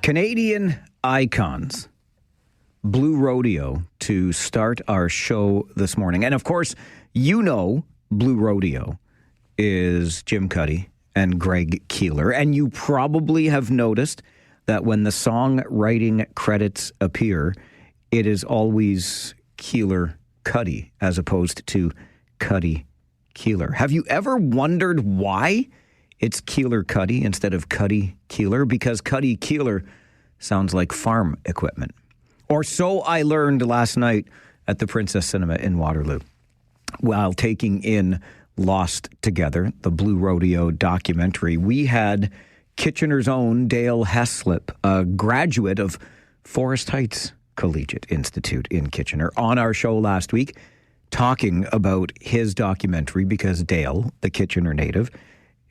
Canadian icons, Blue Rodeo, to start our show this morning. And of course, you know Blue Rodeo is Jim Cuddy and Greg Keeler. And you probably have noticed that when the songwriting credits appear, it is always Keeler Cuddy as opposed to Cuddy Keeler. Have you ever wondered why it's Keeler Cuddy instead of Cuddy Keeler? Because Cuddy Keeler sounds like farm equipment. Or so I learned last night at the Princess Cinema in Waterloo while taking in Lost Together, the Blue Rodeo documentary. We had Kitchener's own Dale Heslip, a graduate of Forest Heights Collegiate Institute in Kitchener, on our show last week, talking about his documentary because Dale, the Kitchener native,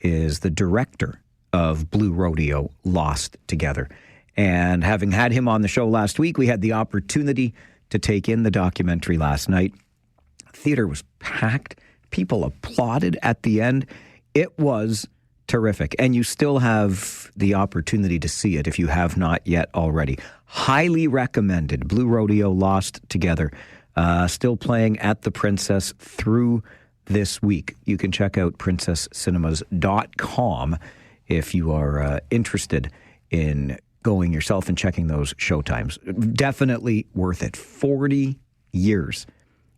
is the director of Blue Rodeo Lost Together. And having had him on the show last week, we had the opportunity to take in the documentary last night. Theater was packed. People applauded at the end. It was terrific. And you still have the opportunity to see it if you have not yet already. Highly recommended. Blue Rodeo Lost Together. Still playing at the Princess through this week. You can check out princesscinemas.com if you are interested in going yourself and checking those showtimes. Definitely worth it. 40 years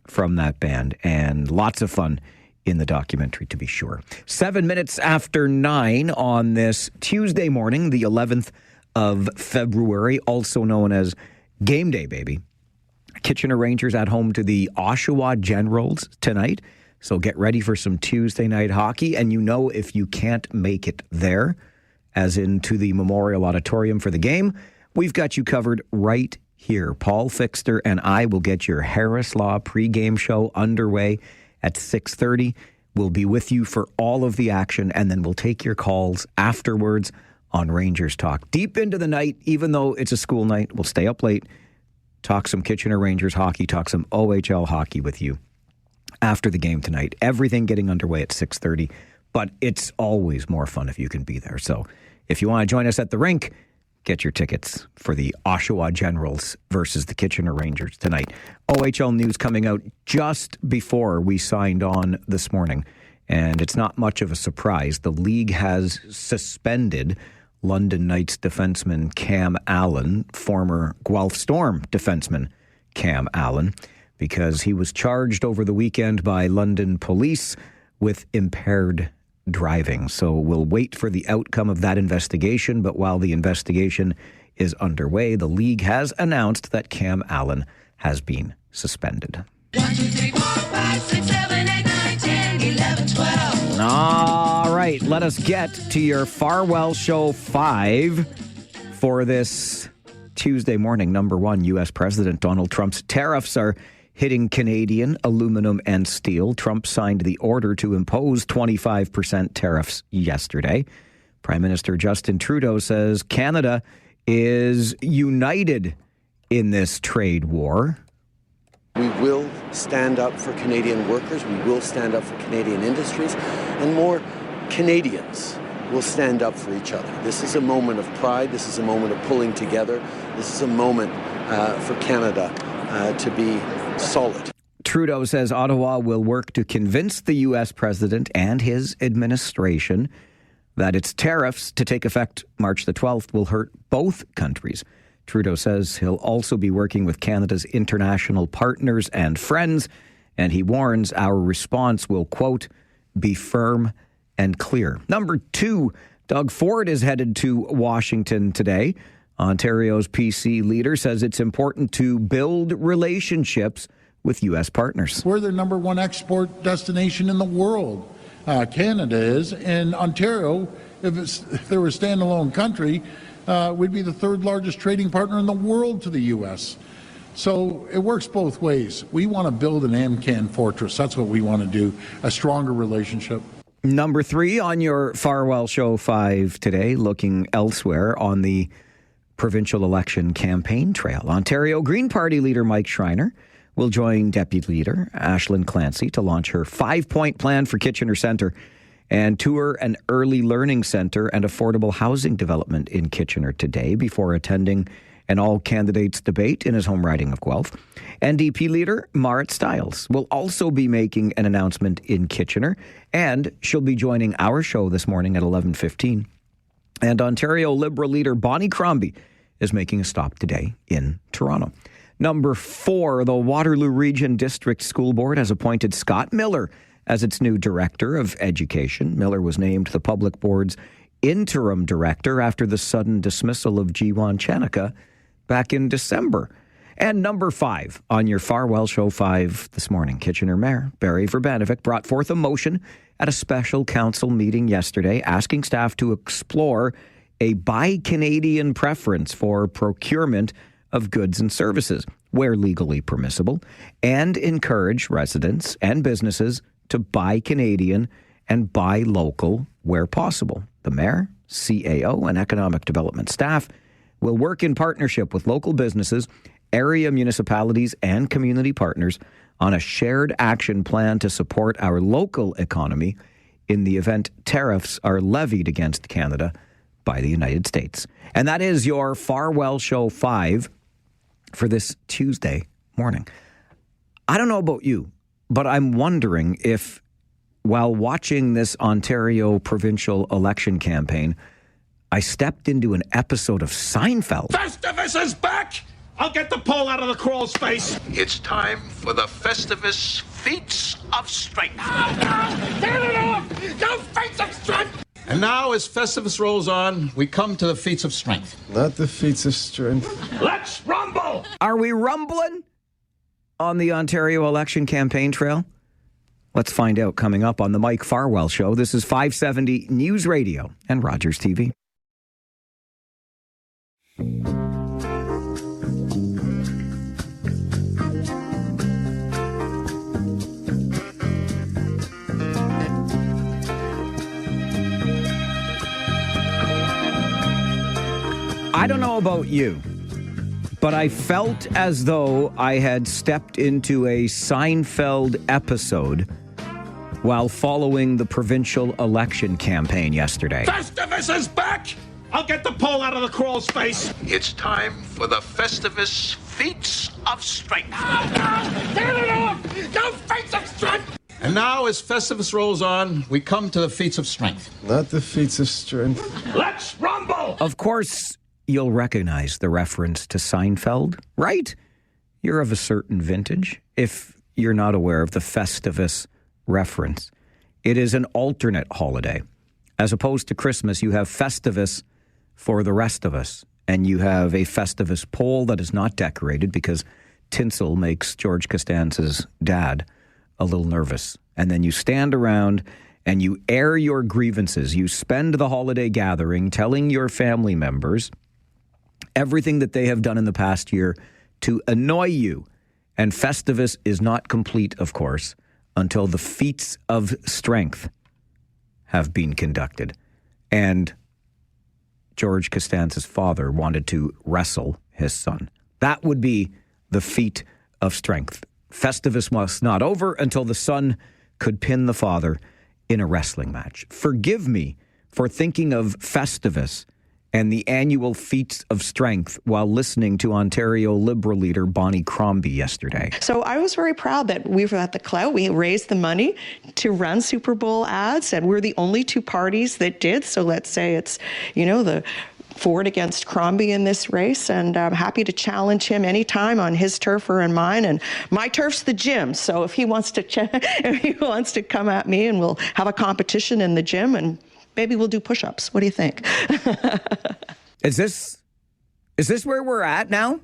from that band, and lots of fun in the documentary, to be sure. 7 minutes after 9 on this Tuesday morning, the 11th of February, also known as Game Day, baby. Kitchener Rangers at home to the Oshawa Generals tonight. So get ready for some Tuesday night hockey. And you know, if you can't make it there, as in to the Memorial Auditorium for the game, we've got you covered right here. Paul Fixter and I will get your Harris Law pregame show underway at 6:30. We'll be with you for all of the action, and then we'll take your calls afterwards on Rangers Talk. Deep into the night, even though it's a school night, we'll stay up late, talk some Kitchener Rangers hockey, talk some OHL hockey with you after the game tonight. Everything getting underway at 6:30, but it's always more fun if you can be there. So if you want to join us at the rink, get your tickets for the Oshawa Generals versus the Kitchener Rangers tonight. OHL news coming out just before we signed on this morning, and it's not much of a surprise. The league has suspended London Knights defenseman Cam Allen, former Guelph Storm defenseman Cam Allen, because he was charged over the weekend by London police with impaired driving. So we'll wait for the outcome of that investigation. But while the investigation is underway, the league has announced that Cam Allen has been suspended. 1, 2, 3, 4, 5, 6, 7, 8, 9, 10, 11, 12. All right, let us get to your Farwell Show 5 for this Tuesday morning. Number 1, U.S. President Donald Trump's tariffs are hitting Canadian aluminum and steel. Trump signed the order to impose 25% tariffs yesterday. Prime Minister Justin Trudeau says Canada is united in this trade war. We will stand up for Canadian workers. We will stand up for Canadian industries. And more Canadians will stand up for each other. This is a moment of pride. This is a moment of pulling together. This is a moment for Canada to be solid. Trudeau says Ottawa will work to convince the U.S. president and his administration that its tariffs to take effect March the 12th will hurt both countries. Trudeau says he'll also be working with Canada's international partners and friends, and he warns our response will, quote, be firm and clear. Number 2, Doug Ford is headed to Washington today. Ontario's PC leader says it's important to build relationships with U.S. partners. We're the number 1 export destination in the world. Canada is. And Ontario, if they were a standalone country, would be the 3rd largest trading partner in the world to the U.S. So it works both ways. We want to build an AMCAN fortress. That's what we want to do, a stronger relationship. Number 3 on your Farwell Show 5 today, looking elsewhere on the provincial election campaign trail. Ontario Green Party leader Mike Schreiner will join Deputy Leader Aislinn Clancy to launch her 5-point plan for Kitchener Centre and tour an early learning center and affordable housing development in Kitchener today before attending an all-candidates debate in his home riding of Guelph. NDP leader Marit Stiles will also be making an announcement in Kitchener, and she'll be joining our show this morning at 11:15. And Ontario Liberal leader Bonnie Crombie is making a stop today in Toronto. Number 4, the Waterloo Region District School Board has appointed Scott Miller as its new Director of Education. Miller was named the Public Board's interim director after the sudden dismissal of Jiwan Chanaka back in December. And number 5 on your Farwell Show 5 this morning, Kitchener Mayor Barry Verbanovic brought forth a motion at a special council meeting yesterday asking staff to explore a Buy Canadian preference for procurement of goods and services where legally permissible, and encourage residents and businesses to buy Canadian and buy local where possible. The mayor, CAO, and economic development staff will work in partnership with local businesses, area municipalities, and community partners on a shared action plan to support our local economy in the event tariffs are levied against Canada by the United States. And that is your Farwell Show 5 for this Tuesday morning. I don't know about you, but I'm wondering if, while watching this Ontario provincial election campaign, I stepped into an episode of Seinfeld. Festivus is back! I'll get the pole out of the crawl's face. It's time for the Festivus Feats of Strength. Turn it off! No feats of strength! And now, as Festivus rolls on, we come to the feats of strength. Not the feats of strength. Let's rumble! Are we rumbling on the Ontario election campaign trail? Let's find out coming up on the Mike Farwell Show. This is 570 News Radio and Rogers TV. I don't know about you, but I felt as though I had stepped into a Seinfeld episode while following the provincial election campaign yesterday. Festivus is back! I'll get the pole out of the crawl's face. It's time for the Festivus Feats of Strength. Turn it off! No feats of strength! And now, as Festivus rolls on, we come to the feats of strength. Not the feats of strength. Let's rumble! Of course, you'll recognize the reference to Seinfeld, right? You're of a certain vintage. If you're not aware of the Festivus reference, it is an alternate holiday. As opposed to Christmas, you have Festivus for the rest of us. And you have a Festivus pole that is not decorated because tinsel makes George Costanza's dad a little nervous. And then you stand around and you air your grievances. You spend the holiday gathering telling your family members everything that they have done in the past year to annoy you. And Festivus is not complete, of course, until the feats of strength have been conducted. And George Costanza's father wanted to wrestle his son. That would be the feat of strength. Festivus was not over until the son could pin the father in a wrestling match. Forgive me for thinking of Festivus and the annual feats of strength while listening to Ontario Liberal leader Bonnie Crombie yesterday. So I was very proud that we were at the clout. We raised the money to run Super Bowl ads, and we're the only two parties that did. So let's say it's, the Ford against Crombie in this race, and I'm happy to challenge him anytime on his turf or on mine. And my turf's the gym, so if he wants to come at me, and we'll have a competition in the gym, and maybe we'll do push-ups. What do you think? Is this where we're at now?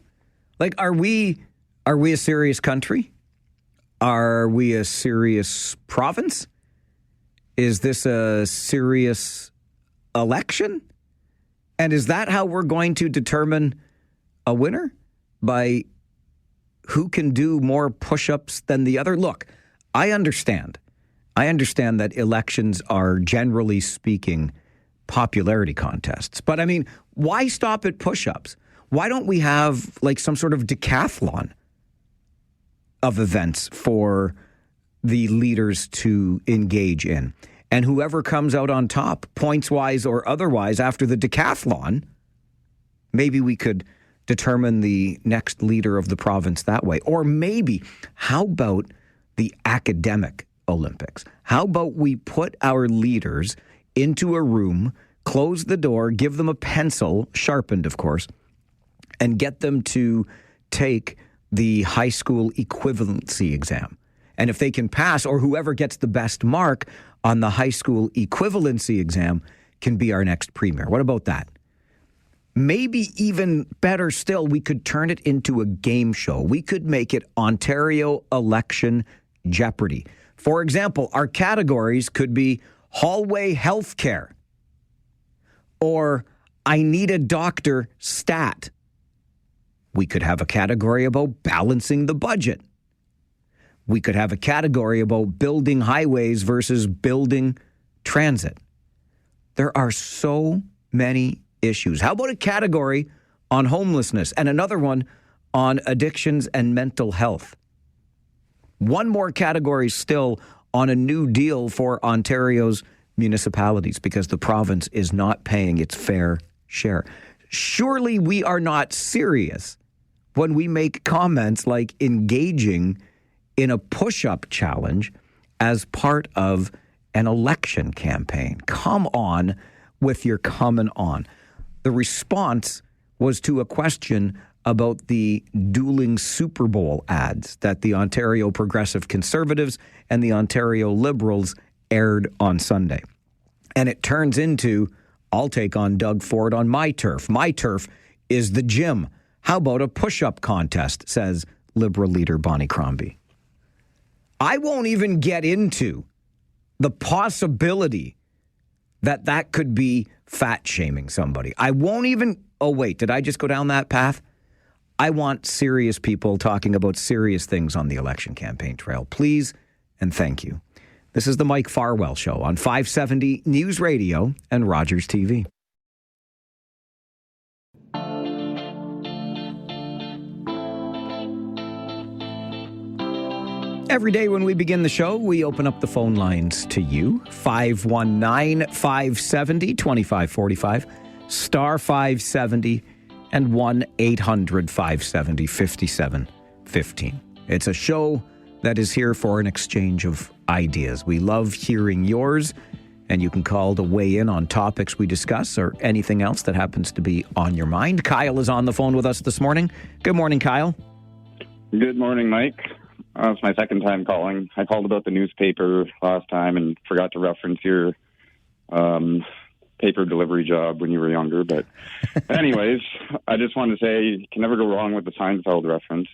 Like, are we a serious country? Are we a serious province? Is this a serious election? And is that how we're going to determine a winner? By who can do more push-ups than the other? Look, I understand that elections are, generally speaking, popularity contests. But, I mean, why stop at push-ups? Why don't we have, like, some sort of decathlon of events for the leaders to engage in? And whoever comes out on top, points-wise or otherwise, after the decathlon, maybe we could determine the next leader of the province that way. Or maybe, how about the academic Olympics? How about we put our leaders into a room, close the door, give them a pencil, sharpened, of course, and get them to take the high school equivalency exam. And if they can pass, or whoever gets the best mark on the high school equivalency exam can be our next premier. What about that? Maybe even better still, we could turn it into a game show. We could make it Ontario Election Jeopardy. For example, our categories could be hallway healthcare or I need a doctor stat. We could have a category about balancing the budget. We could have a category about building highways versus building transit. There are so many issues. How about a category on homelessness and another one on addictions and mental health? One more category still on a new deal for Ontario's municipalities because the province is not paying its fair share. Surely we are not serious when we make comments like engaging in a push-up challenge as part of an election campaign. Come on with your coming on. The response was to a question about the dueling Super Bowl ads that the Ontario Progressive Conservatives and the Ontario Liberals aired on Sunday. And it turns into, I'll take on Doug Ford on my turf. My turf is the gym. How about a push-up contest, says Liberal leader Bonnie Crombie. I won't even get into the possibility that that could be fat-shaming somebody. I won't even... Oh, wait, did I just go down that path? I want serious people talking about serious things on the election campaign trail. Please and thank you. This is the Mike Farwell Show on 570 News Radio and Rogers TV. Every day when we begin the show, we open up the phone lines to you. 519-570-2545, star 570, and 1-800-570-5715. It's a show that is here for an exchange of ideas. We love hearing yours, and you can call to weigh in on topics we discuss or anything else that happens to be on your mind. Kyle is on the phone with us this morning. Good morning, Kyle. Good morning, Mike. It's my second time calling. I called about the newspaper last time and forgot to reference your paper delivery job when you were younger. But anyways, I just wanted to say you can never go wrong with the Seinfeld reference.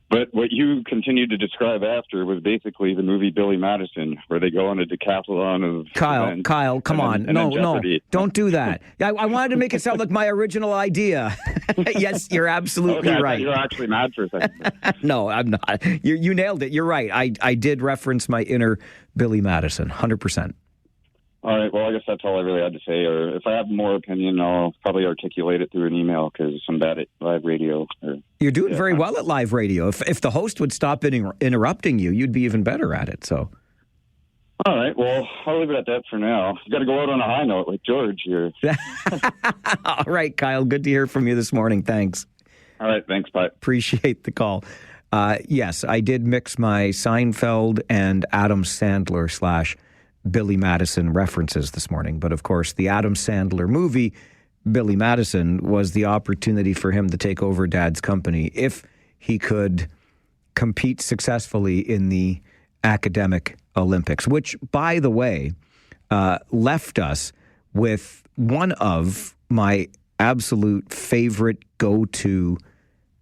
But what you continued to describe after was basically the movie Billy Madison, where they go on a decathlon of events, Kyle, come on. No, don't do that. I wanted to make it sound like my original idea. Yes, you're absolutely okay, right. You were actually mad for a second. No, I'm not. You nailed it. You're right. I did reference my inner Billy Madison, 100%. All right, well, I guess that's all I really had to say. Or if I have more opinion, I'll probably articulate it through an email because I'm bad at live radio. You're doing very well at live radio. If the host would stop interrupting you, you'd be even better at it. So, all right, well, I'll leave it at that for now. You got to go out on a high note like George here. All right, Kyle, good to hear from you this morning. Thanks. All right, thanks, bye. Appreciate the call. Yes, I did mix my Seinfeld and Adam Sandler / Billy Madison references this morning. But of course, the Adam Sandler movie, Billy Madison, was the opportunity for him to take over Dad's company if he could compete successfully in the academic Olympics, which, by the way, left us with one of my absolute favorite go-to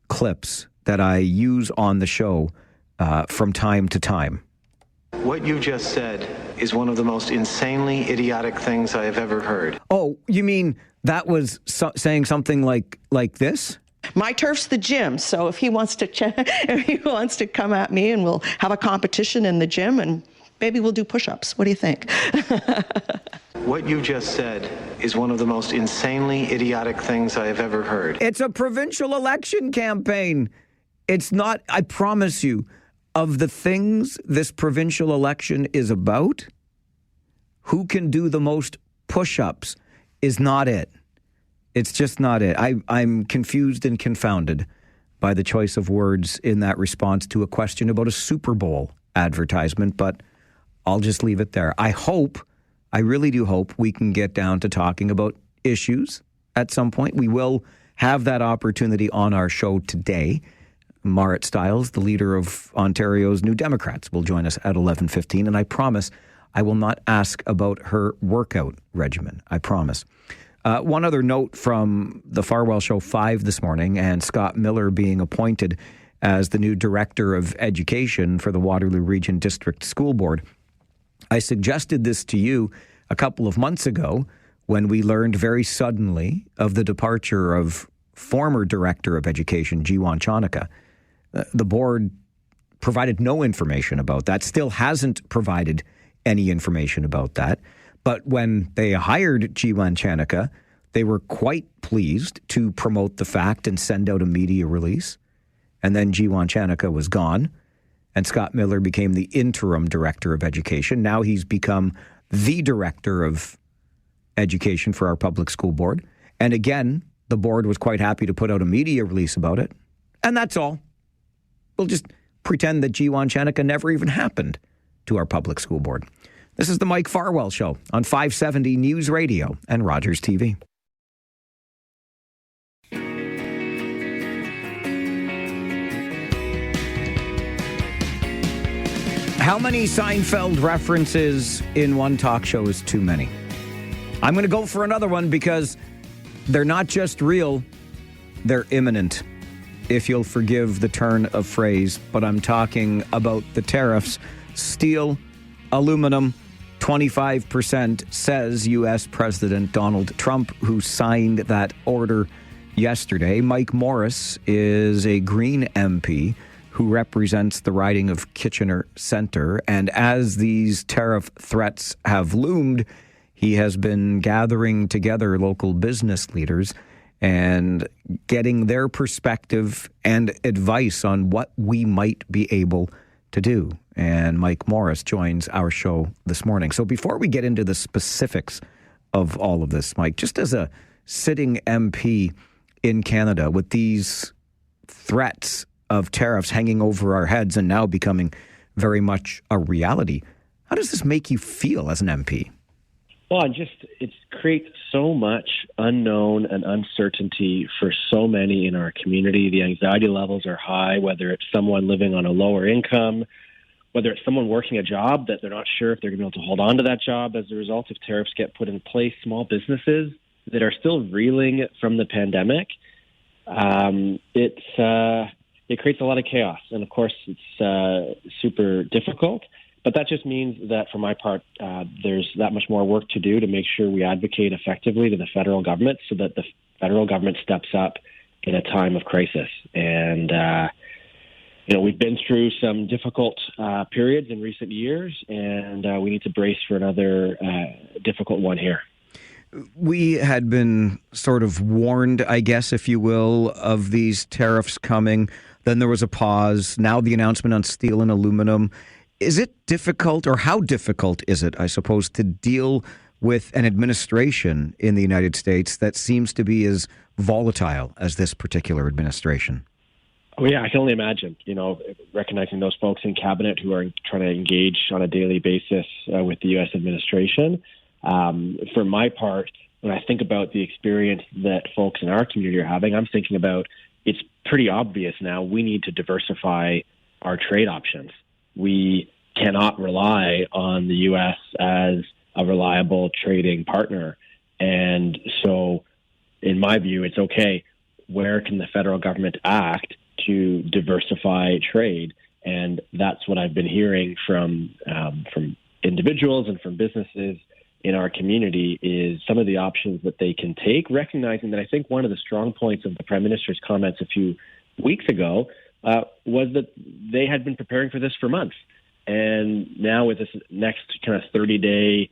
clips that I use on the show from time to time. What you just said is one of the most insanely idiotic things I have ever heard. Oh, you mean that was saying something like this? My turf's the gym, so if he wants to come at me and we'll have a competition in the gym and maybe we'll do push-ups. What do you think? What you just said is one of the most insanely idiotic things I have ever heard. It's a provincial election campaign. It's not, I promise you, of the things this provincial election is about, who can do the most push-ups is not it. It's just not it. I'm confused and confounded by the choice of words in that response to a question about a Super Bowl advertisement, but I'll just leave it there. I really do hope we can get down to talking about issues at some point. We will have that opportunity on our show today. Marit Stiles, the leader of Ontario's New Democrats, will join us at 11:15, and I promise I will not ask about her workout regimen. I promise. One other note from the Farwell Show 5 this morning, and Scott Miller being appointed as the new Director of Education for the Waterloo Region District School Board. I suggested this to you a couple of months ago when we learned very suddenly of the departure of former Director of Education, Jiwan Chanaka. The board provided no information about that, still hasn't provided any information about that. But when they hired Jiwan Chanaka, they were quite pleased to promote the fact and send out a media release. And then Jiwan Chanaka was gone, and Scott Miller became the interim Director of Education. Now he's become the Director of Education for our public school board. And again, the board was quite happy to put out a media release about it. And that's all. We'll just pretend that Jiwan Chanaka never even happened to our public school board. This is the Mike Farwell Show on 570 News Radio and Rogers TV. How many Seinfeld references in one talk show is too many? I'm going to go for another one because they're not just real, they're imminent, if you'll forgive the turn of phrase. But I'm talking about the tariffs. Steel, aluminum, 25%, says U.S. President Donald Trump, who signed that order yesterday. Mike Morris is a Green MP who represents the riding of Kitchener Centre. And as these tariff threats have loomed, he has been gathering together local business leaders and getting their perspective and advice on what we might be able to do. And Mike Morris joins our show this morning. So before we get into the specifics of all of this, Mike, just as a sitting MP in Canada with these threats of tariffs hanging over our heads and now becoming very much a reality, how does this make you feel as an MP? Well, it creates so much unknown and uncertainty for so many in our community. The anxiety levels are high, whether it's someone living on a lower income, whether it's someone working a job that they're not sure if they're going to be able to hold on to that job as a result of tariffs get put in place, small businesses that are still reeling from the pandemic. It creates a lot of chaos. And of course, it's super difficult. But that just means that, for my part, there's that much more work to do to make sure we advocate effectively to the federal government so that the federal government steps up in a time of crisis. And, we've been through some difficult periods in recent years, and we need to brace for another difficult one here. We had been sort of warned, I guess, if you will, of these tariffs coming. Then there was a pause. Now the announcement on steel and aluminum. Is it difficult, or how difficult is it, I suppose, to deal with an administration in the United States that seems to be as volatile as this particular administration? Oh, yeah, I can only imagine, recognizing those folks in cabinet who are trying to engage on a daily basis with the U.S. administration. For my part, when I think about the experience that folks in our community are having, I'm thinking about it's pretty obvious now we need to diversify our trade options. We cannot rely on the U.S. as a reliable trading partner. And so, in my view, it's okay. Where can the federal government act to diversify trade? And that's what I've been hearing from individuals and from businesses in our community is some of the options that they can take, recognizing that I think one of the strong points of the Prime Minister's comments a few weeks ago was that they had been preparing for this for months. And now with this next kind of 30-day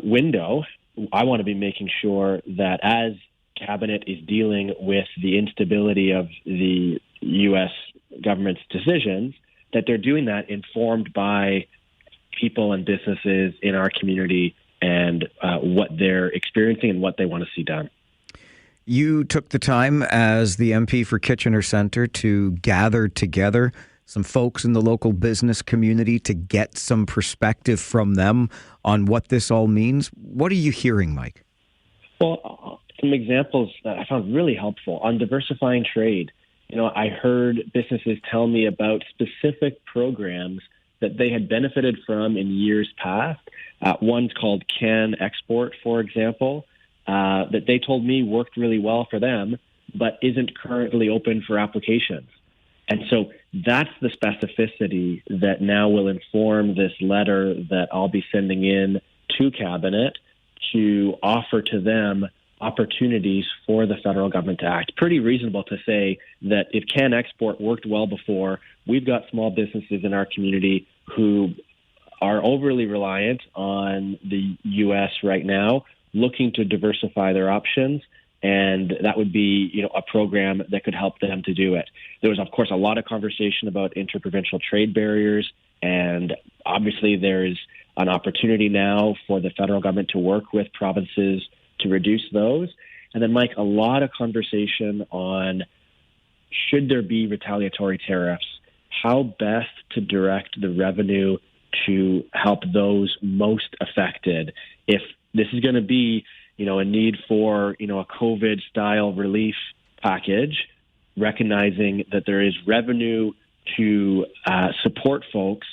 window, I want to be making sure that as Cabinet is dealing with the instability of the U.S. government's decisions, that they're doing that informed by people and businesses in our community and what they're experiencing and what they want to see done. You took the time as the MP for Kitchener Centre to gather together some folks in the local business community to get some perspective from them on what this all means. What are you hearing, Mike? Well, some examples that I found really helpful on diversifying trade. I heard businesses tell me about specific programs that they had benefited from in years past. One's called Can Export, for example, that they told me worked really well for them, but isn't currently open for applications. And so that's the specificity that now will inform this letter that I'll be sending in to Cabinet to offer to them opportunities for the federal government to act. Pretty reasonable to say that if Can Export worked well before, we've got small businesses in our community who are overly reliant on the U.S. right now, looking to diversify their options. And that would be, a program that could help them to do it. There was, of course, a lot of conversation about interprovincial trade barriers. And obviously, there's an opportunity now for the federal government to work with provinces to reduce those. And then, Mike, a lot of conversation on should there be retaliatory tariffs, how best to direct the revenue to help those most affected. If this is going to be a need for, a COVID-style relief package, recognizing that there is revenue to support folks.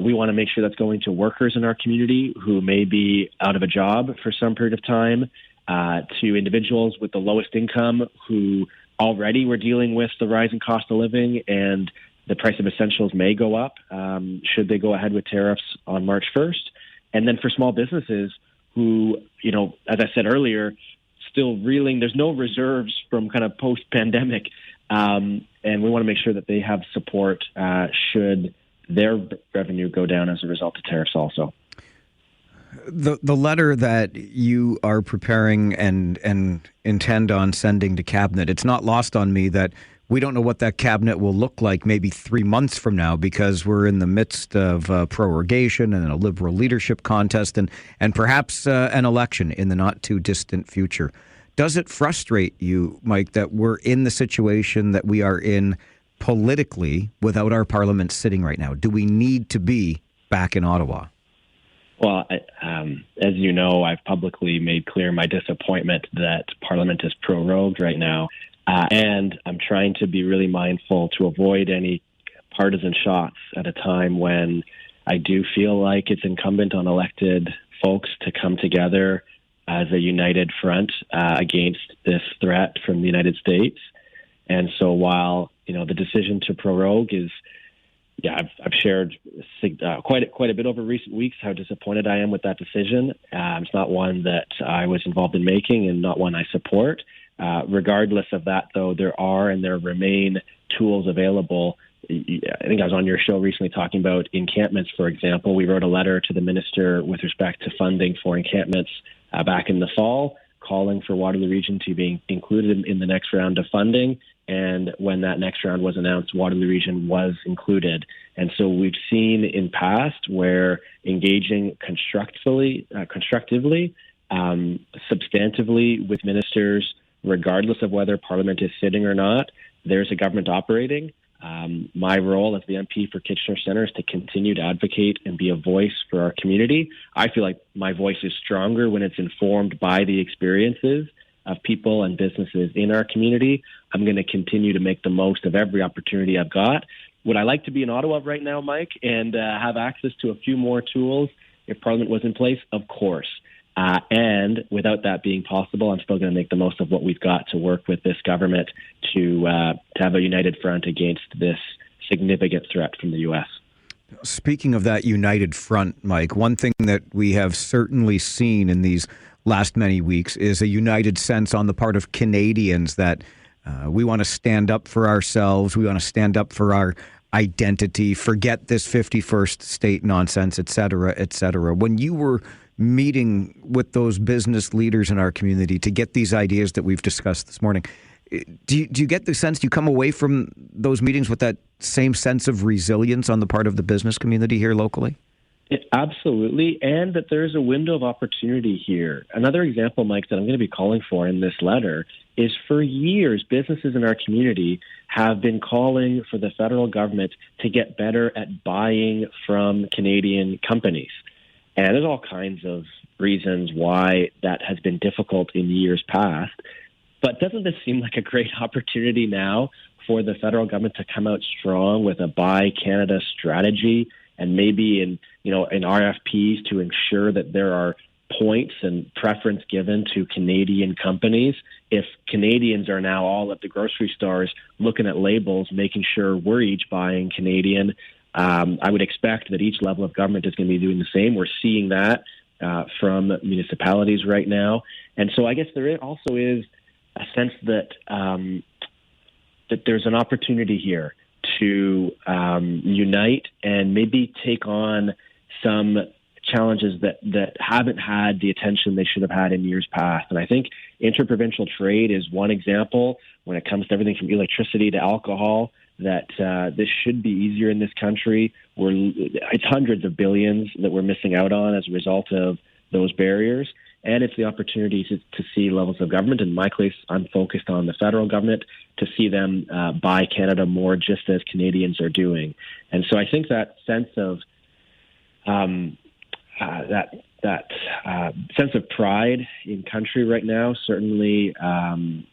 We want to make sure that's going to workers in our community who may be out of a job for some period of time, to individuals with the lowest income who already were dealing with the rising cost of living, and the price of essentials may go up should they go ahead with tariffs on March 1st. And then for small businesses who, as I said earlier, still reeling. There's no reserves from kind of post-pandemic, and we want to make sure that they have support should their revenue go down as a result of tariffs also. The letter that you are preparing and intend on sending to Cabinet, it's not lost on me that we don't know what that Cabinet will look like maybe 3 months from now, because we're in the midst of prorogation and a Liberal leadership contest and perhaps an election in the not too distant future. Does it frustrate you, Mike, that we're in the situation that we are in politically without our parliament sitting right now? Do we need to be back in Ottawa? Well, as you know, I've publicly made clear my disappointment that Parliament is prorogued right now. And I'm trying to be really mindful to avoid any partisan shots at a time when I do feel like it's incumbent on elected folks to come together as a united front against this threat from the United States. And so while, the decision to prorogue is, I've shared quite a bit over recent weeks how disappointed I am with that decision. It's not one that I was involved in making and not one I support. Regardless of that, though, there are and there remain tools available. I think I was on your show recently talking about encampments, for example. We wrote a letter to the minister with respect to funding for encampments back in the fall, calling for Waterloo Region to be included in the next round of funding. And when that next round was announced, Waterloo Region was included. And so we've seen in past where engaging constructively, substantively with ministers, regardless of whether Parliament is sitting or not, there's a government operating. My role as the MP for Kitchener Centre is to continue to advocate and be a voice for our community. I feel like my voice is stronger when it's informed by the experiences of people and businesses in our community. I'm going to continue to make the most of every opportunity I've got. Would I like to be in Ottawa right now, Mike, and have access to a few more tools if Parliament was in place? Of course. And without that being possible, I'm still going to make the most of what we've got to work with this government to have a united front against this significant threat from the U.S. Speaking of that united front, Mike, one thing that we have certainly seen in these last many weeks is a united sense on the part of Canadians that we want to stand up for ourselves. We want to stand up for our identity, forget this 51st state nonsense, et cetera, et cetera. When you were meeting with those business leaders in our community to get these ideas that we've discussed this morning, do you get the sense, do you come away from those meetings with that same sense of resilience on the part of the business community here locally? Absolutely, and that there's a window of opportunity here. Another example, Mike, that I'm going to be calling for in this letter is for years, businesses in our community have been calling for the federal government to get better at buying from Canadian companies. And there's all kinds of reasons why that has been difficult in years past. But doesn't this seem like a great opportunity now for the federal government to come out strong with a Buy Canada strategy, and maybe in RFPs to ensure that there are points and preference given to Canadian companies? If Canadians are now all at the grocery stores looking at labels, making sure we're each buying Canadian, I would expect that each level of government is going to be doing the same. We're seeing that from municipalities right now. And so I guess there also is a sense that that there's an opportunity here to unite and maybe take on some challenges that haven't had the attention they should have had in years past. And I think interprovincial trade is one example when it comes to everything from electricity to alcohol, that this should be easier in this country. It's hundreds of billions that we're missing out on as a result of those barriers. And it's the opportunity to see levels of government. In my case, I'm focused on the federal government, to see them buy Canada more, just as Canadians are doing. And so I think that sense of sense of pride in country right now certainly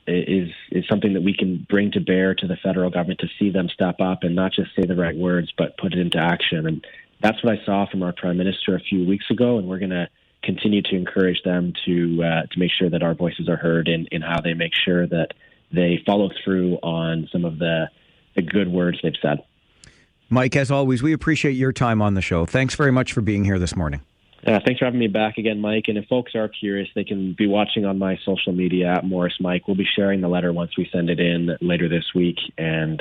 is something that we can bring to bear to the federal government, to see them step up and not just say the right words, but put it into action. And that's what I saw from our Prime Minister a few weeks ago, and we're going to continue to encourage them to make sure that our voices are heard in how they make sure that they follow through on some of the good words they've said. Mike, as always, we appreciate your time on the show. Thanks very much for being here this morning. Thanks for having me back again, Mike. And if folks are curious, they can be watching on my social media at Morris Mike. We'll be sharing the letter once we send it in later this week. And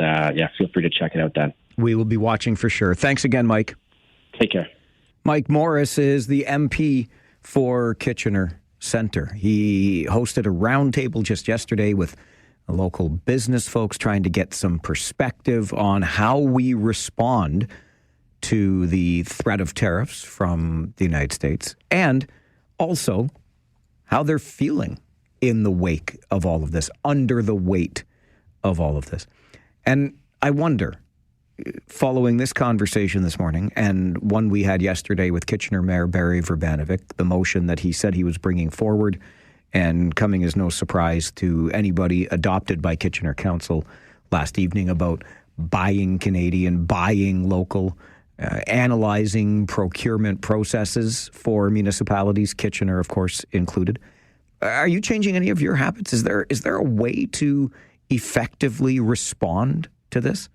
feel free to check it out then. We will be watching for sure. Thanks again, Mike. Take care. Mike Morris is the MP for Kitchener Centre. He hosted a roundtable just yesterday with local business folks, trying to get some perspective on how we respond to the threat of tariffs from the United States, and also how they're feeling in the wake of all of this, under the weight of all of this. And I wonder, following this conversation this morning, and one we had yesterday with Kitchener Mayor Barry Verbanovic, the motion that he said he was bringing forward, and coming as no surprise to anybody, adopted by Kitchener Council last evening, about buying Canadian, buying local, analyzing procurement processes for municipalities, Kitchener, of course, included. Are you changing any of your habits? Is there a way to effectively respond to this?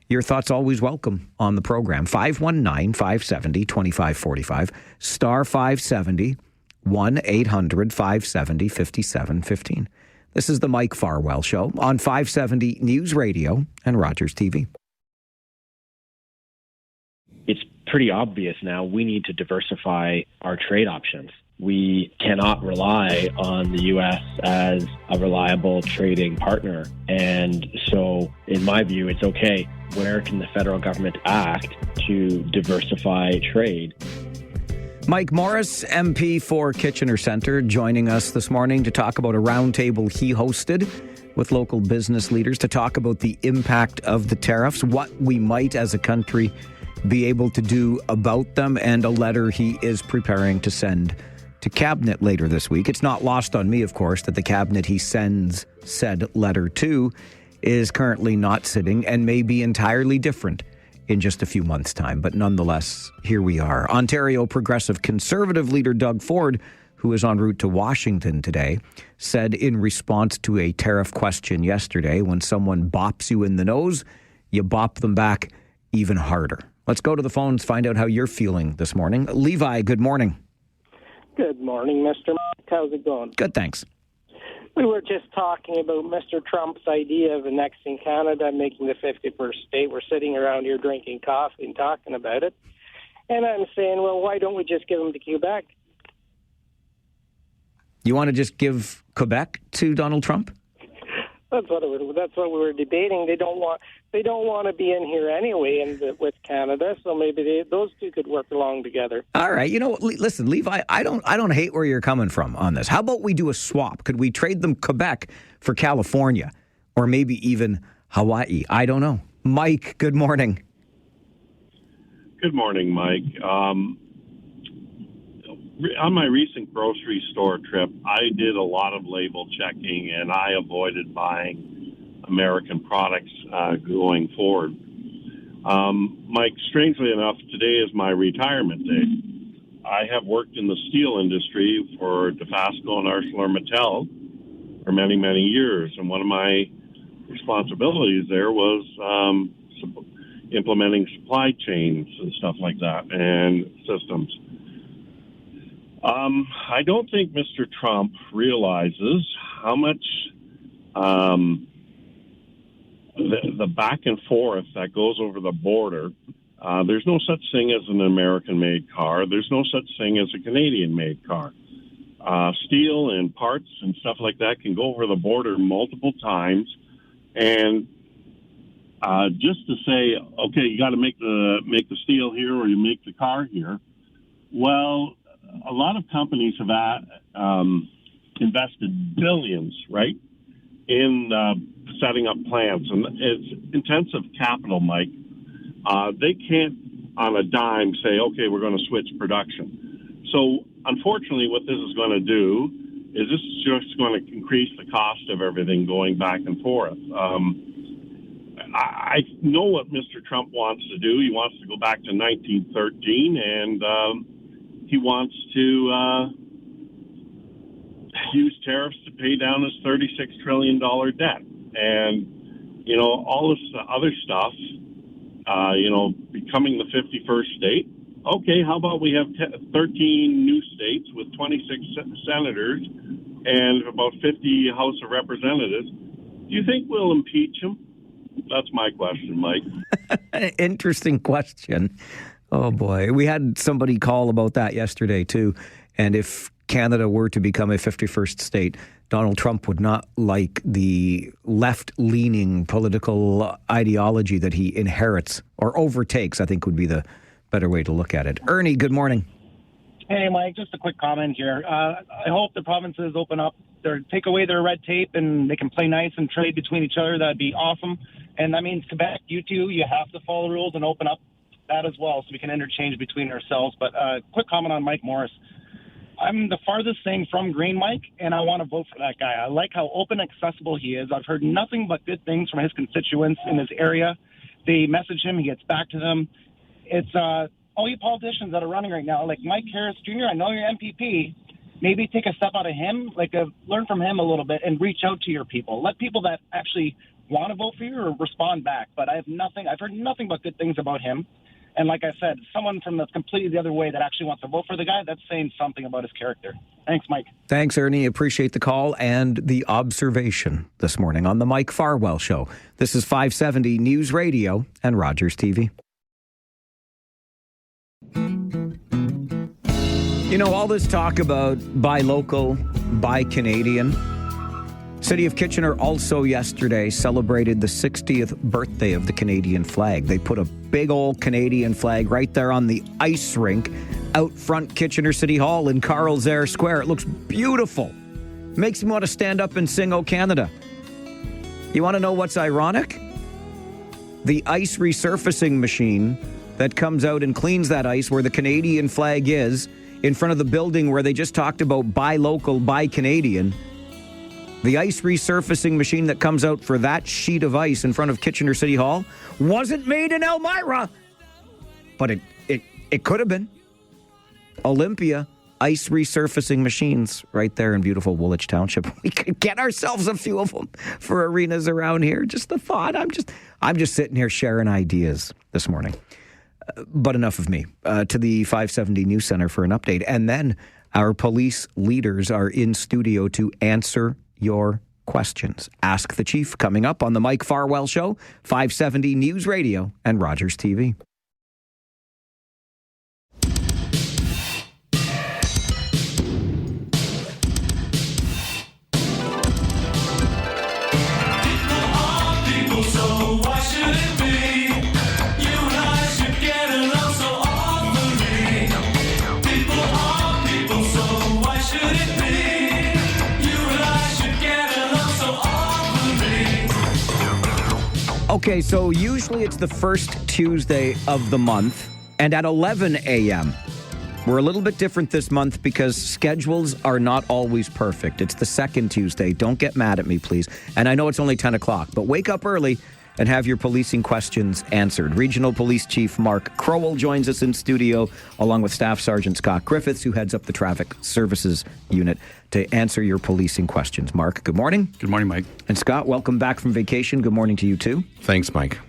Your thoughts always welcome on the program. 519-570-2545, star 570, 1-800-570-5715. This is the Mike Farwell Show on 570 News Radio and Rogers TV. It's pretty obvious now we need to diversify our trade options. We cannot rely on the U.S. as a reliable trading partner. And so, in my view, it's okay. Where can the federal government act to diversify trade? Mike Morris, MP for Kitchener Centre, joining us this morning to talk about a roundtable he hosted with local business leaders to talk about the impact of the tariffs, what we might as a country be able to do about them, and a letter he is preparing to send to Cabinet later this week. It's not lost on me, of course, that the Cabinet he sends said letter to is currently not sitting and may be entirely different in just a few months' time. But nonetheless, here we are. Ontario Progressive Conservative leader Doug Ford, who is en route to Washington today, said in response to a tariff question yesterday, when someone bops you in the nose, you bop them back even harder. Let's go to the phones, find out how you're feeling this morning. Levi, good morning. Good morning, Mr. Mike. How's it going? Good, thanks. We were just talking about Mr. Trump's idea of annexing Canada, making the 51st state. We're sitting around here drinking coffee and talking about it. And I'm saying, well, why don't we just give them to Quebec? You want to just give Quebec to Donald Trump? That's what we were debating. They don't want to be in here anyway with Canada, so maybe those two could work along together. All right. You know what? Listen, Levi, I don't hate where you're coming from on this. How about we do a swap? Could we trade them Quebec for California or maybe even Hawaii? I don't know. Mike, good morning. Good morning, Mike. On my recent grocery store trip, I did a lot of label checking, and I avoided buying American products going forward. Mike, strangely enough, today is my retirement day. I have worked in the steel industry for DeFasco and ArcelorMittal for many, many years, and one of my responsibilities there was implementing supply chains and stuff like that and systems. I don't think Mr. Trump realizes how much the back and forth that goes over the border. There's no such thing as an American-made car. There's no such thing as a Canadian-made car. Steel and parts and stuff like that can go over the border multiple times. And just to say, okay, you got to make the steel here or you make the car here. Well, a lot of companies have invested billions, right, in setting up plants, and it's intensive capital, Mike. They can't, on a dime, say, okay, we're going to switch production. So, unfortunately, what this is going to do is this is just going to increase the cost of everything going back and forth. I know what Mr. Trump wants to do. He wants to go back to 1913, and he wants to use tariffs to pay down his $36 trillion debt. And, you know, all this other stuff, becoming the 51st state. Okay, how about we have 13 new states with 26 senators and about 50 House of Representatives? Do you think we'll impeach him? That's my question, Mike. Interesting question. Oh, boy. We had somebody call about that yesterday, too. And if Canada were to become a 51st state, Donald Trump would not like the left-leaning political ideology that he inherits or overtakes, I think would be the better way to look at it. Ernie, good morning. Hey, Mike, just a quick comment here. I hope the provinces open up, take away their red tape, and they can play nice and trade between each other. That'd be awesome. And that means Quebec, you too, you have to follow the rules and open up that as well so we can interchange between ourselves. But quick comment on Mike Morris. I'm the farthest thing from Green, Mike, and I want to vote for that guy. I like how open and accessible he is. I've heard nothing but good things from his constituents in his area. They message him, he gets back to them. It's all you politicians that are running right now, like Mike Harris Jr., I know you're MPP. Maybe take a step out of him, learn from him a little bit and reach out to your people. Let people that actually want to vote for you or respond back. But I've heard nothing but good things about him. And like I said, someone from the completely the other way that actually wants to vote for the guy, that's saying something about his character. Thanks, Mike. Thanks, Ernie. Appreciate the call and the observation this morning on the Mike Farwell Show. This is 570 News Radio and Rogers TV. You know, all this talk about buy local, buy Canadian. City of Kitchener also yesterday celebrated the 60th birthday of the Canadian flag. They put a big old Canadian flag right there on the ice rink out front Kitchener City Hall in Carl's Air Square. It looks beautiful. Makes me want to stand up and sing "O Canada." You want to know what's ironic? The ice resurfacing machine that comes out and cleans that ice where the Canadian flag is in front of the building where they just talked about buy local, buy Canadian. The ice resurfacing machine that comes out for that sheet of ice in front of Kitchener City Hall wasn't made in Elmira, but it could have been. Olympia ice resurfacing machines right there in beautiful Woolwich Township. We could get ourselves a few of them for arenas around here. Just the thought. I'm just sitting here sharing ideas this morning. But enough of me. To the 570 News Center for an update. And then our police leaders are in studio to answer your questions. Ask the Chief coming up on the Mike Farwell Show, 570 News Radio and Rogers TV. Okay, so usually it's the first Tuesday of the month, and at 11 a.m. We're a little bit different this month because schedules are not always perfect. It's the second Tuesday. Don't get mad at me, please. And I know it's only 10 o'clock, but wake up early and have your policing questions answered. Regional Police Chief Mark Crowell joins us in studio, along with Staff Sergeant Scott Griffiths, who heads up the Traffic Services Unit, to answer your policing questions. Mark, good morning. Good morning, Mike. And Scott, welcome back from vacation. Good morning to you, too. Thanks, Mike.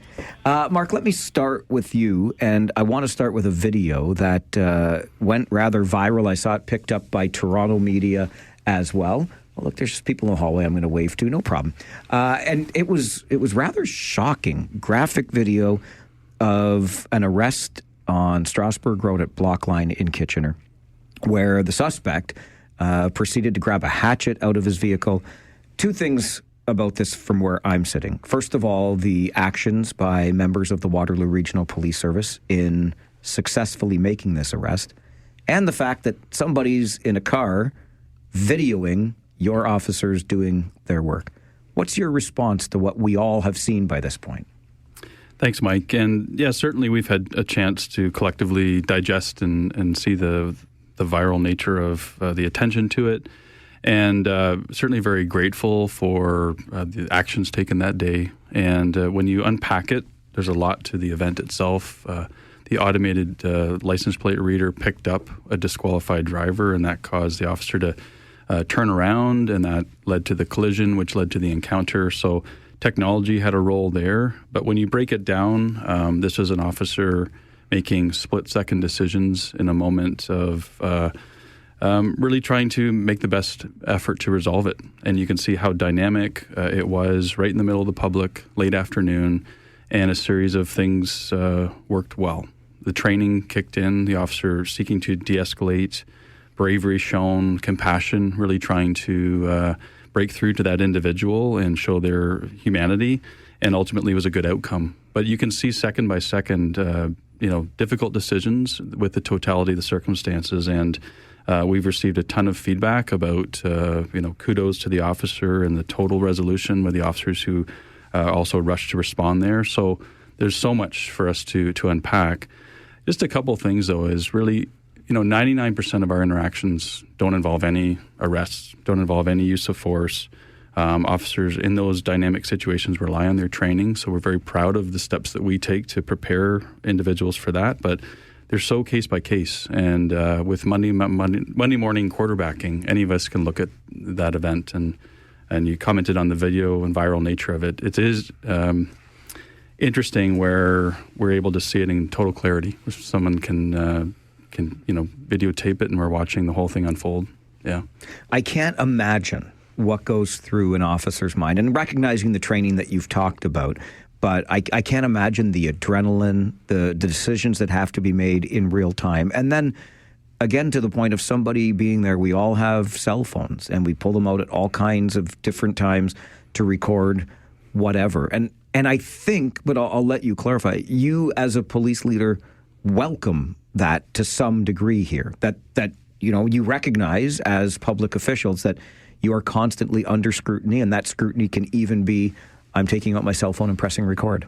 Mark, let me start with you, and I want to start with a video that went rather viral. I saw it picked up by Toronto media as well. Well, look, there's just people in the hallway I'm going to wave to, no problem. And it was rather shocking. Graphic video of an arrest on Strasbourg Road at Block Line in Kitchener, where the suspect proceeded to grab a hatchet out of his vehicle. Two things about this from where I'm sitting. First of all, the actions by members of the Waterloo Regional Police Service in successfully making this arrest, and the fact that somebody's in a car videoing your officers doing their work. What's your response to what we all have seen by this point? Thanks, Mike. And yeah, certainly we've had a chance to collectively digest and see the viral nature of the attention to it. And certainly very grateful for the actions taken that day. And when you unpack it, there's a lot to the event itself. The automated license plate reader picked up a disqualified driver, and that caused the officer to turn around, and that led to the collision, which led to the encounter. So technology had a role there. But when you break it down, this is an officer making split-second decisions in a moment of really trying to make the best effort to resolve it. And you can see how dynamic it was right in the middle of the public, late afternoon, and a series of things worked well. The training kicked in, the officer seeking to de-escalate, bravery shown, compassion, really trying to break through to that individual and show their humanity, and ultimately was a good outcome. But you can see second by second, difficult decisions with the totality of the circumstances, and we've received a ton of feedback about, kudos to the officer and the total resolution with the officers who also rushed to respond there. So there's so much for us to unpack. Just a couple of things, though, is really, 99% of our interactions don't involve any arrests, don't involve any use of force. Officers in those dynamic situations rely on their training, so we're very proud of the steps that we take to prepare individuals for that. But they're so case by case, and with Monday morning quarterbacking, any of us can look at that event, and you commented on the video and viral nature of it. It is interesting where we're able to see it in total clarity. Someone can videotape it, and we're watching the whole thing unfold. Yeah, I can't imagine what goes through an officer's mind, and recognizing the training that you've talked about. But I can't imagine the adrenaline, the decisions that have to be made in real time. And then, again, to the point of somebody being there, we all have cell phones, and we pull them out at all kinds of different times to record whatever. And I think, but I'll let you clarify, you as a police leader welcome that to some degree here, that you recognize as public officials that you are constantly under scrutiny, and that scrutiny can even be, I'm taking out my cell phone and pressing record.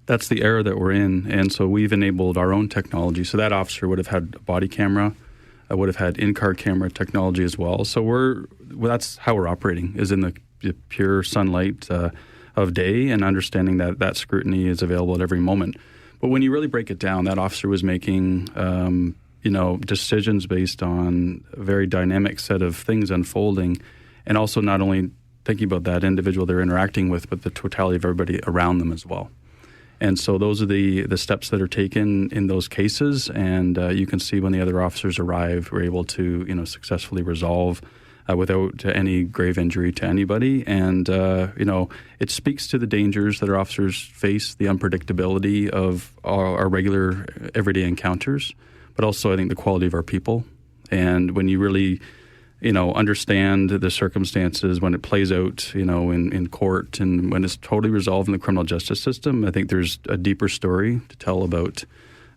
That's the era that we're in, and so we've enabled our own technology. So that officer would have had a body camera, would have had in-car camera technology as well. So that's how we're operating, is in the pure sunlight of day, and understanding that scrutiny is available at every moment. But when you really break it down, that officer was making decisions based on a very dynamic set of things unfolding, and also not only thinking about that individual they're interacting with, but the totality of everybody around them as well. And so those are the steps that are taken in those cases, and you can see when the other officers arrive, we're able to successfully resolve without any grave injury to anybody. And it speaks to the dangers that our officers face, the unpredictability of our regular everyday encounters, but also I think the quality of our people. And when you really understand the circumstances when it plays out, in court, and when it's totally resolved in the criminal justice system, I think there's a deeper story to tell about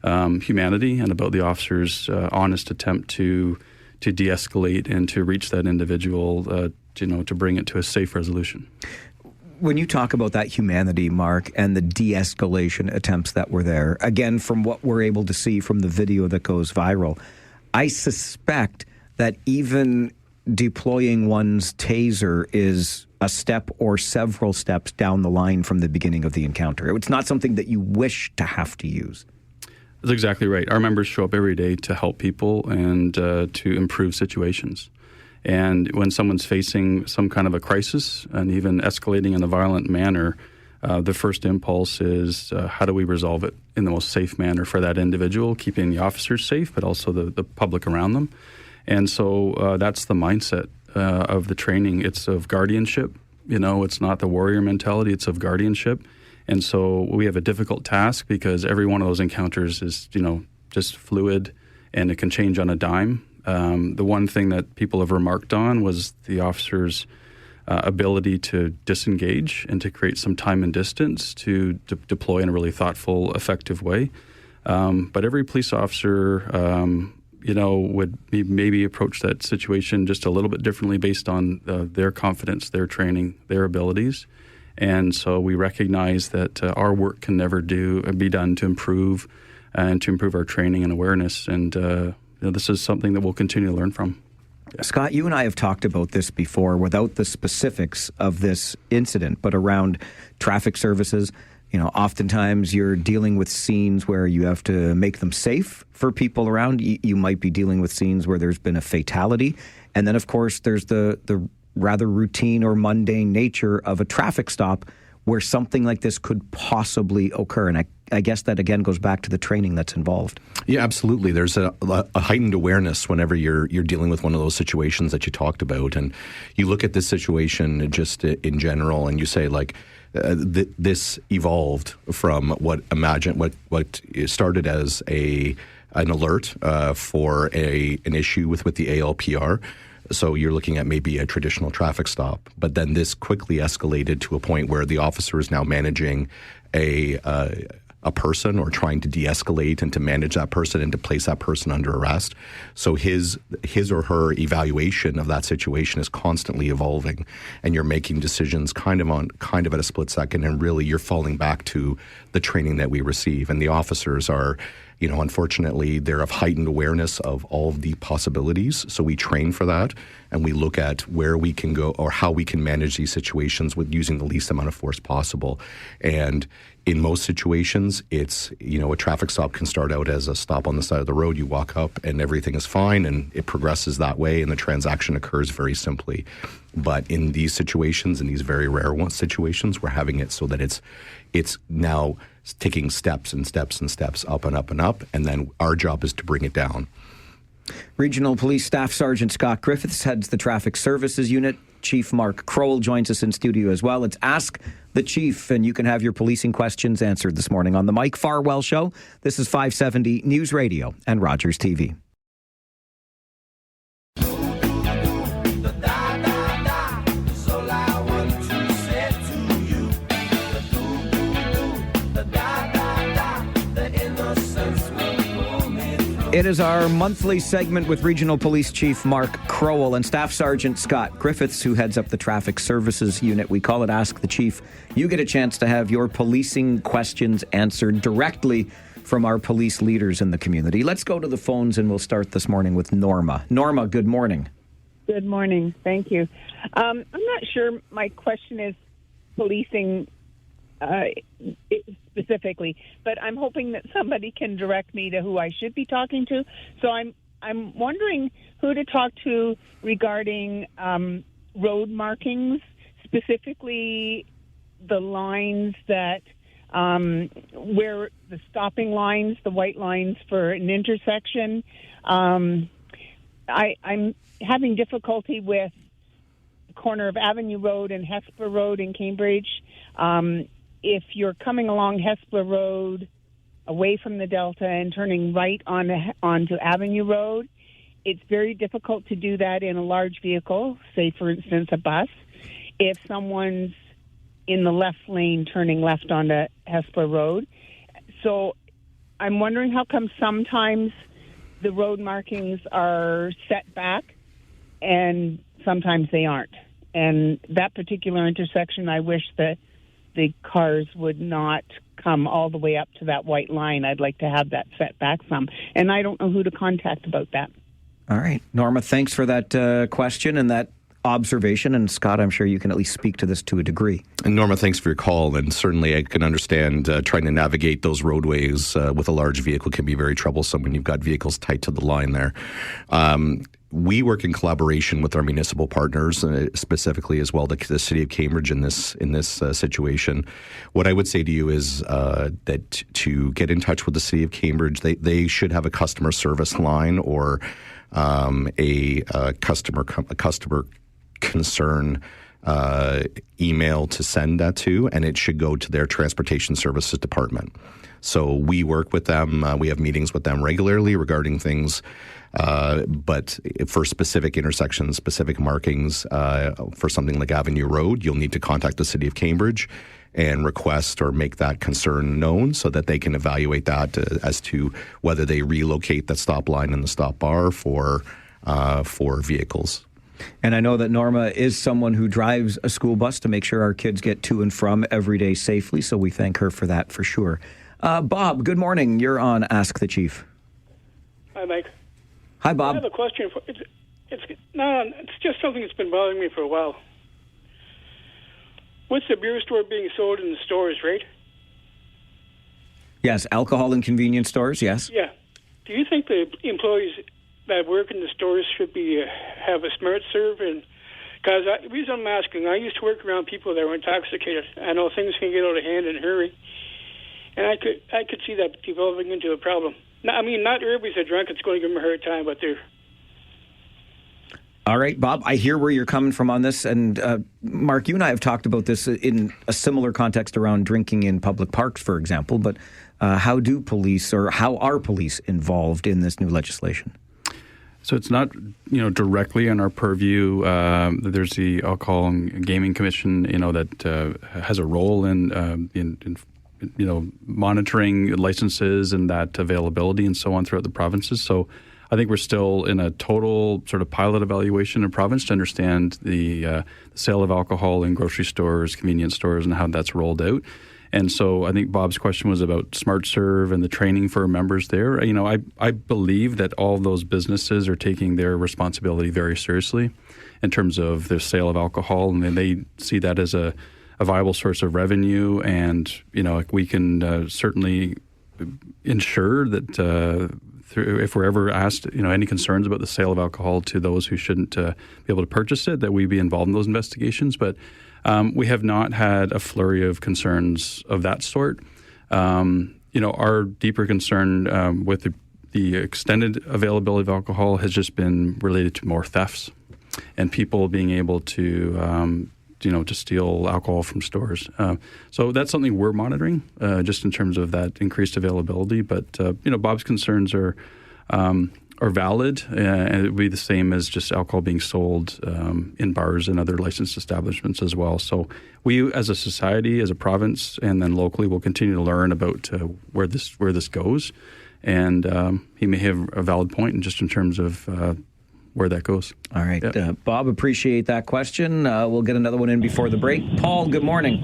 humanity and about the officer's honest attempt to de-escalate and to reach that individual, to bring it to a safe resolution. when you talk about that humanity, Mark, and the de-escalation attempts that were there, again, from what we're able to see from the video that goes viral, I suspect that even deploying one's taser is a step or several steps down the line from the beginning of the encounter. It's not something that you wish to have to use. That's exactly right. Our members show up every day to help people and to improve situations. And when someone's facing some kind of a crisis and even escalating in a violent manner, the first impulse is how do we resolve it in the most safe manner for that individual, keeping the officers safe, but also the public around them. And so that's the mindset of the training. It's of guardianship. It's not the warrior mentality. It's of guardianship. And so we have a difficult task because every one of those encounters is, just fluid and it can change on a dime. The one thing that people have remarked on was the officers' ability to disengage and to create some time and distance to deploy in a really thoughtful, effective way. But every police officer, would maybe approach that situation just a little bit differently based on their confidence, their training, their abilities. And so we recognize that our work can never be done to improve our training and awareness. And this is something that we'll continue to learn from. Yeah. Scott, you and I have talked about this before without the specifics of this incident, but around traffic services. Oftentimes you're dealing with scenes where you have to make them safe for people around. You might be dealing with scenes where there's been a fatality. And then, of course, there's the rather routine or mundane nature of a traffic stop where something like this could possibly occur. And I guess that, again, goes back to the training that's involved. Yeah, absolutely. There's a heightened awareness whenever you're dealing with one of those situations that you talked about. And you look at this situation just in general and you say, this evolved from what started as an alert for an issue with the ALPR. So you're looking at maybe a traditional traffic stop, but then this quickly escalated to a point where the officer is now managing a person or trying to de-escalate and to manage that person and to place that person under arrest. So his or her evaluation of that situation is constantly evolving, and you're making decisions kind of at a split second, and really you're falling back to the training that we receive. And the officers are, unfortunately, they're of heightened awareness of all of the possibilities. So we train for that, and we look at where we can go or how we can manage these situations with using the least amount of force possible. And in most situations, it's, a traffic stop can start out as a stop on the side of the road. You walk up and everything is fine, and it progresses that way, and the transaction occurs very simply. But in these situations, in these very rare situations, we're having it so that it's now taking steps and steps and steps up and up and up, and then our job is to bring it down. Regional Police Staff Sergeant Scott Griffiths heads the Traffic Services Unit. Chief Mark Crowell joins us in studio as well. It's Ask the Chief, and you can have your policing questions answered this morning on the Mike Farwell Show. This is 570 News Radio and Rogers TV. It is our monthly segment with Regional Police Chief Mark Crowell and Staff Sergeant Scott Griffiths, who heads up the Traffic Services Unit. We call it Ask the Chief. You get a chance to have your policing questions answered directly from our police leaders in the community. Let's go to the phones, and we'll start this morning with Norma. Norma, good morning. Good morning. Thank you. I'm not sure my question is policing specifically, but I'm hoping that somebody can direct me to who I should be talking to. So I'm wondering who to talk to regarding road markings, specifically the lines that where the stopping lines, the white lines for an intersection. I'm having difficulty with the corner of Avenue Road and Hesper Road in Cambridge. If you're coming along Hesper Road away from the Delta and turning right onto Avenue Road, it's very difficult to do that in a large vehicle, say, for instance, a bus, if someone's in the left lane turning left onto Hesper Road. So I'm wondering how come sometimes the road markings are set back and sometimes they aren't. And that particular intersection, I wish that the cars would not come all the way up to that white line. I'd like to have that set back some. And I don't know who to contact about that. All right. Norma, thanks for that question and that observation. And Scott, I'm sure you can at least speak to this to a degree. And Norma, thanks for your call. And certainly I can understand trying to navigate those roadways with a large vehicle can be very troublesome when you've got vehicles tight to the line there. We work in collaboration with our municipal partners, specifically as well the City of Cambridge in this situation. What I would say to you is that to get in touch with the City of Cambridge, they should have a customer service line or a customer concern email to send that to, and it should go to their transportation services department. So we work with them. We have meetings with them regularly regarding things. But for specific intersections, specific markings, for something like Avenue Road, you'll need to contact the City of Cambridge and request or make that concern known so that they can evaluate that as to whether they relocate that stop line and the stop bar for vehicles. And I know that Norma is someone who drives a school bus to make sure our kids get to and from every day safely, so we thank her for that for sure. Bob, good morning. You're on Ask the Chief. Hi, Mike. Hi, Bob. I have a question. It's just something that's been bothering me for a while. What's the beer store being sold in the stores, right? Yes, alcohol in convenience stores, yes. Yeah. Do you think the employees that work in the stores should be have a smart serve? And because the reason I'm asking, I used to work around people that were intoxicated. I know things can get out of hand in a hurry, and I could see that developing into a problem. I mean, not everybody's a drunk. It's going to give them a hard time, but they're... All right, Bob, I hear where you're coming from on this. And Mark, you and I have talked about this in a similar context around drinking in public parks, for example. But how are police involved in this new legislation? So it's not, directly in our purview. There's the Alcohol and Gaming Commission, that has a role in monitoring licenses and that availability and so on throughout the provinces. So I think we're still in a total sort of pilot evaluation in province to understand the sale of alcohol in grocery stores, convenience stores, and how that's rolled out. And so I think Bob's question was about Smart Serve and the training for members there. I believe that all those businesses are taking their responsibility very seriously in terms of their sale of alcohol, and they see that as a viable source of revenue. And, we can certainly ensure that if we're ever asked, any concerns about the sale of alcohol to those who shouldn't be able to purchase it, that we be involved in those investigations. But we have not had a flurry of concerns of that sort. Our deeper concern with the extended availability of alcohol has just been related to more thefts and people being able to to steal alcohol from stores. So that's something we're monitoring, just in terms of that increased availability. But, Bob's concerns are valid, and it would be the same as just alcohol being sold in bars and other licensed establishments as well. So we, as a society, as a province, and then locally, will continue to learn about where this goes. And he may have a valid point in terms of where that goes. All right. Bob, appreciate that question. We'll get another one in before the break. Paul, good morning.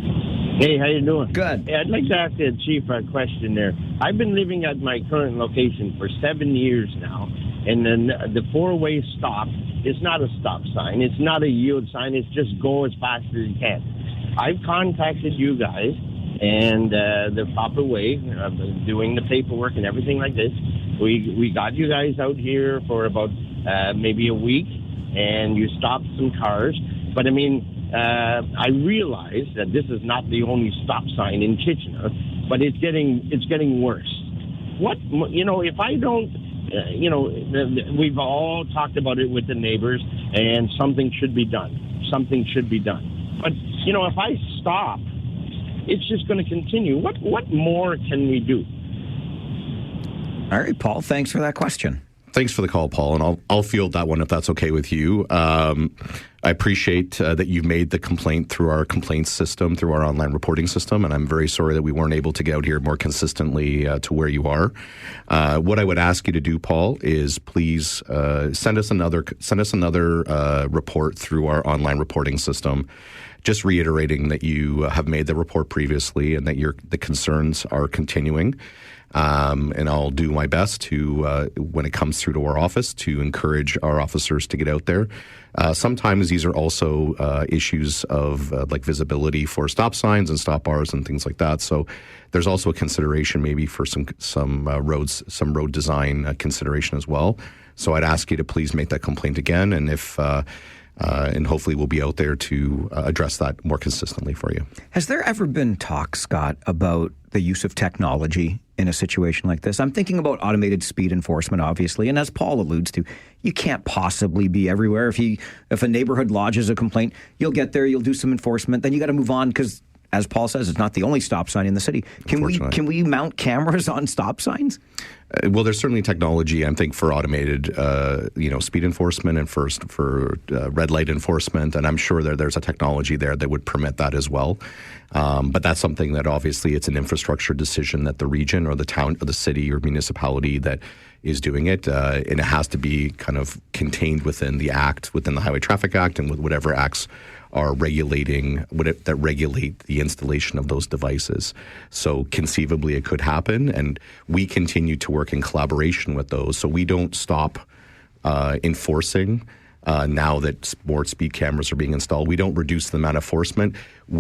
Hey, how you doing? Good. Hey, I'd like to ask the chief a question there. I've been living at my current location for 7 years now, and then the four-way stop is not a stop sign. It's not a yield sign. It's just go as fast as you can. I've contacted you guys and the proper way, doing the paperwork and everything like this. We got you guys out here for about maybe a week, and you stopped some cars. But I realize that this is not the only stop sign in Kitchener, but it's getting worse. If I don't, we've all talked about it with the neighbors, and something should be done. Something should be done. But if I stop, it's just going to continue. What more can we do? All right, Paul, thanks for that question. Thanks for the call, Paul, and I'll field that one if that's okay with you. I appreciate that you've made the complaint through our complaints system, through our online reporting system, and I'm very sorry that we weren't able to get out here more consistently to where you are. What I would ask you to do, Paul, is please send us another report through our online reporting system, just reiterating that you have made the report previously and that the concerns are continuing. And I'll do my best to, when it comes through to our office, to encourage our officers to get out there. Sometimes these are also issues of like visibility for stop signs and stop bars and things like that. So there's also a consideration maybe for some road design consideration as well. So I'd ask you to please make that complaint again, and and hopefully we'll be out there to address that more consistently for you. Has there ever been talk, Scott, about the use of technology in a situation like this? I'm thinking about automated speed enforcement, obviously, and as Paul alludes to, you can't possibly be everywhere. If a neighborhood lodges a complaint, you'll get there, you'll do some enforcement, then you got to move on because, as Paul says, it's not the only stop sign in the city. Can we mount cameras on stop signs? Well, there's certainly technology, I think, for automated, speed enforcement and for red light enforcement, and I'm sure there's a technology there that would permit that as well. But that's something that obviously it's an infrastructure decision that the region or the town or the city or municipality that is doing it, and it has to be kind of contained within the act, within the Highway Traffic Act, and with whatever acts are that regulate the installation of those devices. So conceivably it could happen, and we continue to work in collaboration with those. So we don't stop enforcing now that more speed cameras are being installed. We don't reduce the amount of enforcement.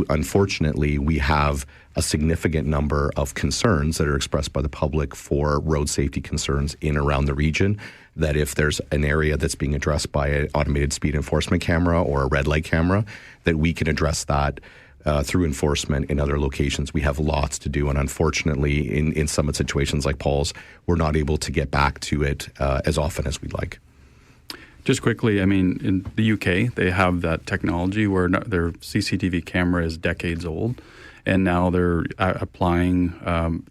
Unfortunately, we have a significant number of concerns that are expressed by the public for road safety concerns in and around the region, that if there's an area that's being addressed by an automated speed enforcement camera or a red light camera, that we can address that through enforcement in other locations. We have lots to do, and unfortunately, in some situations like Paul's, we're not able to get back to it as often as we'd like. Just quickly, I mean, in the UK, they have that technology where their CCTV camera is decades old, and now they're applying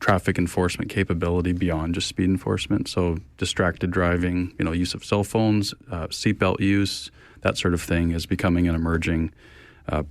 traffic enforcement capability beyond just speed enforcement. So distracted driving, use of cell phones, seatbelt use, that sort of thing is becoming an emerging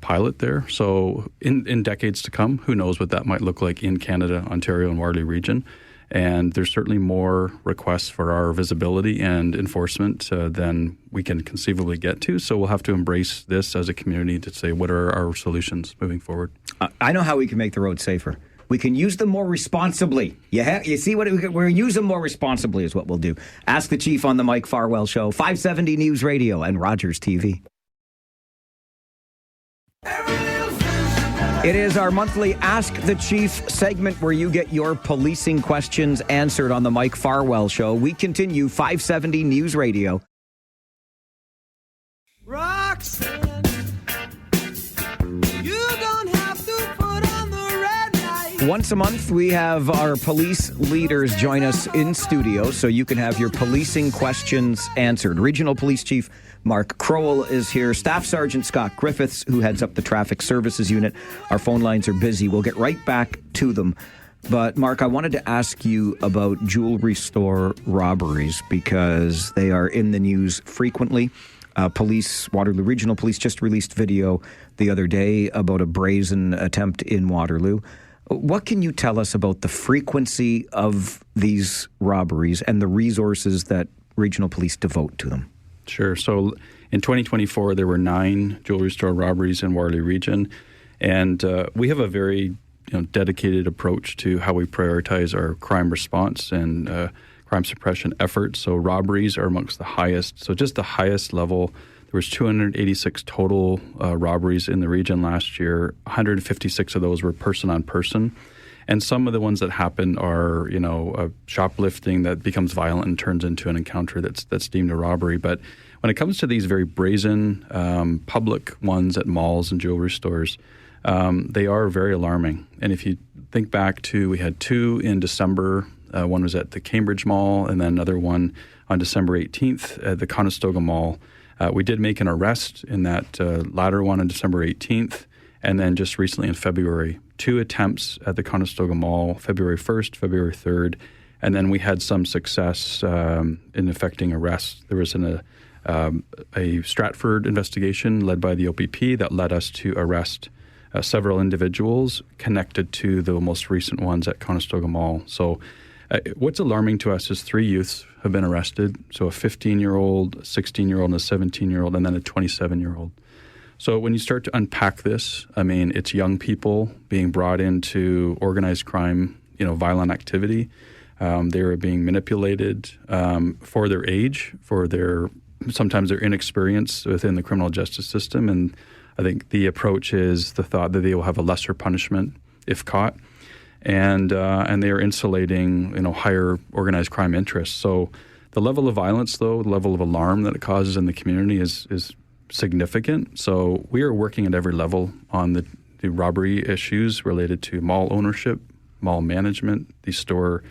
pilot there. So in decades to come, who knows what that might look like in Canada, Ontario, and Waterloo region. And there's certainly more requests for our visibility and enforcement than we can conceivably get to. So we'll have to embrace this as a community to say, what are our solutions moving forward? I know how we can make the roads safer. We can use them more responsibly. You see what we're use them more responsibly is what we'll do. Ask the Chief on the Mike Farwell Show, 570 News Radio and Rogers TV. It is our monthly Ask the Chief segment where you get your policing questions answered on the Mike Farwell Show. We continue 570 News Radio. Roxanne, you don't have to put on the red light. Once a month, we have our police leaders join us in studio so you can have your policing questions answered. Regional Police Chief Mark Crowell is here. Staff Sergeant Scott Griffiths, who heads up the Traffic Services Unit. Our phone lines are busy. We'll get right back to them. But, Mark, I wanted to ask you about jewelry store robberies because they are in the news frequently. Waterloo Regional Police just released video the other day about a brazen attempt in Waterloo. What can you tell us about the frequency of these robberies and the resources that regional police devote to them? Sure. So in 2024, there were 9 jewelry store robberies in Waterloo region. And we have a very dedicated approach to how we prioritize our crime response and crime suppression efforts. So robberies are amongst the highest. So just the highest level, there was 286 total robberies in the region last year. 156 of those were person on person. And some of the ones that happen are, shoplifting that becomes violent and turns into an encounter that's deemed a robbery. But when it comes to these very brazen public ones at malls and jewelry stores, they are very alarming. And if you think back to, we had 2 in December. One was at the Cambridge Mall, and then another one on December 18th at the Conestoga Mall. We did make an arrest in that latter one on December 18th. And then just recently in February, 2 attempts at the Conestoga Mall, February 1st, February 3rd, And then we had some success in effecting arrests. There was a Stratford investigation led by the OPP that led us to arrest several individuals connected to the most recent ones at Conestoga Mall. So what's alarming to us is 3 youths have been arrested. So a 15-year-old, a 16-year-old, and a 17-year-old, and then a 27-year-old. So when you start to unpack this, I mean, it's young people being brought into organized crime, violent activity. They are being manipulated for their age, sometimes their inexperience within the criminal justice system. And I think the approach is the thought that they will have a lesser punishment if caught. And they are insulating, higher organized crime interests. So the level of violence, though, the level of alarm that it causes in the community is significant. So we are working at every level on the robbery issues related to mall ownership, mall management, the store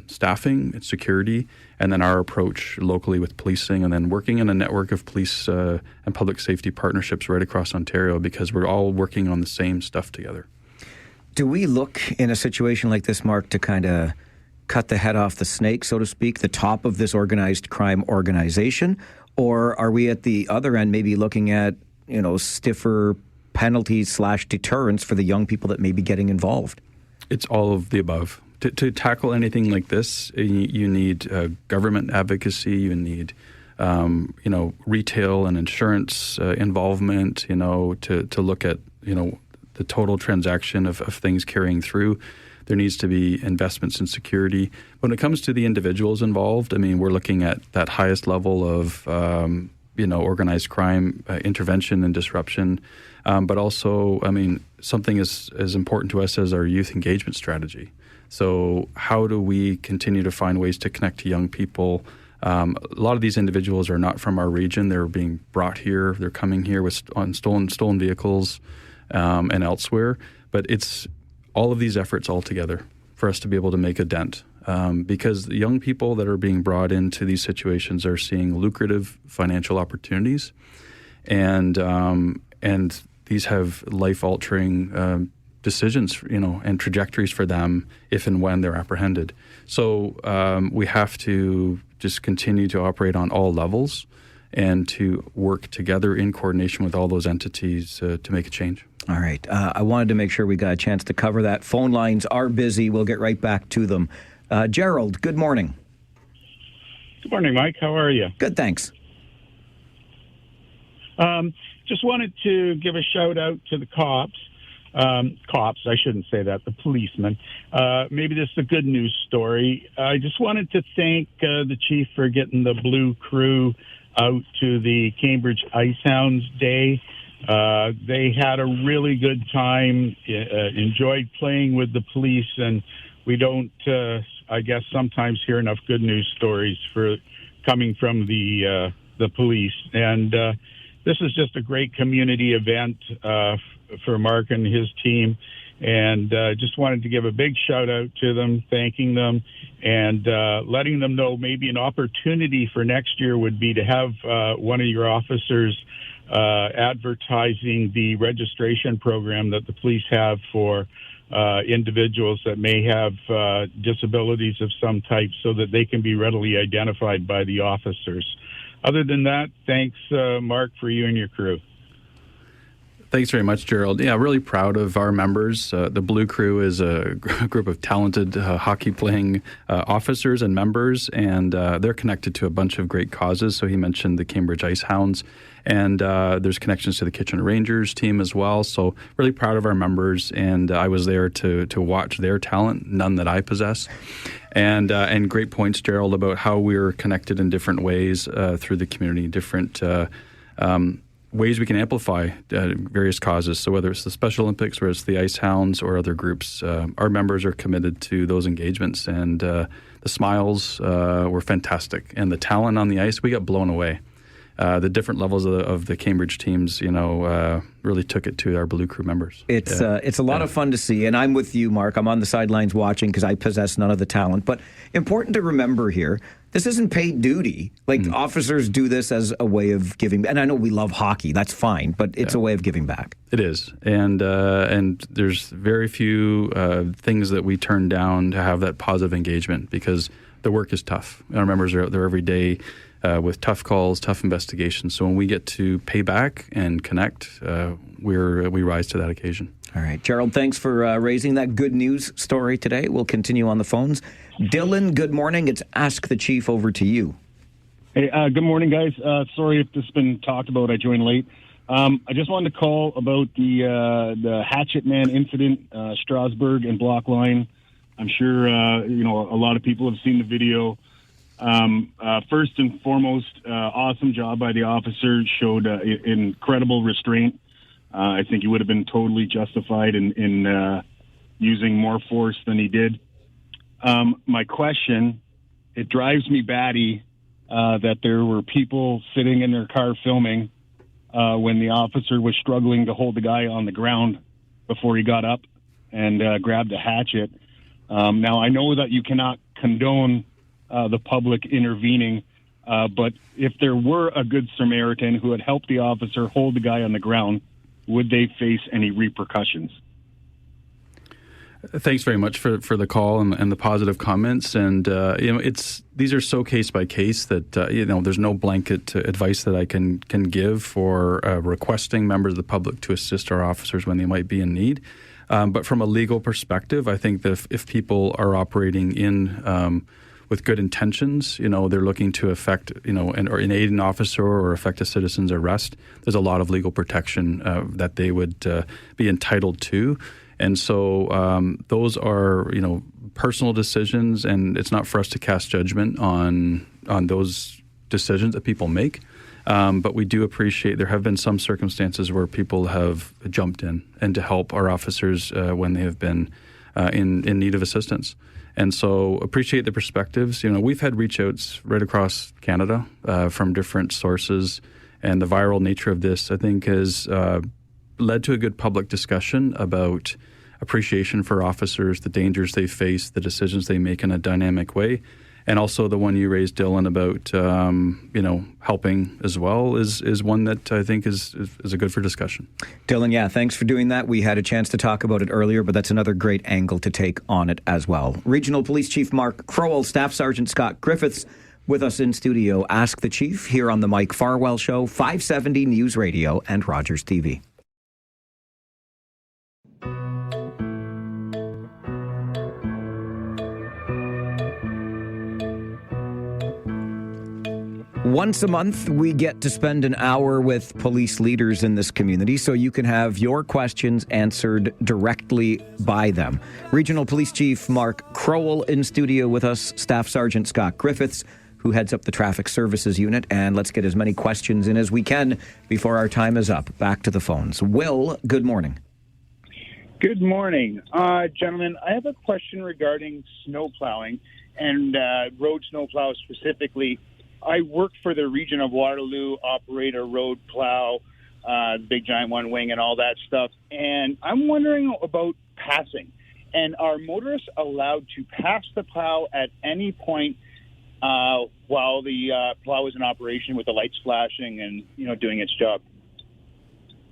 staffing and security, and then our approach locally with policing, and then working in a network of police and public safety partnerships right across Ontario, because we're all working on the same stuff together. Do we look in a situation like this, Mark, to kind of cut the head off the snake, so to speak, the top of this organized crime organization? Or are we at the other end maybe looking at, stiffer penalties / deterrence for the young people that may be getting involved? It's all of the above. To tackle anything like this, you need government advocacy, you need retail and insurance involvement, to look at, the total transaction of things carrying through. There needs to be investments in security. When it comes to the individuals involved, I mean, we're looking at that highest level of, organized crime intervention and disruption. But also, I mean, something as important to us as our youth engagement strategy. So how do we continue to find ways to connect to young people? A lot of these individuals are not from our region. They're being brought here. They're coming here on stolen vehicles and elsewhere. But it's all of these efforts all together for us to be able to make a dent. Because the young people that are being brought into these situations are seeing lucrative financial opportunities, and these have life-altering decisions, and trajectories for them if and when they're apprehended. So we have to just continue to operate on all levels and to work together in coordination with all those entities to make a change. All right. I wanted to make sure we got a chance to cover that. Phone lines are busy. We'll get right back to them. Gerald, good morning. Good morning, Mike. How are you? Good, thanks. Just wanted to give a shout out to the cops, I shouldn't say that, the policemen. Maybe this is a good news story. I just wanted to thank the chief for getting the Blue Crew out to the Cambridge Icehounds Day. They had a really good time, enjoyed playing with the police, and we don't, I guess, sometimes hear enough good news stories coming from the police. And this is just a great community event for Mark and his team, and just wanted to give a big shout out to them, thanking them, and letting them know maybe an opportunity for next year would be to have one of your officers advertising the registration program that the police have for individuals that may have disabilities of some type, so that they can be readily identified by the officers. Other than that, thanks, Mark, for you and your crew. Thanks very much, Gerald. Yeah, really proud of our members. The Blue Crew is a group of talented hockey-playing officers and members, and they're connected to a bunch of great causes. So he mentioned the Cambridge Icehounds, and there's connections to the Kitchener Rangers team as well. So really proud of our members, and I was there to watch their talent, none that I possess. And great points, Gerald, about how we're connected in different ways through the community, different ways we can amplify various causes. So whether it's the Special Olympics, whether it's the Icehounds or other groups, our members are committed to those engagements. And the smiles were fantastic. And the talent on the ice, we got blown away. the different levels of the Cambridge teams, really took it to our Blue Crew members. It's a lot of fun to see, and I'm with you, Mark. I'm on the sidelines watching because I possess none of the talent. But important to remember here, this isn't paid duty. Officers do this as a way of giving. And I know we love hockey. That's fine, but it's a way of giving back. It is, and there's very few things that we turn down to have that positive engagement because the work is tough. Our members are out there every day with tough calls, tough investigations. So when we get to pay back and connect, we rise to that occasion. All right, Gerald, thanks for raising that good news story today. We'll continue on the phones. Dylan, good morning. It's Ask the Chief, over to you. Hey, good morning, guys. Sorry if this has been talked about. I joined late. I just wanted to call about the Hatchet Man incident, Strasbourg and Block Line. I'm sure a lot of people have seen the video. First and foremost, awesome job by the officer. Showed incredible restraint. I think he would have been totally justified in using more force than he did. My question, it drives me batty that there were people sitting in their car filming when the officer was struggling to hold the guy on the ground before he got up and grabbed a hatchet. Now, I know that you cannot condone the public intervening, but if there were a good Samaritan who had helped the officer hold the guy on the ground, would they face any repercussions? Thanks very much for the call and the positive comments. And these are so case by case that there's no blanket advice that I can give for requesting members of the public to assist our officers when they might be in need. But from a legal perspective, I think that if people are operating in with good intentions, they're looking to affect, or aid an officer or affect a citizen's arrest, there's a lot of legal protection that they would be entitled to. And so those are, personal decisions, and it's not for us to cast judgment on those decisions that people make. But we do appreciate there have been some circumstances where people have jumped in and to help our officers when they have been in need of assistance. And so appreciate the perspectives. We've had reach outs right across Canada from different sources, and the viral nature of this, I think, has led to a good public discussion about appreciation for officers, the dangers they face, the decisions they make in a dynamic way. And also the one you raised, Dylan, about helping as well is one that I think is a good for discussion. Dylan, yeah, thanks for doing that. We had a chance to talk about it earlier, but that's another great angle to take on it as well. Regional Police Chief Mark Crowell, Staff Sergeant Scott Griffiths with us in studio. Ask the Chief here on the Mike Farwell Show, 570 News Radio and Rogers TV. Once a month, we get to spend an hour with police leaders in this community so you can have your questions answered directly by them. Regional Police Chief Mark Crowell in studio with us, Staff Sergeant Scott Griffiths, who heads up the Traffic Services Unit. And let's get as many questions in as we can before our time is up. Back to the phones. Will, good morning. Good morning. Gentlemen, I have a question regarding snow plowing and road snow plow specifically. I work for the region of Waterloo, operate a road plow, big giant one wing and all that stuff. And I'm wondering about passing. And are motorists allowed to pass the plow at any point while the plow is in operation with the lights flashing and, doing its job?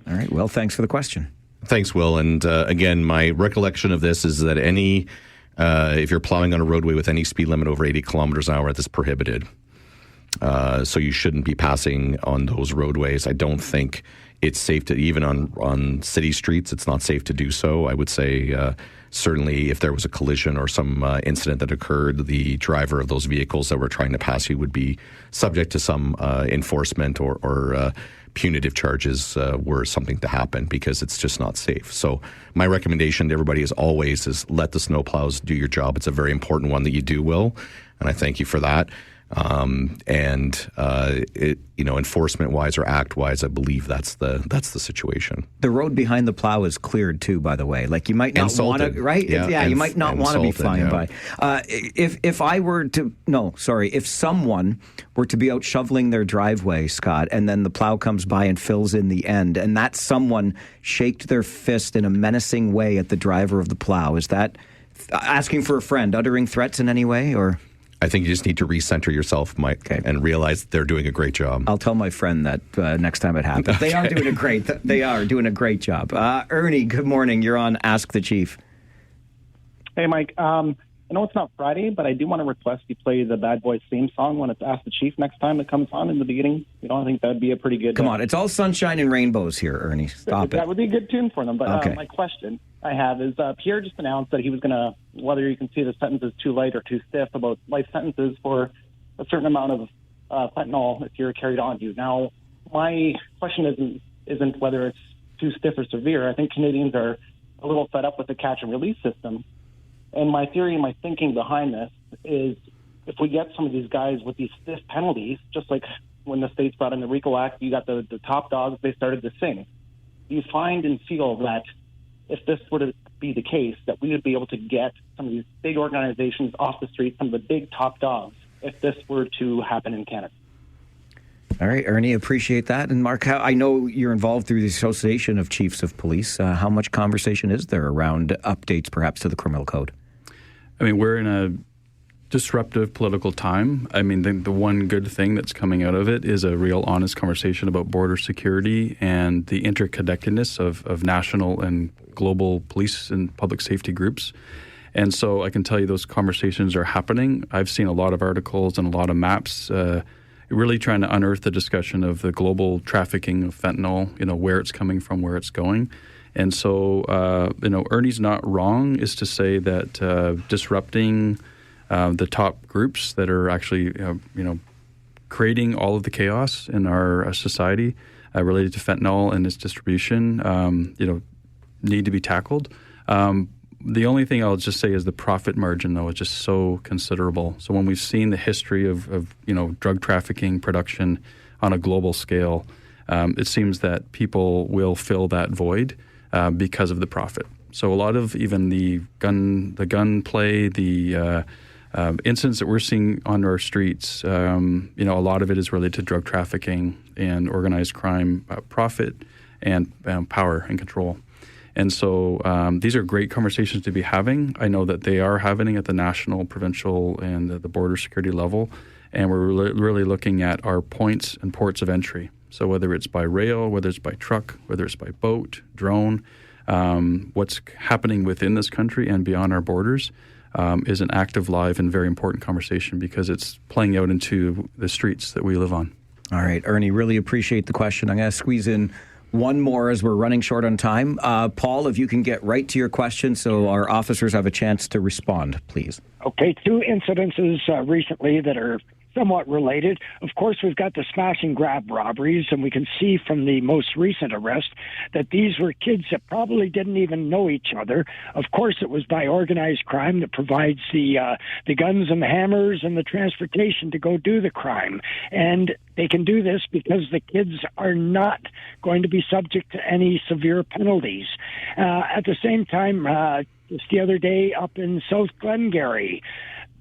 All right. Well, thanks for the question. Thanks, Will. And again, my recollection of this is that if you're plowing on a roadway with any speed limit over 80 kilometers an hour, that's prohibited. So you shouldn't be passing on those roadways. I don't think it's safe to, even on city streets, it's not safe to do so. I would say certainly if there was a collision or some incident that occurred, the driver of those vehicles that were trying to pass you would be subject to some enforcement or punitive charges were something to happen, because it's just not safe. So my recommendation to everybody is always let the snowplows do your job. It's a very important one that you do, Will, and I thank you for that. Enforcement wise or act wise, I believe that's the situation. The road behind the plow is cleared too, by the way. Like you might not want to, right? Yeah, you might not want to be flying by. If someone were to be out shoveling their driveway, Scott, and then the plow comes by and fills in the end, and that someone shaked their fist in a menacing way at the driver of the plow, is that asking for a friend, uttering threats in any way, or? I think you just need to recenter yourself, Mike, and realize they're doing a great job. I'll tell my friend that next time it happens. Okay. They are doing a great job. Ernie, good morning. You're on Ask the Chief. Hey, Mike. I know it's not Friday, but I do want to request you play the Bad Boys theme song when it's Ask the Chief next time it comes on in the beginning. I think that'd be a pretty good... Come on, it's all sunshine and rainbows here, Ernie. Stop it. That would be a good tune for them. But my question I have is Pierre just announced that he was going to, whether you can see the sentence is too light or too stiff, about life sentences for a certain amount of fentanyl if you're carried on you. Now, my question isn't whether it's too stiff or severe. I think Canadians are a little fed up with the catch and release system. And my theory and my thinking behind this is if we get some of these guys with these stiff penalties, just like when the states brought in the RICO Act, you got the top dogs, they started to sing. You find and feel that if this were to be the case, that we would be able to get some of these big organizations off the street, some of the big top dogs, if this were to happen in Canada. All right, Ernie, appreciate that. And Mark, I know you're involved through the Association of Chiefs of Police. How much conversation is there around updates, perhaps, to the criminal code? I mean, we're in a disruptive political time. I mean, the one good thing that's coming out of it is a real honest conversation about border security and the interconnectedness of national and global police and public safety groups. And so I can tell you those conversations are happening. I've seen a lot of articles and a lot of maps really trying to unearth the discussion of the global trafficking of fentanyl, where it's coming from, where it's going. And so, Ernie's not wrong is to say that disrupting the top groups that are actually, creating all of the chaos in our society related to fentanyl and its distribution, need to be tackled. The only thing I'll just say is the profit margin, though, is just so considerable. So when we've seen the history of drug trafficking production on a global scale, it seems that people will fill that void because of the profit. So a lot of even the gun play, the incidents that we're seeing on our streets, a lot of it is related to drug trafficking and organized crime, profit and power and control. And so these are great conversations to be having. I know that they are happening at the national, provincial, and the border security level. And we're really looking at our points and ports of entry. So whether it's by rail, whether it's by truck, whether it's by boat, drone, what's happening within this country and beyond our borders is an active, live, and very important conversation because it's playing out into the streets that we live on. All right, Ernie, really appreciate the question. I'm going to squeeze in one more as we're running short on time. Paul, if you can get right to your question so our officers have a chance to respond, please. Okay, two incidences recently that are somewhat related. Of course, we've got the smash and grab robberies, and we can see from the most recent arrest that these were kids that probably didn't even know each other. Of course, it was by organized crime that provides the guns and the hammers and the transportation to go do the crime. And they can do this because the kids are not going to be subject to any severe penalties. At the same time, just the other day up in South Glengarry,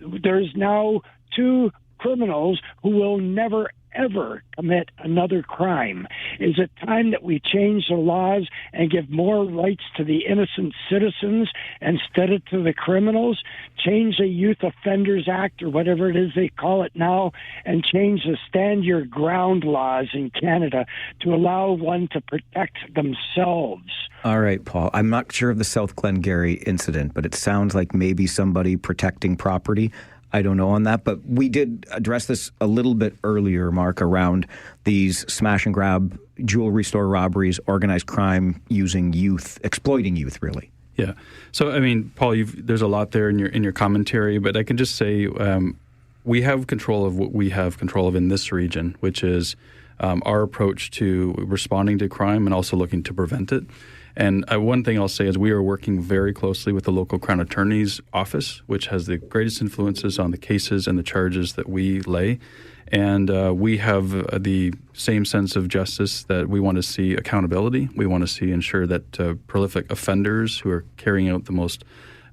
there's now two criminals who will never, ever commit another crime. Is it time that we change the laws and give more rights to the innocent citizens instead of to the criminals? Change the Youth Offenders Act or whatever it is they call it now, and change the Stand Your Ground laws in Canada to allow one to protect themselves. All right, Paul. I'm not sure of the South Glengarry incident, but it sounds like maybe somebody protecting property. I don't know on that, but we did address this a little bit earlier, Mark, around these smash and grab jewelry store robberies, organized crime using youth, exploiting youth, really. Yeah. So, I mean, Paul, there's a lot there in your commentary, but I can just say we have control of what we have control of in this region, which is our approach to responding to crime and also looking to prevent it. And one thing I'll say is we are working very closely with the local Crown Attorney's office, which has the greatest influences on the cases and the charges that we lay. And we have the same sense of justice that we want to see accountability. We want to ensure that prolific offenders who are carrying out the most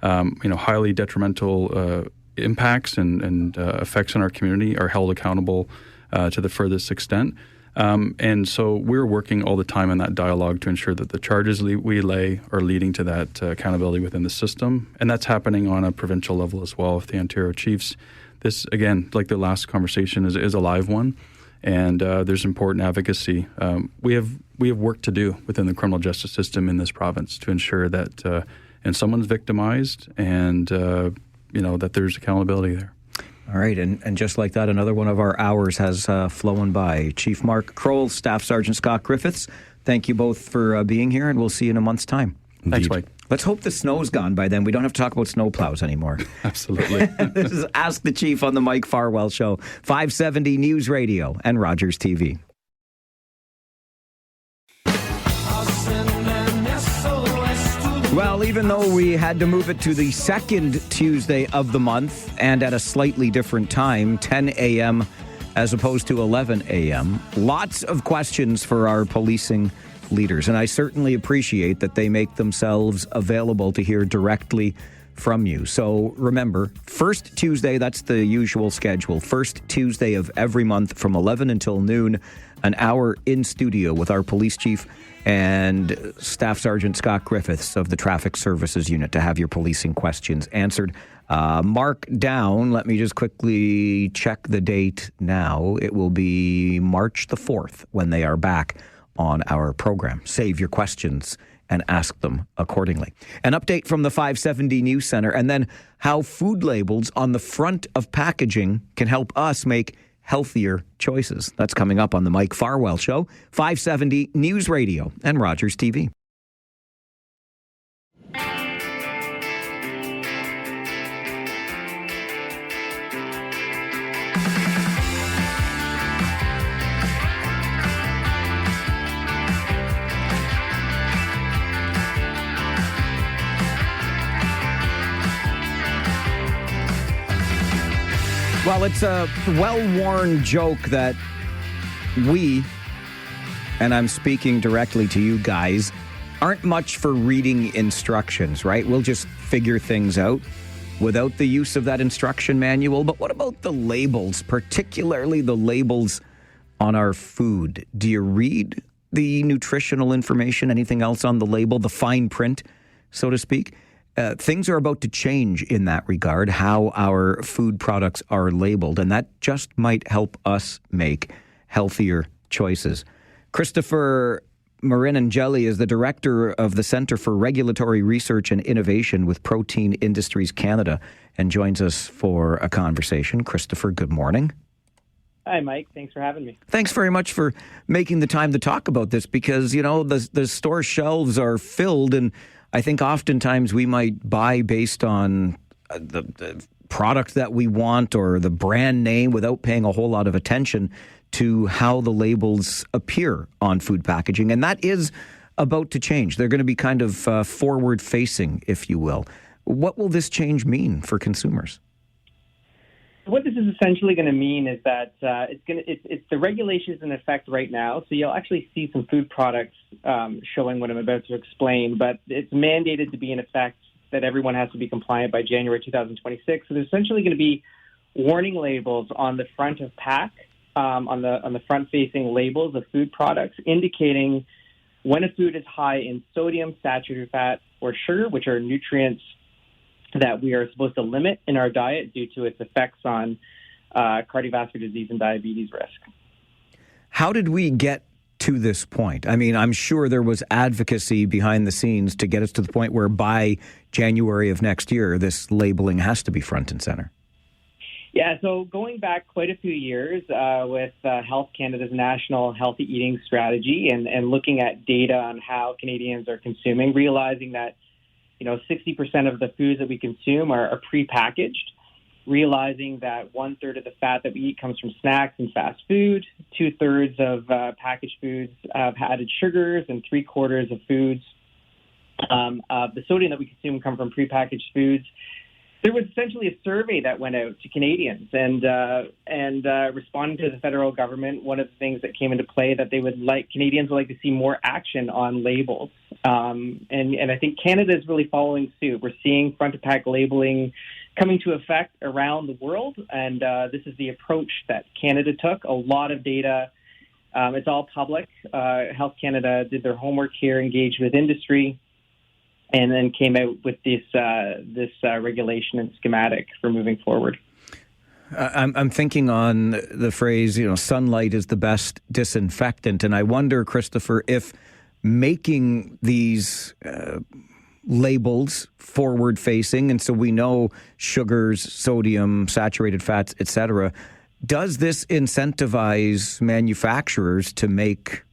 highly detrimental impacts and effects on our community are held accountable to the furthest extent. And so we're working all the time in that dialogue to ensure that the charges we lay are leading to that accountability within the system. And that's happening on a provincial level as well with the Ontario Chiefs. This, again, like the last conversation, is a live one, and there's important advocacy. We have work to do within the criminal justice system in this province to ensure that and someone's victimized and that there's accountability there. All right, and just like that, another one of our hours has flown by. Chief Mark Kroll, Staff Sergeant Scott Griffiths, thank you both for being here, and we'll see you in a month's time. Indeed. Thanks, Mike. Let's hope the snow's gone by then. We don't have to talk about snowplows anymore. Absolutely. This is Ask the Chief on the Mike Farwell Show, 570 News Radio and Rogers TV. Well, even though we had to move it to the second Tuesday of the month and at a slightly different time, 10 a.m. as opposed to 11 a.m., lots of questions for our policing leaders. And I certainly appreciate that they make themselves available to hear directly from you. So remember, first Tuesday, that's the usual schedule. First Tuesday of every month from 11 until noon, an hour in studio with our police chief and Staff Sergeant Scott Griffiths of the Traffic Services Unit to have your policing questions answered. Mark down, let me just quickly check the date now. It will be March the 4th when they are back on our program. Save your questions and ask them accordingly. An update from the 570 News Center, and then how food labels on the front of packaging can help us make healthier choices. That's coming up on the Mike Farwell Show, 570 News Radio and Rogers TV. Well, it's a well-worn joke that we, and I'm speaking directly to you guys, aren't much for reading instructions, right? We'll just figure things out without the use of that instruction manual. But what about the labels, particularly the labels on our food? Do you read the nutritional information, anything else on the label, the fine print, so to speak? Things are about to change in that regard, how our food products are labeled, and that just might help us make healthier choices. Christopher Marinangeli is the director of the Centre for Regulatory Research and Innovation with Protein Industries Canada and joins us for a conversation. Christopher, good morning. Hi, Mike. Thanks for having me. Thanks very much for making the time to talk about this because, you know, the store shelves are filled, and I think oftentimes we might buy based on the product that we want or the brand name without paying a whole lot of attention to how the labels appear on food packaging. And that is about to change. They're going to be kind of forward-facing, if you will. What will this change mean for consumers? What this is essentially going to mean is that it's the regulations in effect right now. So you'll actually see some food products showing what I'm about to explain, but it's mandated to be in effect that everyone has to be compliant by January 2026. So there's essentially going to be warning labels on the front of pack, on the front-facing labels of food products, indicating when a food is high in sodium, saturated fat, or sugar, which are nutrients that we are supposed to limit in our diet due to its effects on cardiovascular disease and diabetes risk. How did we get to this point? I mean, I'm sure there was advocacy behind the scenes to get us to the point where by January of next year, this labeling has to be front and center. Yeah, so going back quite a few years with Health Canada's National Healthy Eating Strategy and looking at data on how Canadians are consuming, realizing that 60% of the foods that we consume are prepackaged, realizing that 1/3 of the fat that we eat comes from snacks and fast food, 2/3 of packaged foods have added sugars, and 3/4 of foods of the sodium that we consume come from prepackaged foods. There was essentially a survey that went out to Canadians, and responding to the federal government, one of the things that came into play that Canadians would like to see more action on labels, and I think Canada is really following suit. We're seeing front of pack labeling coming to effect around the world, and this is the approach that Canada took. A lot of data, it's all public. Health Canada did their homework here, engaged with industry, and then came out with this regulation and schematic for moving forward. I'm thinking on the phrase, sunlight is the best disinfectant. And I wonder, Christopher, if making these labels forward-facing, and so we know sugars, sodium, saturated fats, etc., does this incentivize manufacturers to make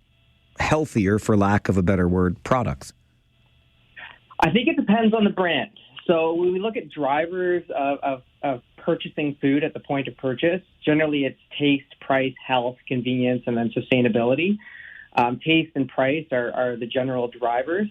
healthier, for lack of a better word, products? I think it depends on the brand. So when we look at drivers of purchasing food at the point of purchase, generally it's taste, price, health, convenience, and then sustainability. Taste and price are the general drivers.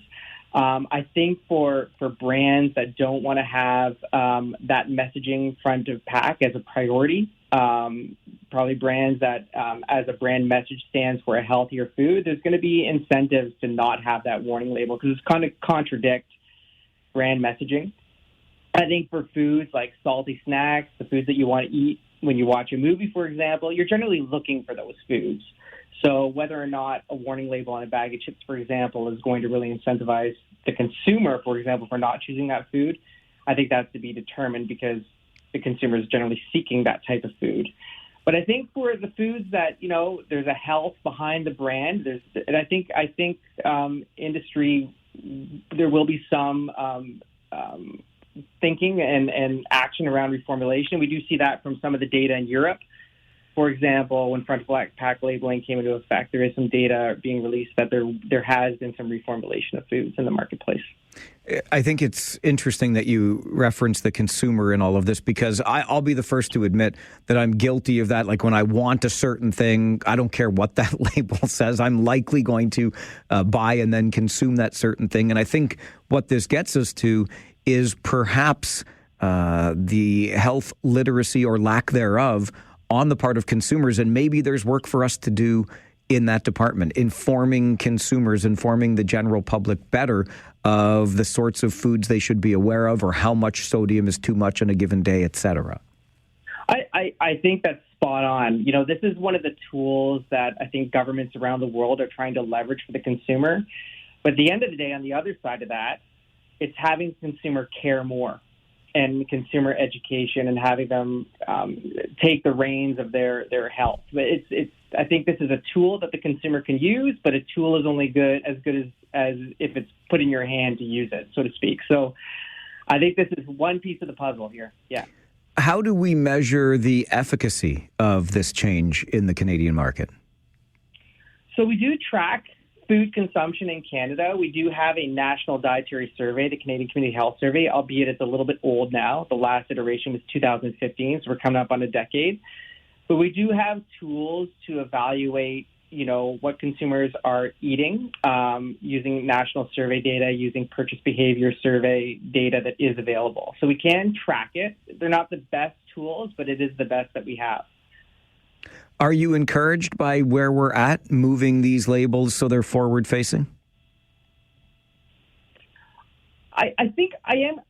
I think for brands that don't want to have that messaging front of pack as a priority, probably brands that as a brand message stands for a healthier food, there's going to be incentives to not have that warning label because it's kind of contradict brand messaging. I think for foods like salty snacks, the foods that you want to eat when you watch a movie, for example, you're generally looking for those foods. So whether or not a warning label on a bag of chips, for example, is going to really incentivize the consumer, for example, for not choosing that food, I think that's to be determined because the consumer is generally seeking that type of food. But I think for the foods that, there's a health behind the brand, I think industry, there will be some thinking and action around reformulation. We do see that from some of the data in Europe. For example, when front of pack labeling came into effect, there is some data being released that there has been some reformulation of foods in the marketplace. I think it's interesting that you reference the consumer in all of this because I'll be the first to admit that I'm guilty of that. Like when I want a certain thing, I don't care what that label says. I'm likely going to buy and then consume that certain thing. And I think what this gets us to is perhaps the health literacy or lack thereof on the part of consumers. And maybe there's work for us to do in that department, informing consumers, informing the general public better of the sorts of foods they should be aware of or how much sodium is too much on a given day, et cetera. I think that's spot on. This is one of the tools that I think governments around the world are trying to leverage for the consumer. But at the end of the day, on the other side of that, it's having the consumer care more and consumer education and having them take the reins of their health. But I think this is a tool that the consumer can use, but a tool is only good as if it's put in your hand to use it, so to speak. So I think this is one piece of the puzzle here. Yeah. How do we measure the efficacy of this change in the Canadian market? So we do track food consumption in Canada. We do have a national dietary survey, the Canadian Community Health Survey, albeit it's a little bit old now. The last iteration was 2015, so we're coming up on a decade. But we do have tools to evaluate, what consumers are eating using national survey data, using purchase behavior survey data that is available. So we can track it. They're not the best tools, but it is the best that we have. Are you encouraged by where we're at, moving these labels so they're forward-facing? I think I am.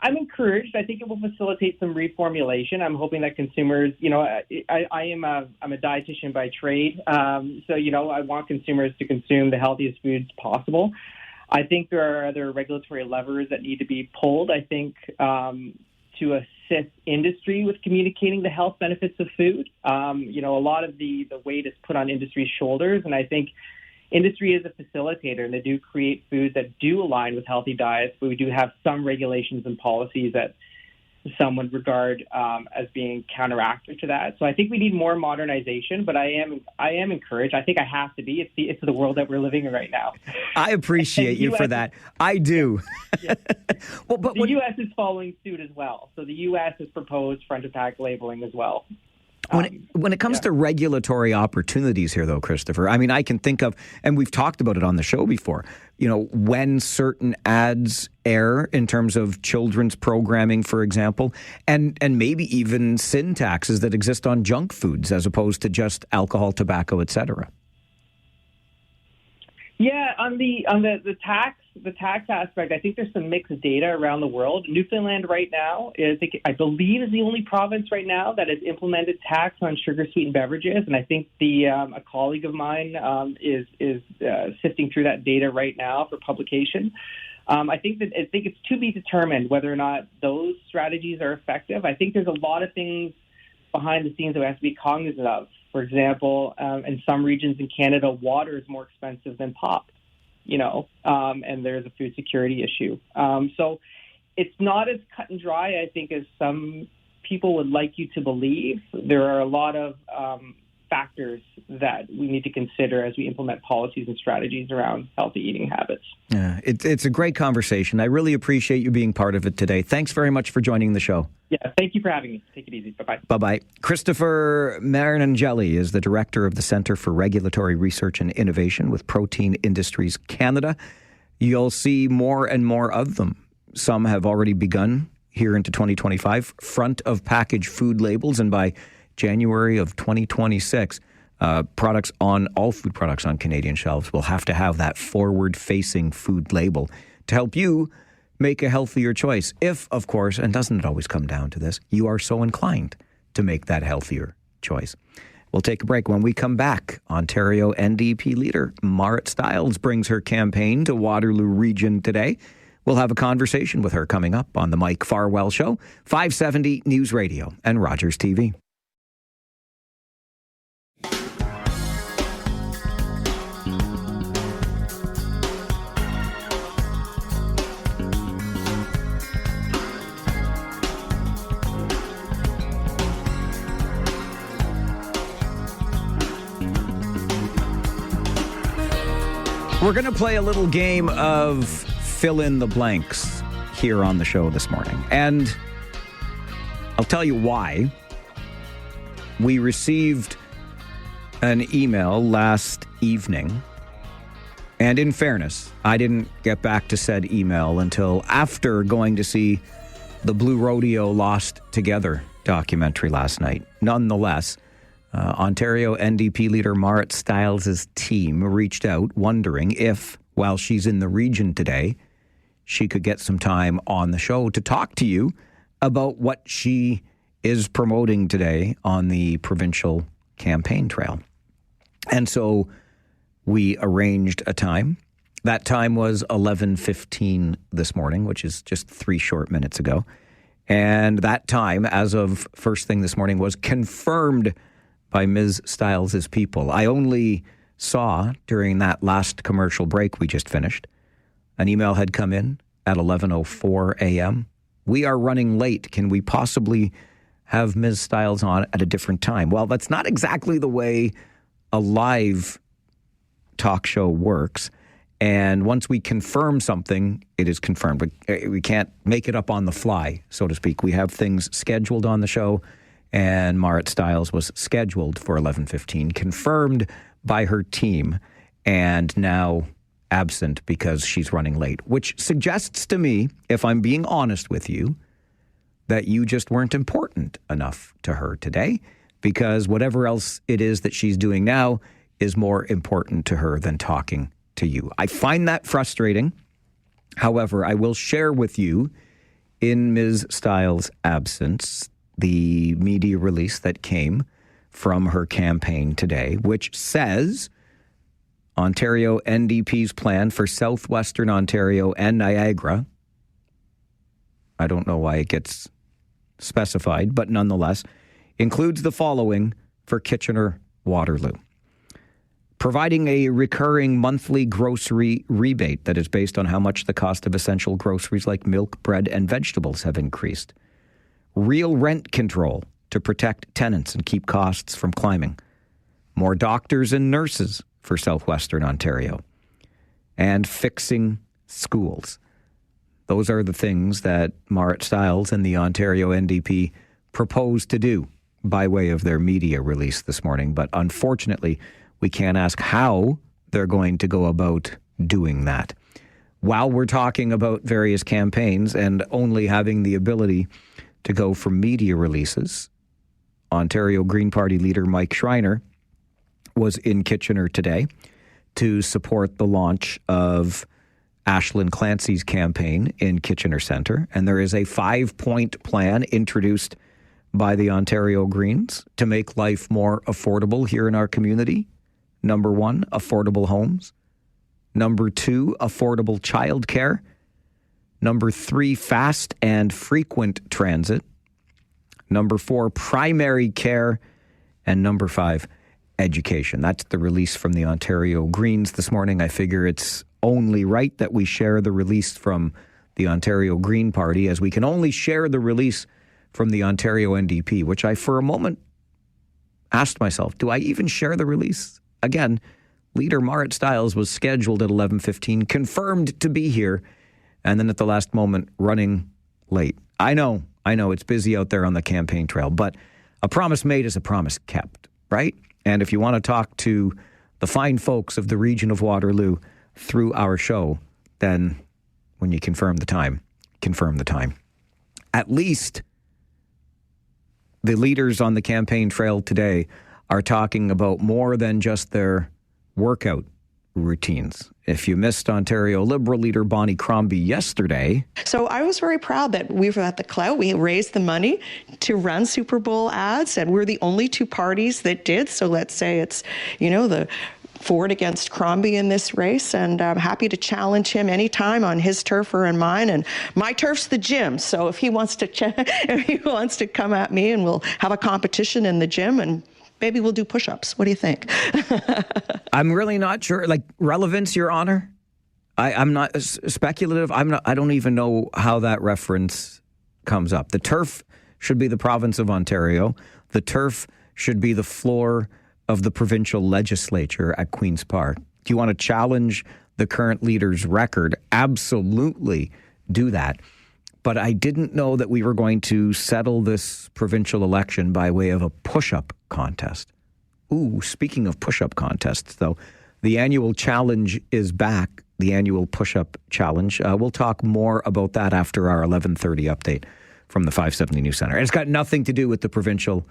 I'm encouraged. I think it will facilitate some reformulation. I'm hoping that consumers, I'm a dietitian by trade, so I want consumers to consume the healthiest foods possible. I think there are other regulatory levers that need to be pulled. I think to assist industry with communicating the health benefits of food. A lot of the weight is put on industry's shoulders, and I think industry is a facilitator, and they do create foods that do align with healthy diets, but we do have some regulations and policies that some would regard as being counteractive to that. So I think we need more modernization, but I am encouraged. I think I have to be. It's the world that we're living in right now. I appreciate you for that. I do. Yeah. The U.S. is following suit as well. So the U.S. has proposed front-of-pack labeling as well. When it comes to regulatory opportunities here, though, Christopher, I mean, I can think of, and we've talked about it on the show before, when certain ads air in terms of children's programming, for example, and maybe even sin taxes that exist on junk foods as opposed to just alcohol, tobacco, etc. Yeah, on the tax aspect, I think there's some mixed data around the world. Newfoundland right now I believe is the only province right now that has implemented tax on sugar sweetened beverages, and I think a colleague of mine is sifting through that data right now for publication. I think it's to be determined whether or not those strategies are effective. I think there's a lot of things behind the scenes that we have to be cognizant of. For example, in some regions in Canada, water is more expensive than pop, and there's a food security issue. So it's not as cut and dry, I think, as some people would like you to believe. There are a lot of factors that we need to consider as we implement policies and strategies around healthy eating habits. Yeah, it's a great conversation. I really appreciate you being part of it today. Thanks very much for joining the show. Yeah, thank you for having me. Take it easy. Bye-bye. Bye-bye. Christopher Marinangeli is the director of the Centre for Regulatory Research and Innovation with Protein Industries Canada. You'll see more and more of them. Some have already begun here into 2025, front of package food labels, and by January of 2026, products on all food products on Canadian shelves will have to have that forward-facing food label to help you make a healthier choice. If, of course, and doesn't it always come down to this, you are so inclined to make that healthier choice. We'll take a break. When we come back, Ontario NDP leader Marit Stiles brings her campaign to Waterloo Region today. We'll have a conversation with her coming up on the Mike Farwell Show, 570 News Radio and Rogers TV. We're going to play a little game of fill in the blanks here on the show this morning. And I'll tell you why. We received an email last evening. And in fairness, I didn't get back to said email until after going to see the Blue Rodeo Lost Together documentary last night. Nonetheless, Ontario NDP leader Marit Stiles' team reached out wondering if, while she's in the region today, she could get some time on the show to talk to you about what she is promoting today on the provincial campaign trail. And so we arranged a time. That time was 11:15 this morning, which is just 3 short minutes ago. And that time, as of first thing this morning, was confirmed by Ms. Stiles' people. I only saw during that last commercial break we just finished, an email had come in at 11:04 a.m. We are running late. Can we possibly have Ms. Stiles on at a different time? Well, that's not exactly the way a live talk show works. And once we confirm something, it is confirmed. We can't make it up on the fly, so to speak. We have things scheduled on the show, and Marit Stiles was scheduled for 11:15, confirmed by her team, and now absent because she's running late, which suggests to me, if I'm being honest with you, that you just weren't important enough to her today, because whatever else it is that she's doing now is more important to her than talking to you. I find that frustrating. However, I will share with you, in Ms. Stiles' absence, the media release that came from her campaign today, which says Ontario NDP's plan for southwestern Ontario and Niagara, I don't know why it gets specified, but nonetheless, includes the following for Kitchener-Waterloo. Providing a recurring monthly grocery rebate that is based on how much the cost of essential groceries like milk, bread, and vegetables have increased. Real rent control to protect tenants and keep costs from climbing. More doctors and nurses for southwestern Ontario. And fixing schools. Those are the things that Marit Stiles and the Ontario NDP propose to do by way of their media release this morning, but unfortunately, we can't ask how they're going to go about doing that. While we're talking about various campaigns and only having the ability to go for media releases, Ontario Green Party leader Mike Schreiner was in Kitchener today to support the launch of Aislinn Clancy's campaign in Kitchener Centre. And there is a 5-point plan introduced by the Ontario Greens to make life more affordable here in our community. Number 1, affordable homes. Number 2, affordable childcare. Number 3, fast and frequent transit. Number 4, primary care. And number 5, education. That's the release from the Ontario Greens this morning. I figure it's only right that we share the release from the Ontario Green Party, as we can only share the release from the Ontario NDP, which I, for a moment, asked myself, do I even share the release? Again, Leader Marit Stiles was scheduled at 11:15, confirmed to be here, and then at the last moment, running late. I know, it's busy out there on the campaign trail, but a promise made is a promise kept, right? And if you want to talk to the fine folks of the region of Waterloo through our show, then when you confirm the time, confirm the time. At least the leaders on the campaign trail today are talking about more than just their workout routines. If you missed Ontario Liberal leader Bonnie Crombie yesterday. So I was very proud that we were at the clout. We raised the money to run Super Bowl ads, and we're the only two parties that did. So let's say it's, the Ford against Crombie in this race, and I'm happy to challenge him anytime on his turf or on mine. And my turf's the gym, so if he wants to come at me, and we'll have a competition in the gym, and maybe we'll do push-ups. What do you think? I'm really not sure. Like, relevance, Your Honor? I'm not speculative. I don't even know how that reference comes up. The turf should be the province of Ontario. The turf should be the floor of the provincial legislature at Queen's Park. Do you want to challenge the current leader's record? Absolutely do that. But I didn't know that we were going to settle this provincial election by way of a push-up contest. Ooh, speaking of push-up contests, though, the annual challenge is back, the annual push-up challenge. We'll talk more about that after our 11:30 update from the 570 News Center. And it's got nothing to do with the provincial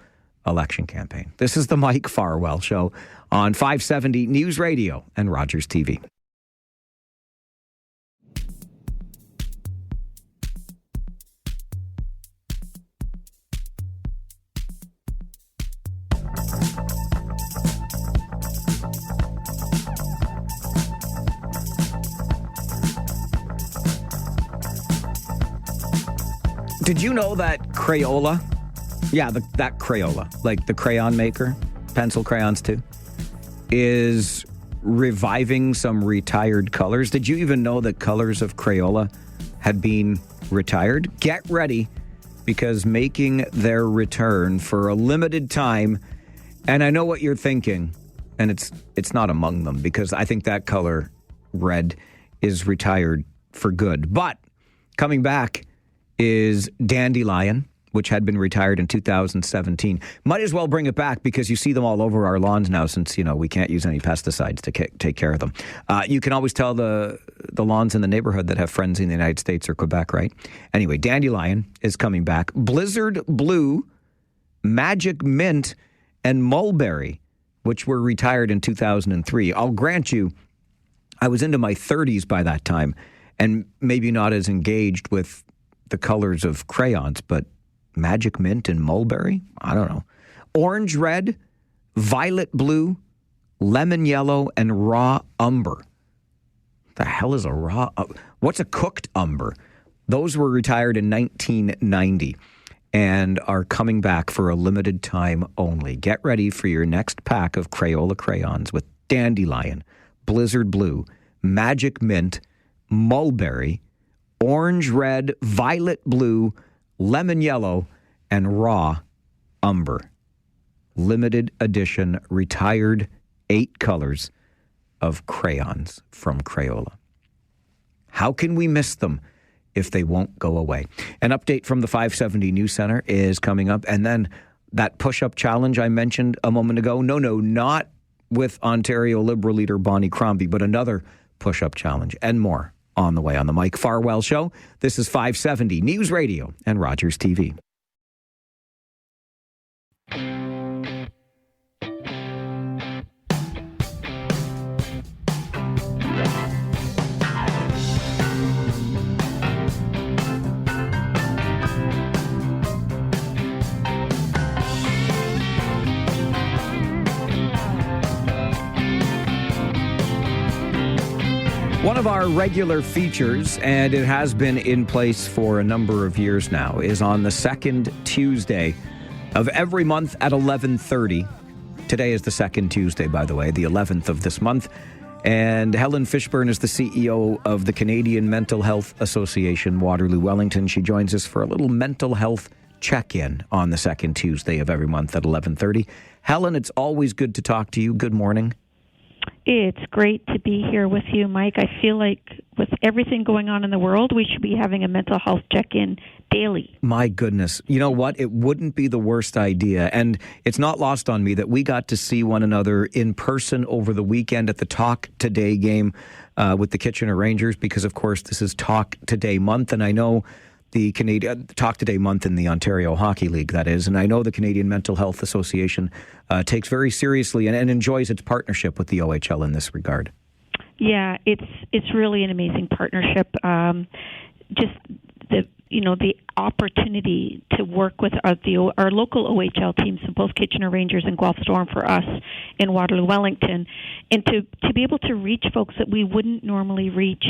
election campaign. This is the Mike Farwell Show on 570 News Radio and Rogers TV. Did you know that Crayola, that Crayola, like the crayon maker, pencil crayons too, is reviving some retired colors? Did you even know that colors of Crayola had been retired? Get ready, because making their return for a limited time, and I know what you're thinking, and it's not among them, because I think that color, red, is retired for good. But coming back is Dandelion, which had been retired in 2017. Might as well bring it back, because you see them all over our lawns now, since, we can't use any pesticides to take care of them. You can always tell the lawns in the neighborhood that have friends in the United States or Quebec, right? Anyway, Dandelion is coming back. Blizzard Blue, Magic Mint, and Mulberry, which were retired in 2003. I'll grant you, I was into my 30s by that time, and maybe not as engaged with the colors of crayons, but Magic Mint and Mulberry? I don't know. Orange Red, Violet Blue, Lemon Yellow, and Raw Umber. The hell is a raw? What's a cooked umber? Those were retired in 1990 and are coming back for a limited time only. Get ready for your next pack of Crayola crayons with Dandelion, Blizzard Blue, Magic Mint, Mulberry, Orange Red, Violet Blue, Lemon Yellow, and Raw Umber. Limited edition, retired 8 colors of crayons from Crayola. How can we miss them if they won't go away? An update from the 570 News Center is coming up, and then that push-up challenge I mentioned a moment ago. No, not with Ontario Liberal leader Bonnie Crombie, but another push-up challenge and more on the way on the Mike Farwell Show. This is 570 News Radio and Rogers TV. One of our regular features, and it has been in place for a number of years now, is on the second Tuesday of every month at 11:30. Today is the second Tuesday, by the way, the 11th of this month. And Helen Fishburne is the CEO of the Canadian Mental Health Association, Waterloo Wellington. She joins us for a little mental health check-in on the second Tuesday of every month at 11:30. Helen, it's always good to talk to you. Good morning. It's great to be here with you, Mike. I feel like with everything going on in the world, we should be having a mental health check-in daily. My goodness. You know what? It wouldn't be the worst idea. And it's not lost on me that we got to see one another in person over the weekend at the Talk Today game with the Kitchener Rangers, because, of course, this is Talk Today month. And I know the Canadian Talk Today month in the Ontario Hockey League, that is. And I know the Canadian Mental Health Association takes very seriously and enjoys its partnership with the OHL in this regard. Yeah, it's really an amazing partnership. Just the opportunity to work with our local OHL teams, so both Kitchener Rangers and Guelph Storm for us in Waterloo Wellington, and to be able to reach folks that we wouldn't normally reach,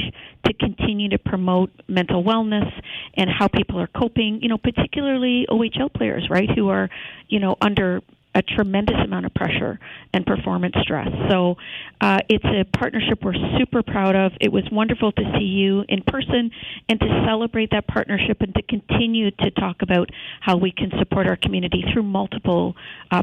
to continue to promote mental wellness and how people are coping, particularly OHL players, right, who are, under a tremendous amount of pressure and performance stress. So it's a partnership we're super proud of. It was wonderful to see you in person and to celebrate that partnership and to continue to talk about how we can support our community through multiple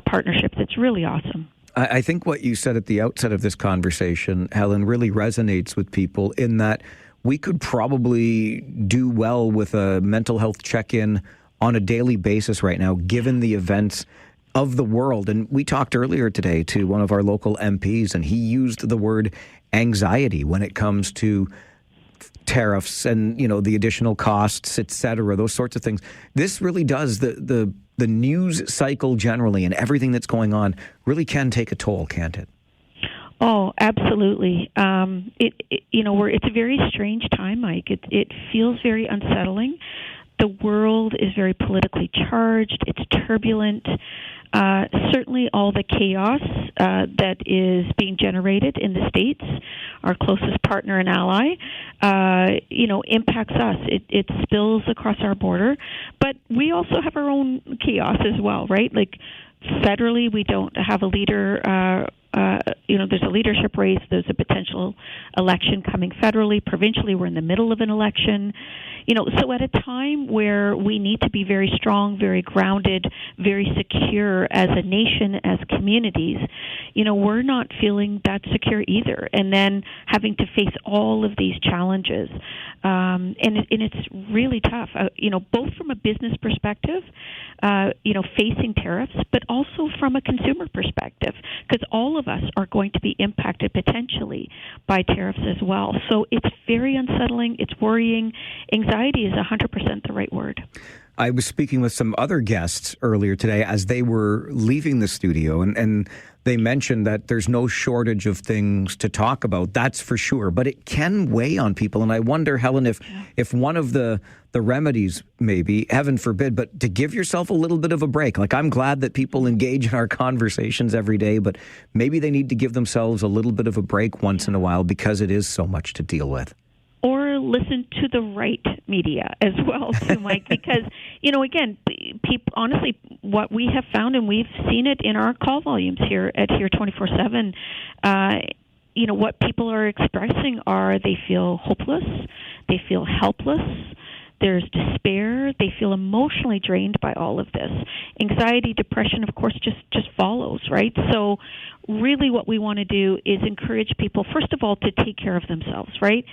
partnerships. It's really awesome. I think what you said at the outset of this conversation, Helen, really resonates with people in that we could probably do well with a mental health check-in on a daily basis right now, given the events of the world. And we talked earlier today to one of our local MPs, and he used the word anxiety when it comes to tariffs and, the additional costs, et cetera, those sorts of things. This really does, the news cycle generally and everything that's going on really can take a toll, can't it? Oh, absolutely. It's a very strange time, Mike. It feels very unsettling. The world is very politically charged. It's turbulent. Certainly all the chaos that is being generated in the States, our closest partner and ally, impacts us. It spills across our border. But we also have our own chaos as well, right? Like federally, we don't have a leader. There's a leadership race. There's a potential election coming federally. Provincially, we're in the middle of an election. So at a time where we need to be very strong, very grounded, very secure as a nation, as communities, we're not feeling that secure either. And then having to face all of these challenges. And it's really tough, both from a business perspective, facing tariffs, but also from a consumer perspective, because all of us are going to be impacted potentially by tariffs as well. So it's very unsettling. It's worrying. Anxiety is 100% the right word. I was speaking with some other guests earlier today as they were leaving the studio, and they mentioned that there's no shortage of things to talk about, that's for sure, but it can weigh on people. And I wonder, Helen, if one of the remedies, maybe, heaven forbid, but to give yourself a little bit of a break. Like, I'm glad that people engage in our conversations every day, but maybe they need to give themselves a little bit of a break once in a while because it is so much to deal with. Or listen to the right media as well, too, Mike, because, again, people, honestly, what we have found, and we've seen it in our call volumes here at Here 24/7, what people are expressing are they feel hopeless, they feel helpless, there's despair, they feel emotionally drained by all of this. Anxiety, depression, of course, just follows, right? So really what we want to do is encourage people, first of all, to take care of themselves, right?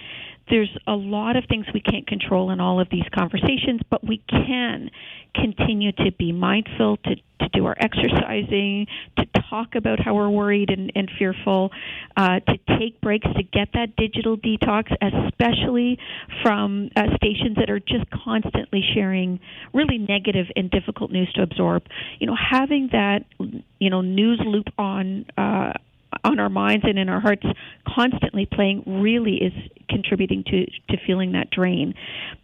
there's a lot of things we can't control in all of these conversations, but we can continue to be mindful, to do our exercising, to talk about how we're worried and fearful, to take breaks, to get that digital detox, especially from stations that are just constantly sharing really negative and difficult news to absorb. Having that, news loop on our minds and in our hearts constantly playing really is contributing to feeling that drain.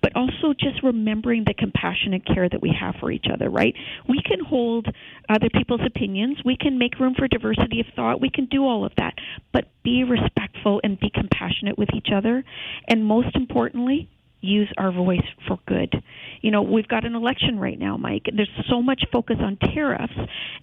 But also just remembering the compassionate care that we have for each other, right? We can hold other people's opinions. We can make room for diversity of thought. We can do all of that. But be respectful and be compassionate with each other. And most importantly, use our voice for good. We've got an election right now, Mike, and there's so much focus on tariffs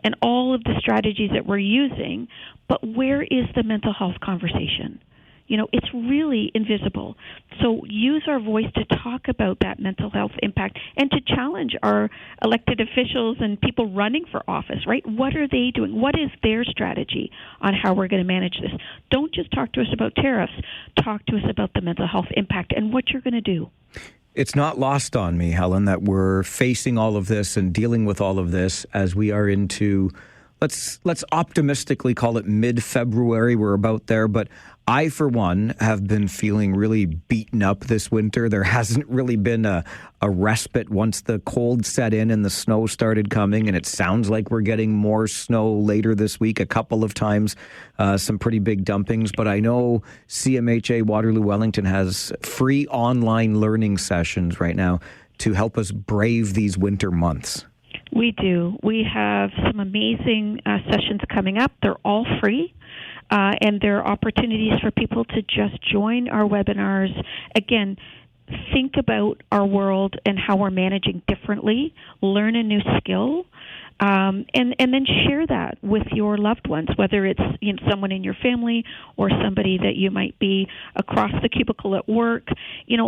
and all of the strategies that we're using, but where is the mental health conversation? It's really invisible. So use our voice to talk about that mental health impact and to challenge our elected officials and people running for office, right? What are they doing? What is their strategy on how we're going to manage this? Don't just talk to us about tariffs. Talk to us about the mental health impact and what you're going to do. It's not lost on me, Helen, that we're facing all of this and dealing with all of this as we are into, let's optimistically call it mid-February. We're about there, but I, for one, have been feeling really beaten up this winter. There hasn't really been a respite once the cold set in and the snow started coming, and it sounds like we're getting more snow later this week, a couple of times, some pretty big dumpings. But I know CMHA Waterloo Wellington has free online learning sessions right now to help us brave these winter months. We do. We have some amazing sessions coming up. They're all free. And there are opportunities for people to just join our webinars. Again, think about our world and how we're managing differently, learn a new skill, and then share that with your loved ones, whether it's someone in your family or somebody that you might be across the cubicle at work.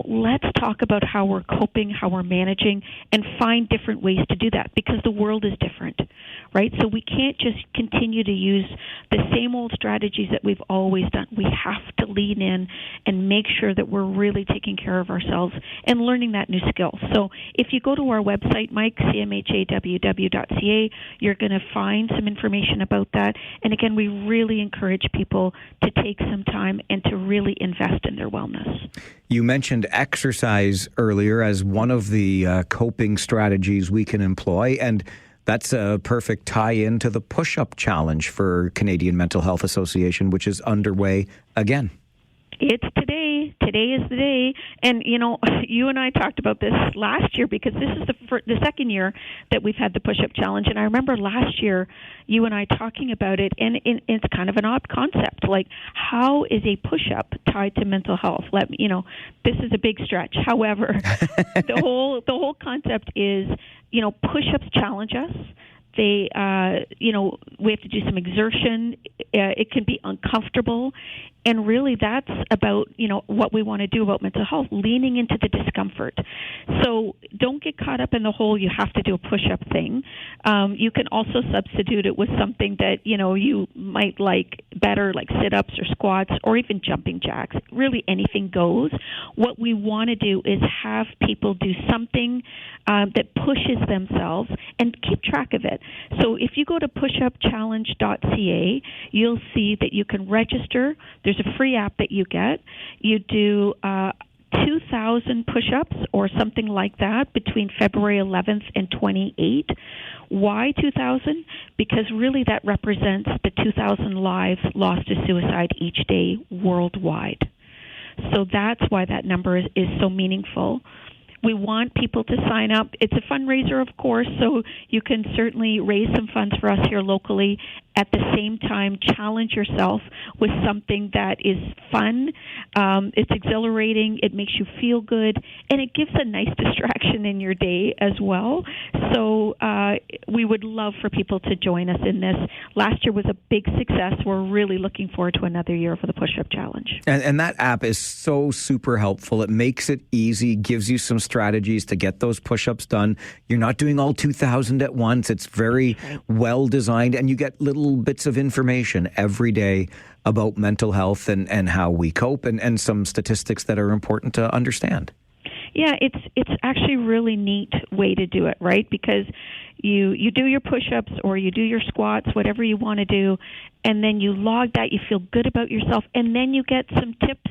Let's talk about how we're coping, how we're managing, and find different ways to do that because the world is different, right? So we can't just continue to use the same old strategies that we've always done. We have to lean in and make sure that we're really taking care of ourselves and learning that new skill. So if you go to our website, Mike, cmhaww.ca, you're going to find some information about that. And again, we really encourage people to take some time and to really invest in their wellness. You mentioned exercise earlier as one of the coping strategies we can employ, and that's a perfect tie-in to the push-up challenge for Canadian Mental Health Association, which is underway again. It's today. Today is the day. And, you and I talked about this last year because this is the second year that we've had the push-up challenge. And I remember last year you and I talking about it, and it's kind of an odd concept. Like, how is a push-up tied to mental health? This is a big stretch. However, the whole concept is, push-ups challenge us. They, we have to do some exertion. It can be uncomfortable. And really that's about, what we want to do about mental health, leaning into the discomfort. So don't get caught up in the whole you have to do a push-up thing. You can also substitute it with something that, you might like better, like sit-ups or squats or even jumping jacks. Really anything goes. What we want to do is have people do something that pushes themselves and keep track of it. So if you go to pushupchallenge.ca, you'll see that you can register. There's a free app that you get. You do 2,000 push-ups or something like that between February 11th and 28th. Why 2,000? Because really that represents the 2,000 lives lost to suicide each day worldwide. So that's why that number is so meaningful. We want people to sign up. It's a fundraiser, of course, so you can certainly raise some funds for us here locally. At the same time, challenge yourself with something that is fun. It's exhilarating. It makes you feel good, and it gives a nice distraction in your day as well. So we would love for people to join us in this. Last year was a big success. We're really looking forward to another year for the Push-Up Challenge. And that app is so super helpful. It makes it easy, gives you some strategies to get those push-ups done. You're not doing all 2,000 at once. It's very well designed, and you get little little bits of information every day about mental health and how we cope and some statistics that are important to understand. Yeah, it's actually a really neat way to do it, right? Because you do your push-ups or you do your squats, whatever you want to do, and then you log that, you feel good about yourself, and then you get some tips,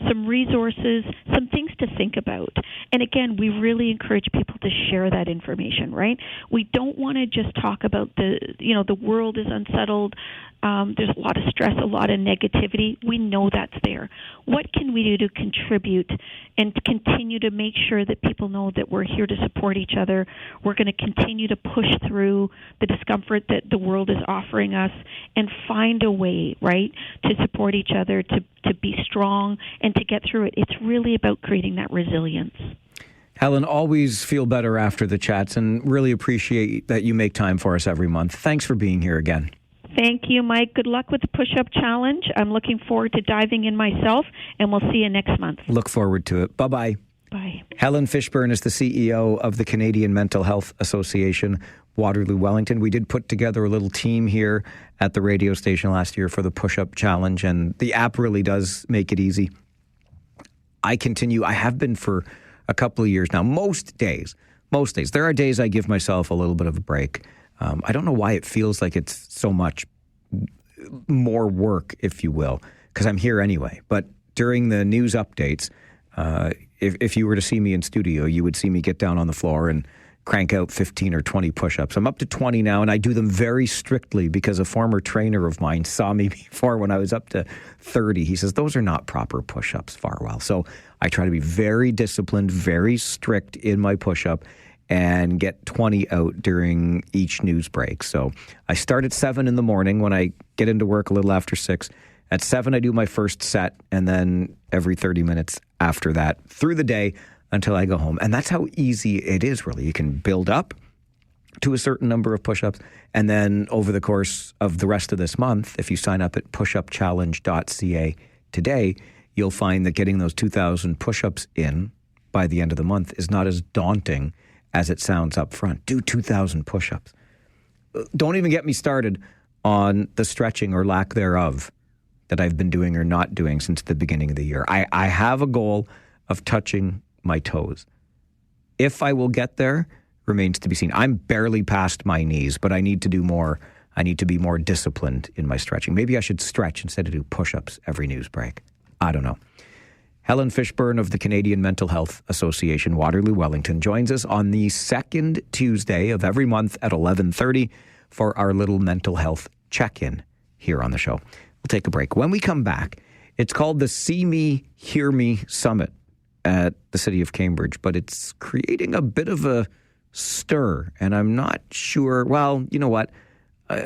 some resources, some things to think about. And again, we really encourage people to share that information, right? We don't want to just talk about the world is unsettled, there's a lot of stress, a lot of negativity. We know that's there. What can we do to contribute and to continue to make sure that people know that we're here to support each other? We're going to continue to push through the discomfort that the world is offering us and find a way, right, to support each other, to be strong and to get through it. It's really about creating that resilience. Helen, always feel better after the chats and really appreciate that you make time for us every month. Thanks for being here again. Thank you, Mike. Good luck with the push-up challenge. I'm looking forward to diving in myself, and we'll see you next month. Look forward to it. Bye-bye. Bye. Helen Fishburne is the CEO of the Canadian Mental Health Association, Waterloo, Wellington. We did put together a little team here at the radio station last year for the push-up challenge, and the app really does make it easy. I have been for a couple of years now. Most days. There are days I give myself a little bit of a break. I don't know why it feels like it's so much more work, if you will, because I'm here anyway. But during the news updates, if you were to see me in studio, you would see me get down on the floor and crank out 15 or 20 push-ups. I'm up to 20 now, and I do them very strictly because a former trainer of mine saw me before when I was up to 30. He says, those are not proper push-ups, Farwell. So I try to be very disciplined, very strict in my push-up, and get 20 out during each news break. So I start at 7 in the morning when I get into work a little after 6. At 7, I do my first set, and then every 30 minutes after that through the day until I go home. And that's how easy it is, really. You can build up to a certain number of push-ups, and then over the course of the rest of this month, if you sign up at pushupchallenge.ca today, you'll find that getting those 2,000 push-ups in by the end of the month is not as daunting as it sounds up front. Do 2,000 push-ups. Don't even get me started on the stretching or lack thereof that I've been doing or not doing since the beginning of the year. I have a goal of touching my toes. If I will get there remains to be seen. I'm barely past my knees, but I need to do more. I need to be more disciplined in my stretching. Maybe I should stretch instead of do push-ups every news break. I don't know. Helen Fishburne of the Canadian Mental Health Association, Waterloo, Wellington, joins us on the second Tuesday of every month at 11:30 for our little mental health check-in here on the show. We'll take a break. When we come back, it's called the See Me, Hear Me Summit at the City of Cambridge, but it's creating a bit of a stir, and I'm not sure. Well, you know what?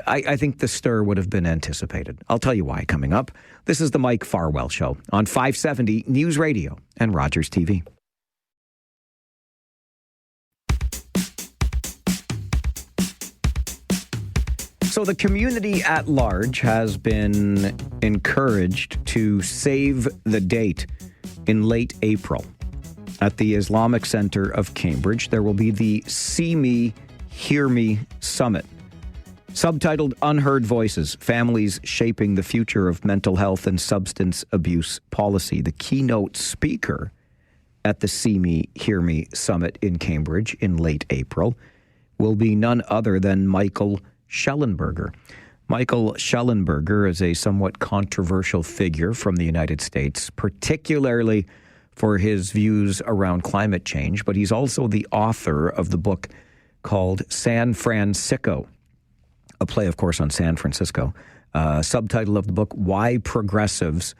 I think the stir would have been anticipated. I'll tell you why coming up. This is the Mike Farwell Show on 570 News Radio and Rogers TV. So the community at large has been encouraged to save the date in late April. At the Islamic Center of Cambridge, there will be the See Me, Hear Me Summit. Subtitled Unheard Voices, Families Shaping the Future of Mental Health and Substance Abuse Policy. The keynote speaker at the See Me, Hear Me Summit in Cambridge in late April will be none other than Michael Schellenberger. Michael Schellenberger is a somewhat controversial figure from the United States, particularly for his views around climate change, but he's also the author of the book called San Francisco, a play, of course, on San Francisco. Subtitle of the book, Why Progressives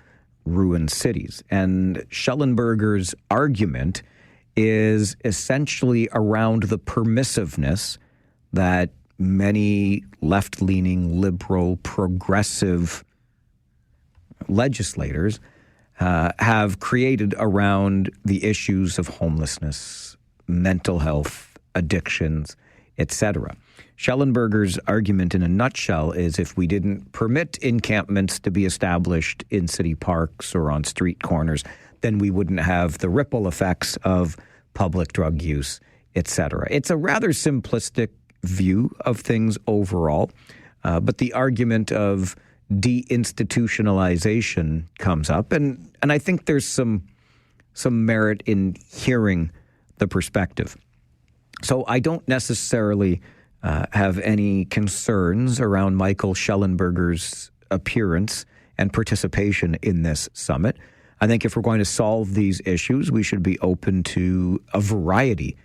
Ruin Cities. And Schellenberger's argument is essentially around the permissiveness that many left-leaning, liberal, progressive legislators have created around the issues of homelessness, mental health, addictions, etc. Schellenberger's argument in a nutshell is if we didn't permit encampments to be established in city parks or on street corners, then we wouldn't have the ripple effects of public drug use, etc. It's a rather simplistic view of things overall. But the argument of deinstitutionalization comes up, and I think there's some merit in hearing the perspective. So I don't necessarily have any concerns around Michael Schellenberger's appearance and participation in this summit. I think if we're going to solve these issues, we should be open to a variety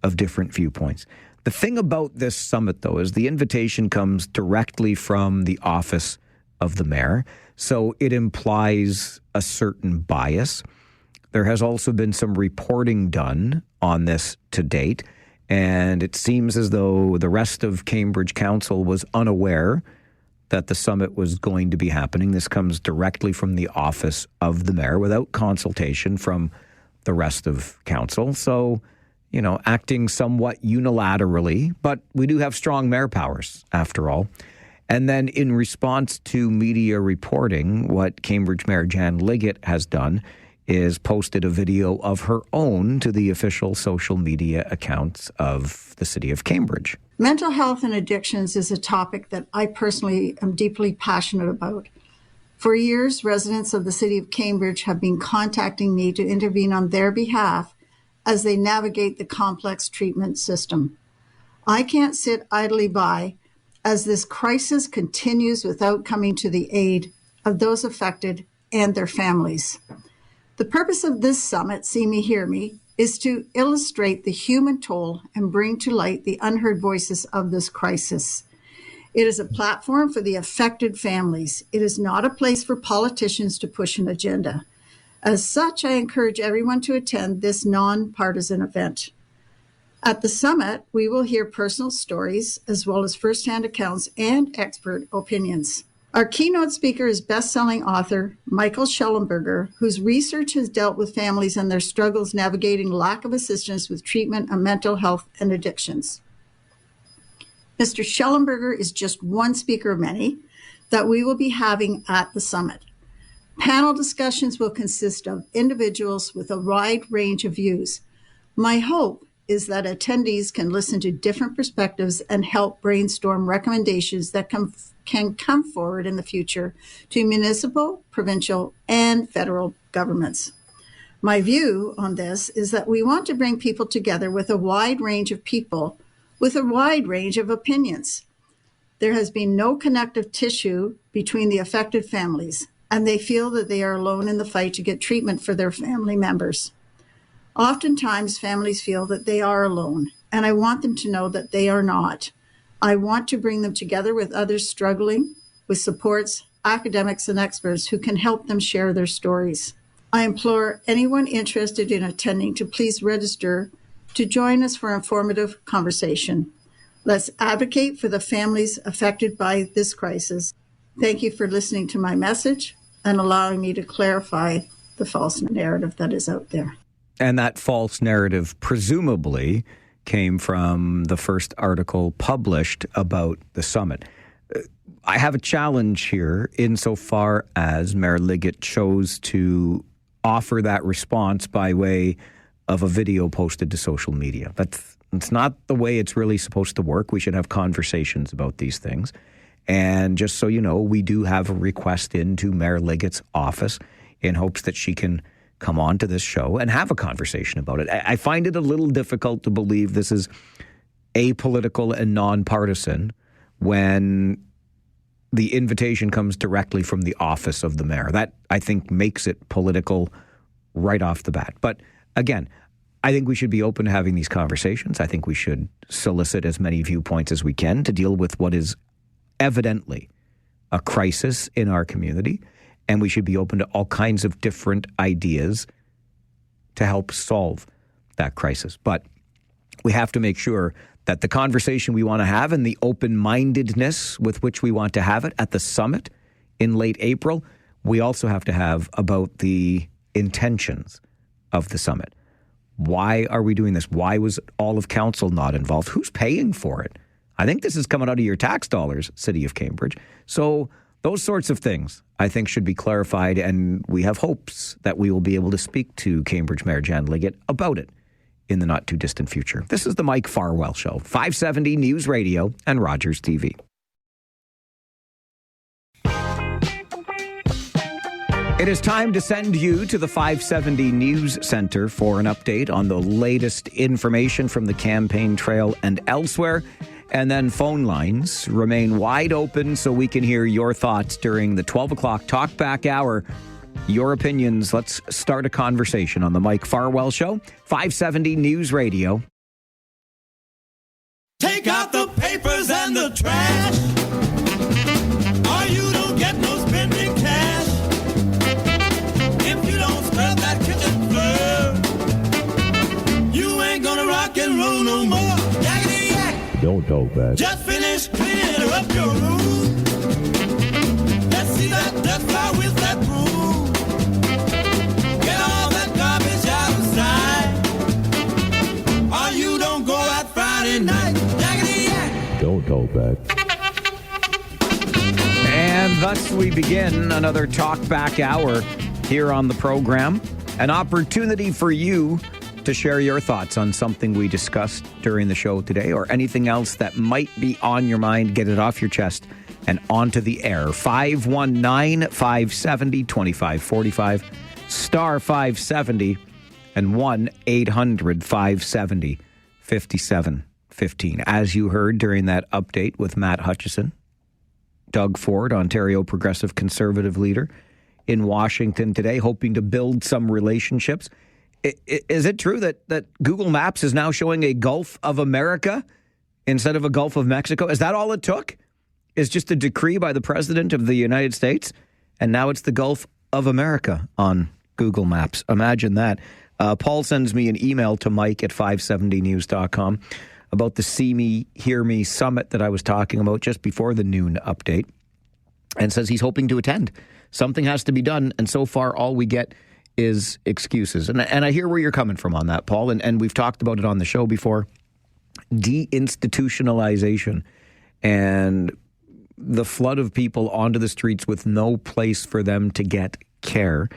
of different viewpoints. The thing about this summit, though, is the invitation comes directly from the office of the mayor, so it implies a certain bias. There has also been some reporting done on this to date, and it seems as though the rest of Cambridge Council was unaware that the summit was going to be happening. This comes directly from the office of the mayor without consultation from the rest of council. So, acting somewhat unilaterally, but we do have strong mayor powers after all. And then in response to media reporting, what Cambridge Mayor Jan Liggett has done is posted a video of her own to the official social media accounts of the city of Cambridge. Mental health and addictions is a topic that I personally am deeply passionate about. For years, residents of the city of Cambridge have been contacting me to intervene on their behalf as they navigate the complex treatment system. I can't sit idly by as this crisis continues without coming to the aid of those affected and their families. The purpose of this summit, See Me, Hear Me, is to illustrate the human toll and bring to light the unheard voices of this crisis. It is a platform for the affected families. It is not a place for politicians to push an agenda. As such, I encourage everyone to attend this nonpartisan event. At the summit, we will hear personal stories as well as firsthand accounts and expert opinions. Our keynote speaker is best-selling author Michael Schellenberger, whose research has dealt with families and their struggles navigating lack of assistance with treatment of mental health and addictions. Mr. Schellenberger is just one speaker of many that we will be having at the summit. Panel discussions will consist of individuals with a wide range of views. My hope is that attendees can listen to different perspectives and help brainstorm recommendations that can come forward in the future to municipal, provincial, and federal governments. My view on this is that we want to bring people together with a wide range of people with a wide range of opinions. There has been no connective tissue between the affected families, and they feel that they are alone in the fight to get treatment for their family members. Oftentimes, families feel that they are alone, and I want them to know that they are not. I want to bring them together with others struggling, with supports, academics, and experts who can help them share their stories. I implore anyone interested in attending to please register to join us for informative conversation. Let's advocate for the families affected by this crisis. Thank you for listening to my message and allowing me to clarify the false narrative that is out there. And that false narrative presumably came from the first article published about the summit. I have a challenge here insofar as Mayor Liggett chose to offer that response by way of a video posted to social media. It's not the way it's really supposed to work. We should have conversations about these things. And just so you know, we do have a request into Mayor Liggett's office in hopes that she can come on to this show and have a conversation about it. I find it a little difficult to believe this is apolitical and nonpartisan when the invitation comes directly from the office of the mayor. That, I think, makes it political right off the bat. But again, I think we should be open to having these conversations. I think we should solicit as many viewpoints as we can to deal with what is evidently a crisis in our community. And we should be open to all kinds of different ideas to help solve that crisis. But we have to make sure that the conversation we want to have and the open-mindedness with which we want to have it at the summit in late April, we also have to have about the intentions of the summit. Why are we doing this? Why was all of council not involved? Who's paying for it? I think this is coming out of your tax dollars, City of Cambridge. So those sorts of things, I think, should be clarified, and we have hopes that we will be able to speak to Cambridge Mayor Jan Liggett about it in the not-too-distant future. This is the Mike Farwell Show, 570 News Radio and Rogers TV. It is time to send you to the 570 News Center for an update on the latest information from the campaign trail and elsewhere. And then phone lines remain wide open so we can hear your thoughts during the 12 o'clock Talkback Hour. Your opinions. Let's start a conversation on the Mike Farwell Show, 570 News Radio. Take out the papers and the trash, or you don't get no spending cash. If you don't scrub that kitchen floor, you ain't gonna rock and roll no more. Yakety yak. Don't talk back. Just finish cleaning up your room. Let's see that dust fly with that broom. Get all that garbage out of sight, or you don't go out Friday night. Don't talk back. And thus we begin another Talkback Hour here on the program. An opportunity for you to share your thoughts on something we discussed during the show today or anything else that might be on your mind. Get it off your chest and onto the air. 519-570-2545, star 570, and 1-800-570-5715. As you heard during that update with Matt Hutchison, Doug Ford, Ontario Progressive Conservative leader in Washington today, hoping to build some relationships. Is it true that Google Maps is now showing a Gulf of America instead of a Gulf of Mexico? Is that all it took? Is just a decree by the President of the United States? And now it's the Gulf of America on Google Maps. Imagine that. Paul sends me an email to Mike at 570news.com. about the See Me, Hear Me summit that I was talking about just before the noon update, and says he's hoping to attend. Something has to be done, and so far all we get is excuses. And I hear where you're coming from on that, Paul, and we've talked about it on the show before. Deinstitutionalization and the flood of people onto the streets with no place for them to get care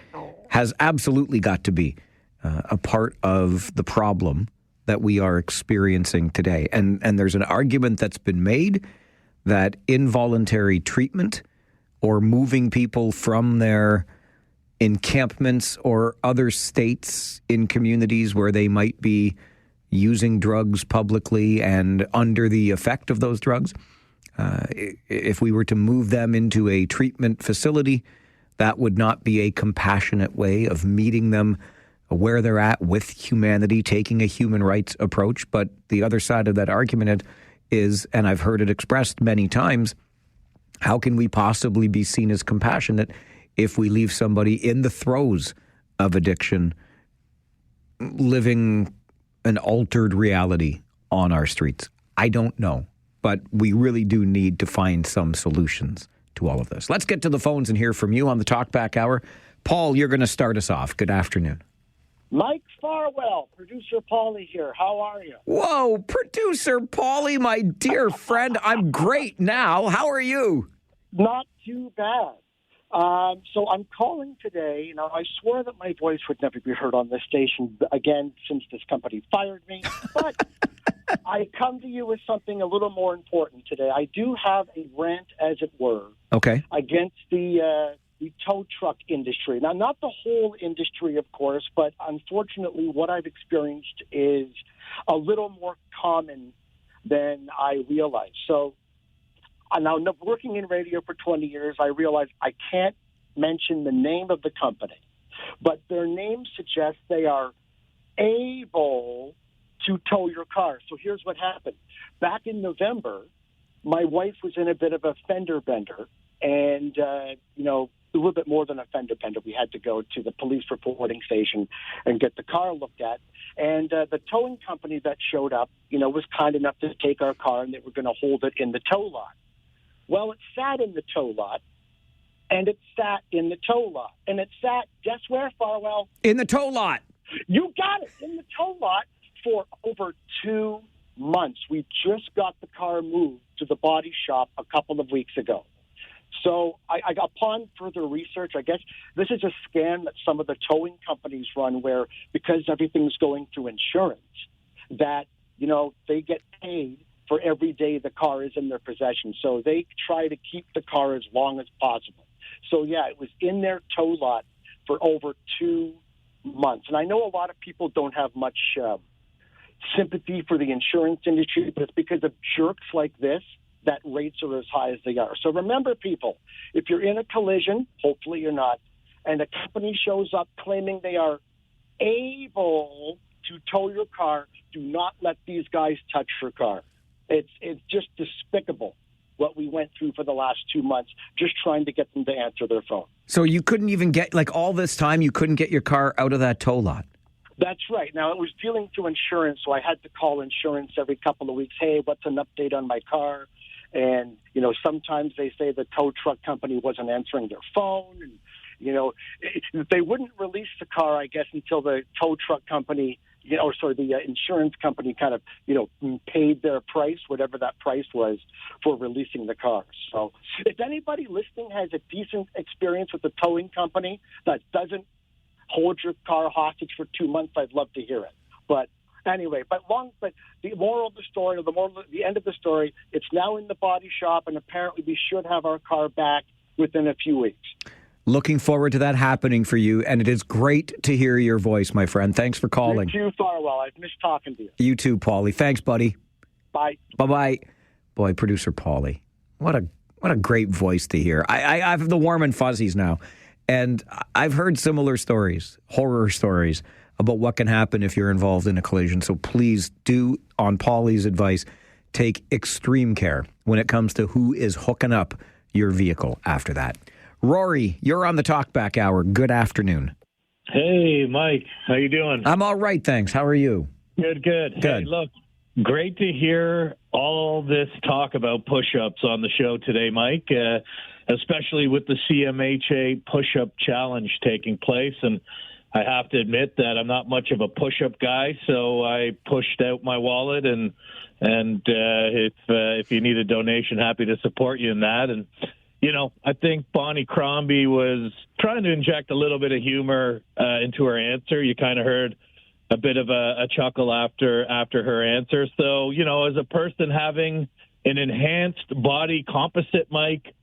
has absolutely got to be a part of the problem that we are experiencing today. And there's an argument that's been made that involuntary treatment or moving people from their encampments or other states in communities where they might be using drugs publicly and under the effect of those drugs, if we were to move them into a treatment facility, that would not be a compassionate way of meeting them where they're at with humanity, taking a human rights approach. But the other side of that argument is, and I've heard it expressed many times, how can we possibly be seen as compassionate if we leave somebody in the throes of addiction living an altered reality on our streets? I don't know, but we really do need to find some solutions to all of this. Let's get to the phones and hear from you on the Talkback Hour. Paul, you're going to start us off. Good afternoon. Mike Farwell, producer Paulie here. How are you? Whoa, producer Paulie, my dear friend. I'm great now. How are you? Not too bad. So I'm calling today. Now, I swore that my voice would never be heard on this station again since this company fired me. But I come to you with something a little more important today. I do have a rant, as it were, against the tow truck industry. Now, not the whole industry, of course, but unfortunately what I've experienced is a little more common than I realized. So now, working in radio for 20 years, I realize I can't mention the name of the company, but their name suggests they are able to tow your car. So here's what happened. Back in November, my wife was in a bit of a fender bender, and, a little bit more than a fender bender. We had to go to the police reporting station and get the car looked at. And the towing company that showed up, was kind enough to take our car, and they were going to hold it in the tow lot. Well, it sat in the tow lot, and it sat in the tow lot. And it sat, guess where, Farwell? In the tow lot. You got it, in the tow lot for over 2 months. We just got the car moved to the body shop a couple of weeks ago. So upon further research, I guess this is a scam that some of the towing companies run where, because everything's going through insurance, that, they get paid for every day the car is in their possession. So they try to keep the car as long as possible. So, yeah, it was in their tow lot for over 2 months. And I know a lot of people don't have much sympathy for the insurance industry, but it's because of jerks like this that rates are as high as they are. So remember, people, if you're in a collision, hopefully you're not, and a company shows up claiming they are able to tow your car, do not let these guys touch your car. It's just despicable what we went through for the last 2 months, just trying to get them to answer their phone. So you couldn't even get, like, all this time, you couldn't get your car out of that tow lot? That's right. Now, it was dealing through insurance, so I had to call insurance every couple of weeks. Hey, what's an update on my car? And, sometimes they say the tow truck company wasn't answering their phone. And, they wouldn't release the car, I guess, until the tow truck company, the insurance company kind of, paid their price, whatever that price was, for releasing the car. So if anybody listening has a decent experience with the towing company that doesn't hold your car hostage for 2 months, I'd love to hear it. But anyway, but the moral of the story, or the end of the story, it's now in the body shop, and apparently we should have our car back within a few weeks. Looking forward to that happening for you, and it is great to hear your voice, my friend. Thanks for calling. You too, Farwell. I've missed talking to you. You too, Paulie. Thanks, buddy. Bye. Bye-bye. Boy, producer Paulie. What a great voice to hear. I have the warm and fuzzies now. And I've heard similar stories, horror stories, about what can happen if you're involved in a collision. So please do, on Paulie's advice, take extreme care when it comes to who is hooking up your vehicle after that. Rory, you're on the Talkback Hour. Good afternoon. Hey, Mike. How you doing? I'm all right, thanks. How are you? Good. Hey, look, great to hear all this talk about push-ups on the show today, Mike, especially with the CMHA push-up challenge taking place. And I have to admit that I'm not much of a push-up guy, so I pushed out my wallet, and if you need a donation, happy to support you in that. And I think Bonnie Crombie was trying to inject a little bit of humor into her answer. You kind of heard a bit of a chuckle after her answer. So, as a person having an enhanced body composite, Mike,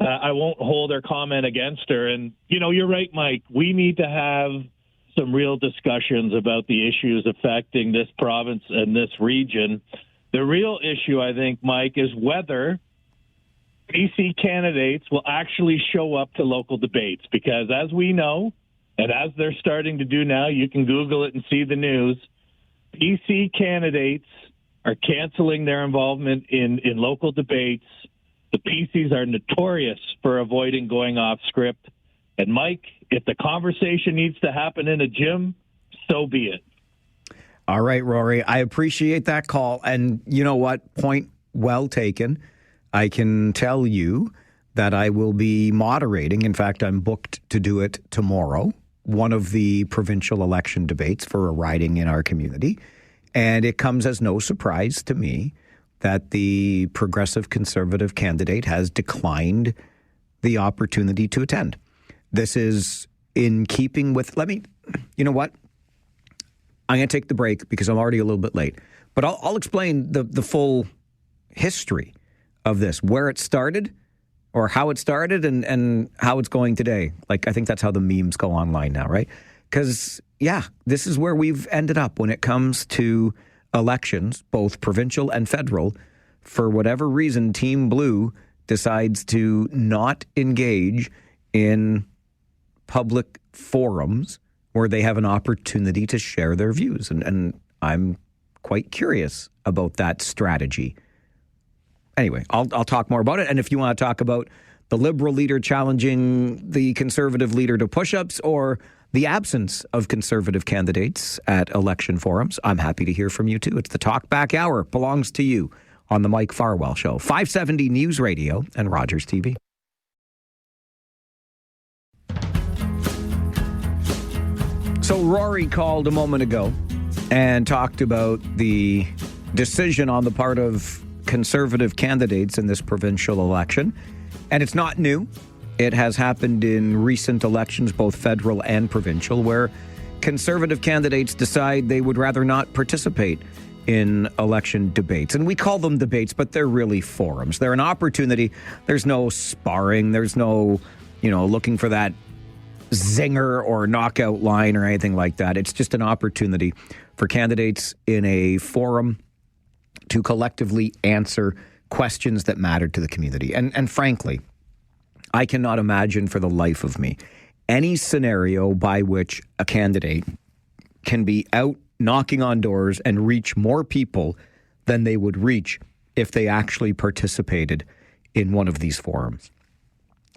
I won't hold her comment against her. And, you're right, Mike. We need to have some real discussions about the issues affecting this province and this region. The real issue, I think, Mike, is whether BC candidates will actually show up to local debates, because as we know, and as they're starting to do now, you can Google it and see the news, BC candidates are canceling their involvement in local debates. The PCs are notorious for avoiding going off script. And Mike, if the conversation needs to happen in a gym, so be it. All right, Rory, I appreciate that call. And you know what? Point well taken. I can tell you that I will be moderating. In fact, I'm booked to do it tomorrow, one of the provincial election debates for a riding in our community. And it comes as no surprise to me that the Progressive Conservative candidate has declined the opportunity to attend. This is in keeping with, you know what? I'm going to take the break because I'm already a little bit late. But I'll explain the full history of this, where it started or how it started and how it's going today. I think that's how the memes go online now, right? Because, this is where we've ended up when it comes to elections, both provincial and federal. For whatever reason, Team Blue decides to not engage in public forums where they have an opportunity to share their views. And I'm quite curious about that strategy. Anyway, I'll talk more about it. And if you want to talk about the Liberal leader challenging the Conservative leader to push-ups or the absence of Conservative candidates at election forums, I'm happy to hear from you too. It's the Talkback Hour. Belongs to you on the Mike Farwell Show. 570 News Radio and Rogers TV. So Rory called a moment ago and talked about the decision on the part of Conservative candidates in this provincial election. And it's not new. It has happened in recent elections, both federal and provincial, where Conservative candidates decide they would rather not participate in election debates. And we call them debates, but they're really forums. They're an opportunity. There's no sparring. There's no, looking for that zinger or knockout line or anything like that. It's just an opportunity for candidates in a forum to collectively answer questions that matter to the community. And frankly, I cannot imagine for the life of me any scenario by which a candidate can be out knocking on doors and reach more people than they would reach if they actually participated in one of these forums.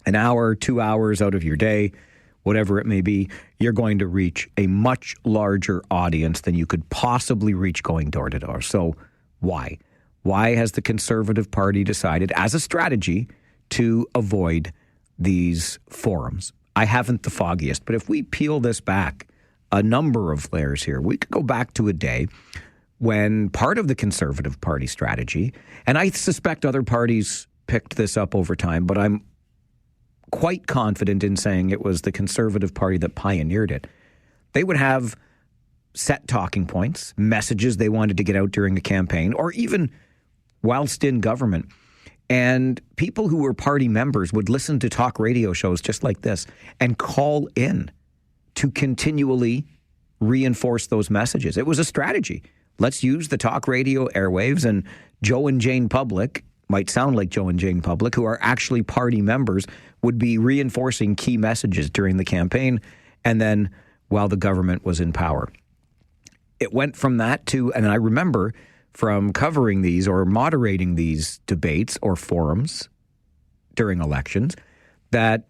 An hour, 2 hours out of your day, whatever it may be, you're going to reach a much larger audience than you could possibly reach going door to door. So why? Why has the Conservative Party decided as a strategy to avoid these forums? I haven't the foggiest, but if we peel this back a number of layers here, we could go back to a day when part of the Conservative Party strategy, and I suspect other parties picked this up over time, but I'm quite confident in saying it was the Conservative Party that pioneered it. They would have set talking points, messages they wanted to get out during a campaign, or even whilst in government. And people who were party members would listen to talk radio shows just like this and call in to continually reinforce those messages. It was a strategy. Let's use the talk radio airwaves, and Joe and Jane Public, might sound like Joe and Jane Public, who are actually party members, would be reinforcing key messages during the campaign and then while the government was in power. It went from that to, and I remember from covering these or moderating these debates or forums during elections, that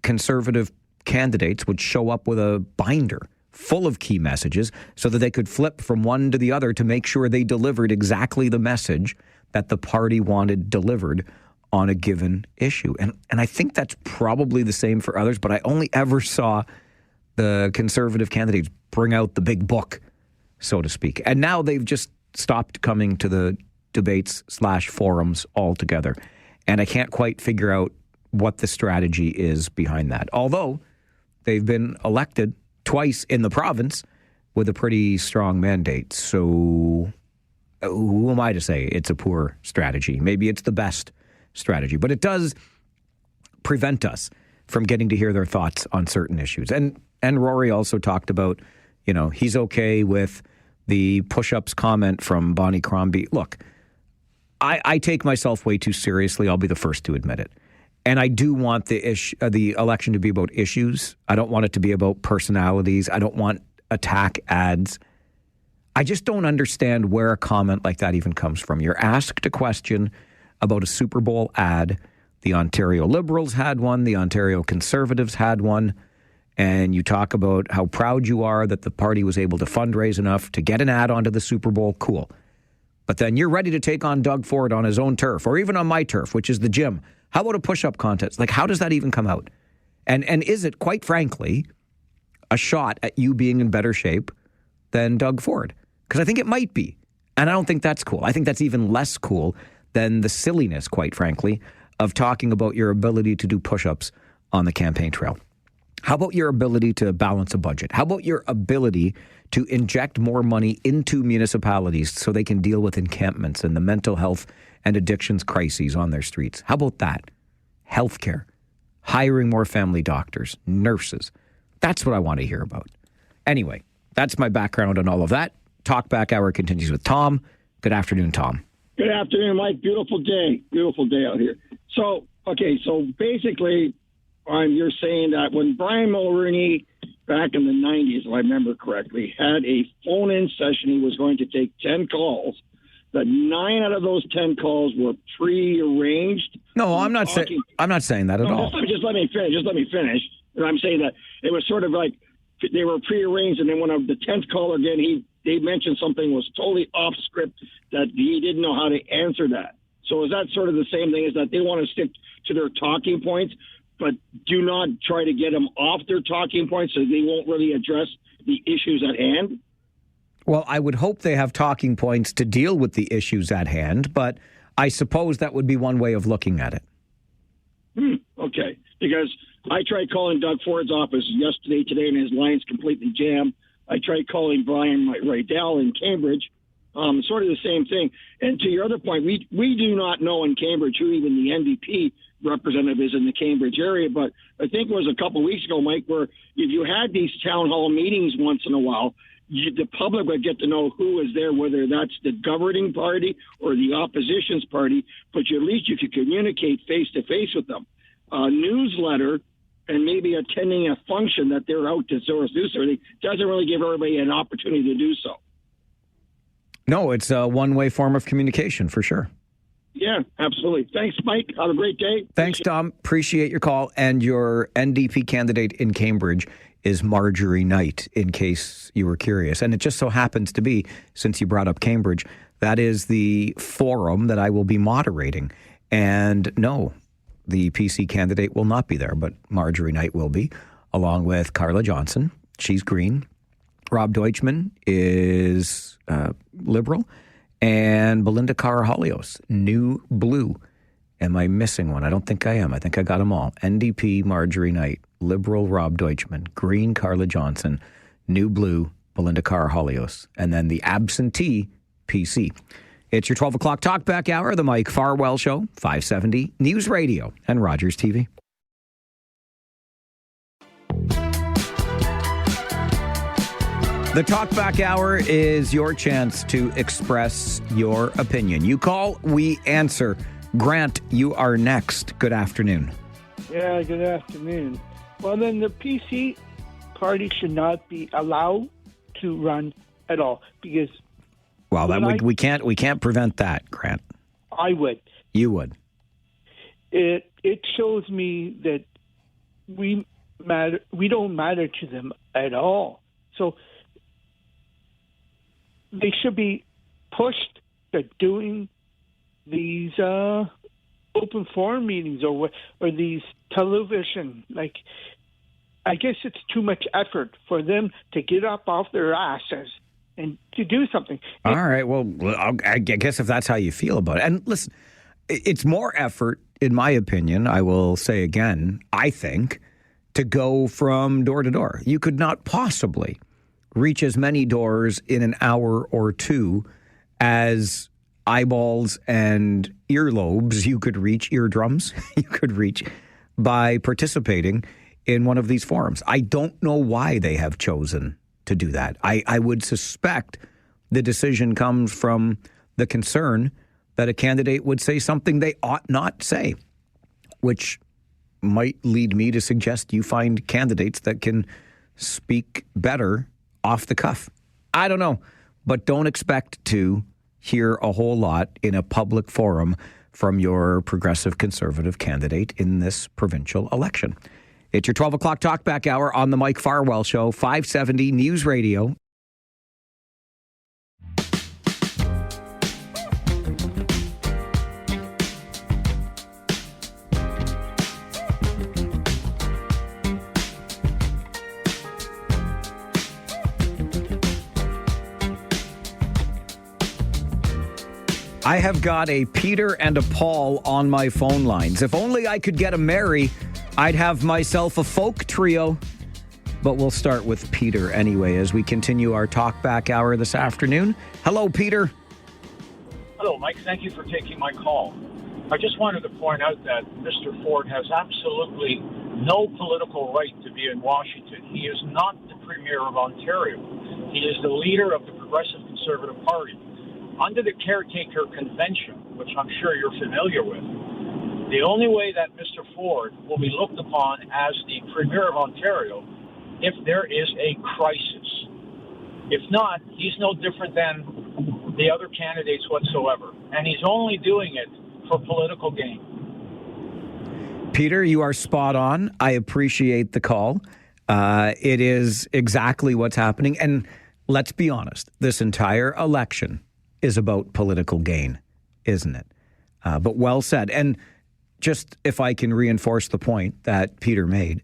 Conservative candidates would show up with a binder full of key messages so that they could flip from one to the other to make sure they delivered exactly the message that the party wanted delivered on a given issue. And I think that's probably the same for others, but I only ever saw the Conservative candidates bring out the big book, so to speak. And now they've just stopped coming to the debates/forums altogether. And I can't quite figure out what the strategy is behind that. Although they've been elected twice in the province with a pretty strong mandate. So who am I to say it's a poor strategy? Maybe it's the best strategy, but it does prevent us from getting to hear their thoughts on certain issues. And Rory also talked about, he's okay with the push-ups comment from Bonnie Crombie. Look, I take myself way too seriously. I'll be the first to admit it. And I do want the election to be about issues. I don't want it to be about personalities. I don't want attack ads. I just don't understand where a comment like that even comes from. You're asked a question about a Super Bowl ad. The Ontario Liberals had one. The Ontario Conservatives had one. And you talk about how proud you are that the party was able to fundraise enough to get an ad onto the Super Bowl. Cool. But then you're ready to take on Doug Ford on his own turf, or even on my turf, which is the gym. How about a push-up contest? Like, how does that even come out? And is it, quite frankly, a shot at you being in better shape than Doug Ford? Because I think it might be. And I don't think that's cool. I think that's even less cool than the silliness, quite frankly, of talking about your ability to do push-ups on the campaign trail. How about your ability to balance a budget? How about your ability to inject more money into municipalities so they can deal with encampments and the mental health and addictions crises on their streets? How about that? Healthcare, hiring more family doctors, nurses. That's what I want to hear about. Anyway, that's my background on all of that. Talkback Hour continues with Tom. Good afternoon, Tom. Good afternoon, Mike. Beautiful day. Beautiful day out here. So basically, you're saying that when Brian Mulroney, back in the 90s, if I remember correctly, had a phone-in session, he was going to take 10 calls, that 9 out of those 10 calls were pre-arranged. No, I'm not saying that at all. Just let me finish. And I'm saying that it was sort of like they were pre-arranged, and then when the 10th caller again, they mentioned something was totally off script that he didn't know how to answer that. So is that sort of the same thing, is that they want to stick to their talking points, but do not try to get them off their talking points so they won't really address the issues at hand? Well, I would hope they have talking points to deal with the issues at hand, but I suppose that would be one way of looking at it. Okay, because I tried calling Doug Ford's office yesterday, today, and his line's completely jammed. I tried calling Brian Rydell in Cambridge, Sort of the same thing. And to your other point, we do not know in Cambridge who even the NDP representative is in the Cambridge area. But I think it was a couple of weeks ago, Mike, where if you had these town hall meetings once in a while, the public would get to know who is there, whether that's the governing party or the opposition's party. But at least you could communicate face to face with them. A newsletter and maybe attending a function that they're out to do something doesn't really give everybody an opportunity to do so. No, it's a one-way form of communication for sure. Yeah, absolutely. Thanks, Mike. Have a great day. Thanks, Tom. Appreciate your call. And your NDP candidate in Cambridge is Marjorie Knight, in case you were curious. And it just so happens to be, since you brought up Cambridge, that is the forum that I will be moderating. And no, the PC candidate will not be there, but Marjorie Knight will be, along with Carla Johnson. She's Green. Rob Deutschman is Liberal, and Belinda Carahalios, New Blue. Am I missing one? I don't think I am. I think I got them all. NDP, Marjorie Knight, Liberal, Rob Deutschman, Green, Carla Johnson, New Blue, Belinda Carahalios, and then the absentee PC. It's your 12 o'clock Talkback Hour, the Mike Farwell Show, 570 News Radio and Rogers TV. The Talkback Hour is your chance to express your opinion. You call, we answer. Grant, you are next. Good afternoon. Yeah, good afternoon. Well, then the PC party should not be allowed to run at all because... Well, we can't prevent that, Grant. I would. You would. It shows me that we don't matter to them at all. So they should be pushed to doing these open forum meetings or these television. Like, I guess it's too much effort for them to get up off their asses and to do something. All right. Well, I guess if that's how you feel about it. And listen, it's more effort, in my opinion, I will say again, I think, to go from door to door. You could not possibly reach as many doors in an hour or two as eyeballs and earlobes you could reach, eardrums you could reach by participating in one of these forums. I don't know why they have chosen to do that. I would suspect the decision comes from the concern that a candidate would say something they ought not say, which might lead me to suggest you find candidates that can speak better off the cuff. I don't know, but don't expect to hear a whole lot in a public forum from your progressive conservative candidate in this provincial election. It's your 12 o'clock Talkback Hour on the Mike Farwell Show, 570 News Radio. I have got a Peter and a Paul on my phone lines. If only I could get a Mary, I'd have myself a folk trio. But we'll start with Peter anyway as we continue our Talkback Hour this afternoon. Hello, Peter. Hello, Mike. Thank you for taking my call. I just wanted to point out that Mr. Ford has absolutely no political right to be in Washington. He is not the Premier of Ontario. He is the leader of the Progressive Conservative Party. Under the Caretaker Convention, which I'm sure you're familiar with, the only way that Mr. Ford will be looked upon as the Premier of Ontario if there is a crisis. If not, he's no different than the other candidates whatsoever. And he's only doing it for political gain. Peter, you are spot on. I appreciate the call. It is exactly what's happening. And let's be honest, this entire election is about political gain, isn't it? But well said. And just if I can reinforce the point that Peter made,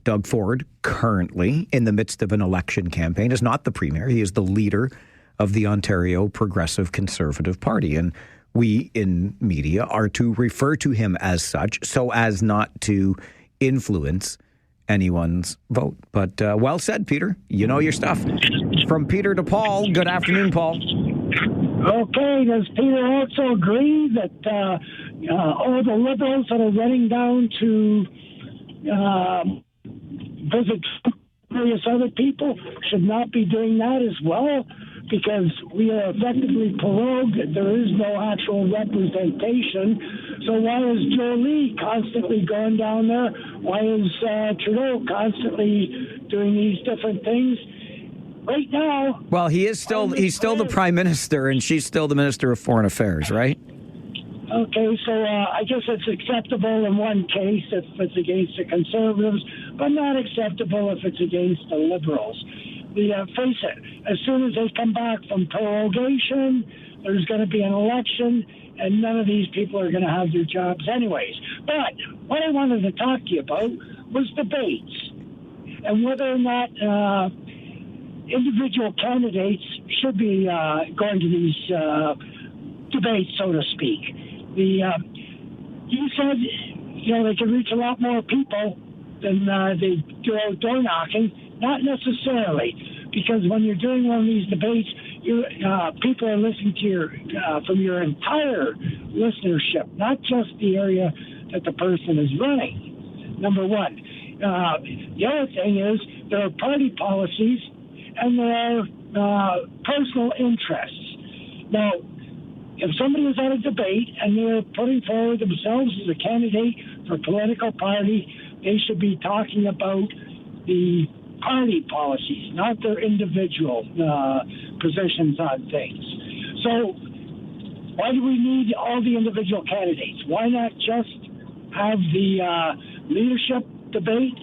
Doug Ford, currently in the midst of an election campaign, is not the Premier. He is the leader of the Ontario Progressive Conservative Party. And we in media are to refer to him as such so as not to influence anyone's vote. But well said, Peter. You know your stuff. From Peter to Paul. Good afternoon, Paul. Okay, does Peter also agree that all the Liberals that are running down to visit various other people should not be doing that as well? Because we are effectively prorogued. There is no actual representation. So why is Jolie constantly going down there? Why is Trudeau constantly doing these different things? Right now... Well, he's still the Prime Minister, and she's still the Minister of Foreign Affairs, right? Okay, so I guess it's acceptable in one case if it's against the Conservatives, but not acceptable if it's against the Liberals. Face it, as soon as they come back from prorogation, there's going to be an election, and none of these people are going to have their jobs anyways. But what I wanted to talk to you about was debates, and whether or not individual candidates should be going to these debates, so to speak. You said, they can reach a lot more people than they do out door knocking. Not necessarily, because when you're doing one of these debates, people are listening to your from your entire listenership, not just the area that the person is running. Number one. The other thing is there are party policies and there are personal interests. Now, if somebody is at a debate and they're putting forward themselves as a candidate for a political party, they should be talking about the party policies, not their individual positions on things. So why do we need all the individual candidates? Why not just have the leadership debate,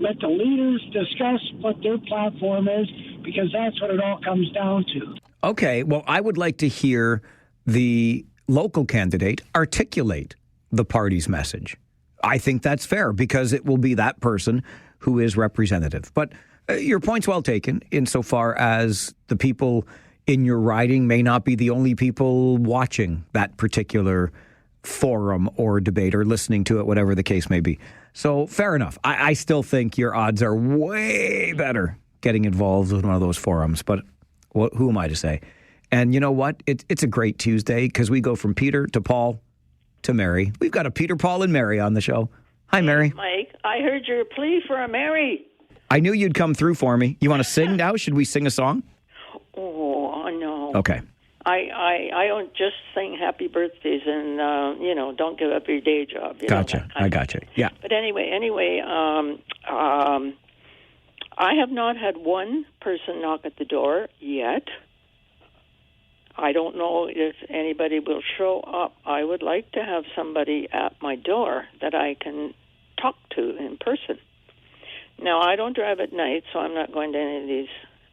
let the leaders discuss what their platform is, because that's what it all comes down to. Okay, well, I would like to hear the local candidate articulate the party's message. I think that's fair because it will be that person who is representative. But your point's well taken insofar as the people in your riding may not be the only people watching that particular forum or debate or listening to it, whatever the case may be. So fair enough. I still think your odds are way better getting involved with one of those forums. But who am I to say? And you know what? It's a great Tuesday because we go from Peter to Paul to Mary. We've got a Peter, Paul, and Mary on the show. Hi, Mary. Mike, I heard your plea for a Mary. I knew you'd come through for me. You want to sing now? Should we sing a song? Oh, no. Okay. I don't just sing happy birthdays and, don't give up your day job. Gotcha. I gotcha. Yeah. But anyway, I have not had one person knock at the door yet. I don't know if anybody will show up. I would like to have somebody at my door that I can talk to in person. Now, I don't drive at night, so I'm not going to any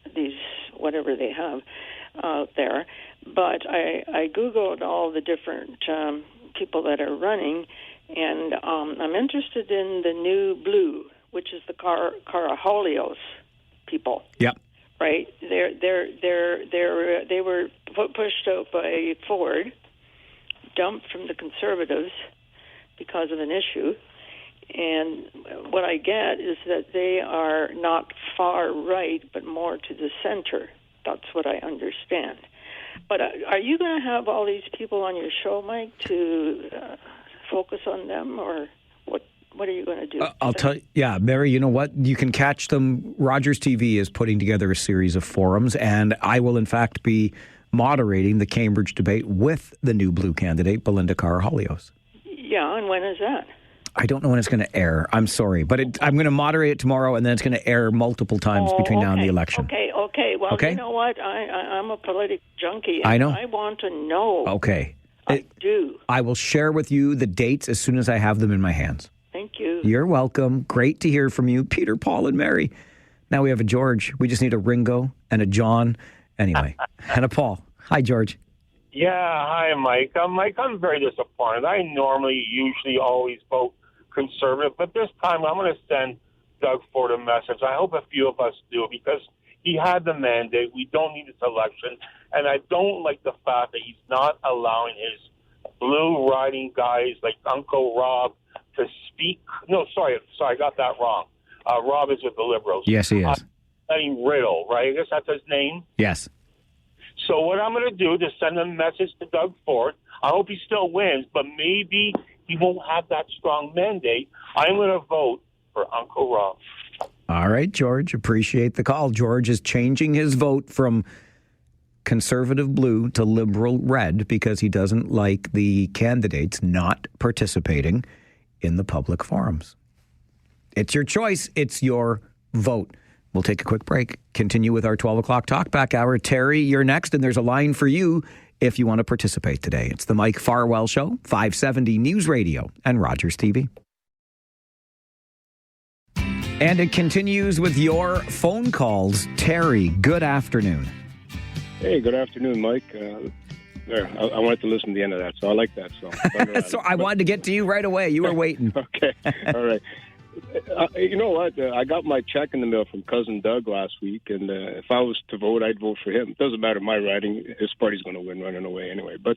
of these whatever they have out there. But I Googled all the different people that are running, and I'm interested in the new blue, which is the Caraholios people. Yep. Right? They were pushed out by Ford, dumped from the Conservatives because of an issue. And what I get is that they are not far right, but more to the center. That's what I understand. But are you going to have all these people on your show, Mike, to focus on them, or what are you going to do? I'll tell you. Yeah, Mary, you know what? You can catch them. Rogers TV is putting together a series of forums, and I will, in fact, be moderating the Cambridge debate with the new blue candidate, Belinda Caraholios. Yeah, and when is that? I don't know when it's going to air. I'm sorry, but I'm going to moderate it tomorrow, and then it's going to air multiple times between now and the election. Okay. Well, you know what? I'm a political junkie. And I know. I want to know. Okay. I do. I will share with you the dates as soon as I have them in my hands. Thank you. You're welcome. Great to hear from you, Peter, Paul, and Mary. Now we have a George. We just need a Ringo and a John. Anyway, and a Paul. Hi, George. Yeah, hi, Mike. Mike, I'm very disappointed. I usually always vote Conservative, but this time I'm going to send Doug Ford a message. I hope a few of us do, because he had the mandate. We don't need this election, and I don't like the fact that he's not allowing his blue riding guys like Uncle Rob to speak. No, sorry, I got that wrong. Rob is with the Liberals. Yes, he is. Riddle, right? I guess that's his name. Yes. So what I'm going to do to send a message to Doug Ford, I hope he still wins, but maybe he won't have that strong mandate. I'm going to vote for Uncle Rob. All right, George, appreciate the call. George is changing his vote from conservative blue to liberal red because he doesn't like the candidates not participating in the public forums. It's your choice. It's your vote. We'll take a quick break. Continue with our 12 o'clock Talkback Hour. Terry, you're next, and there's a line for you if you want to participate today. It's the Mike Farwell Show, 570 News Radio and Rogers TV. And it continues with your phone calls. Terry, good afternoon. Hey, good afternoon, Mike. There, I wanted to listen to the end of that, so I like that song. So I wanted to get to you right away. You were waiting. Okay, all right. You know what? I got my check in the mail from Cousin Doug last week, and if I was to vote, I'd vote for him. It doesn't matter my riding. His party's going to win running away anyway. But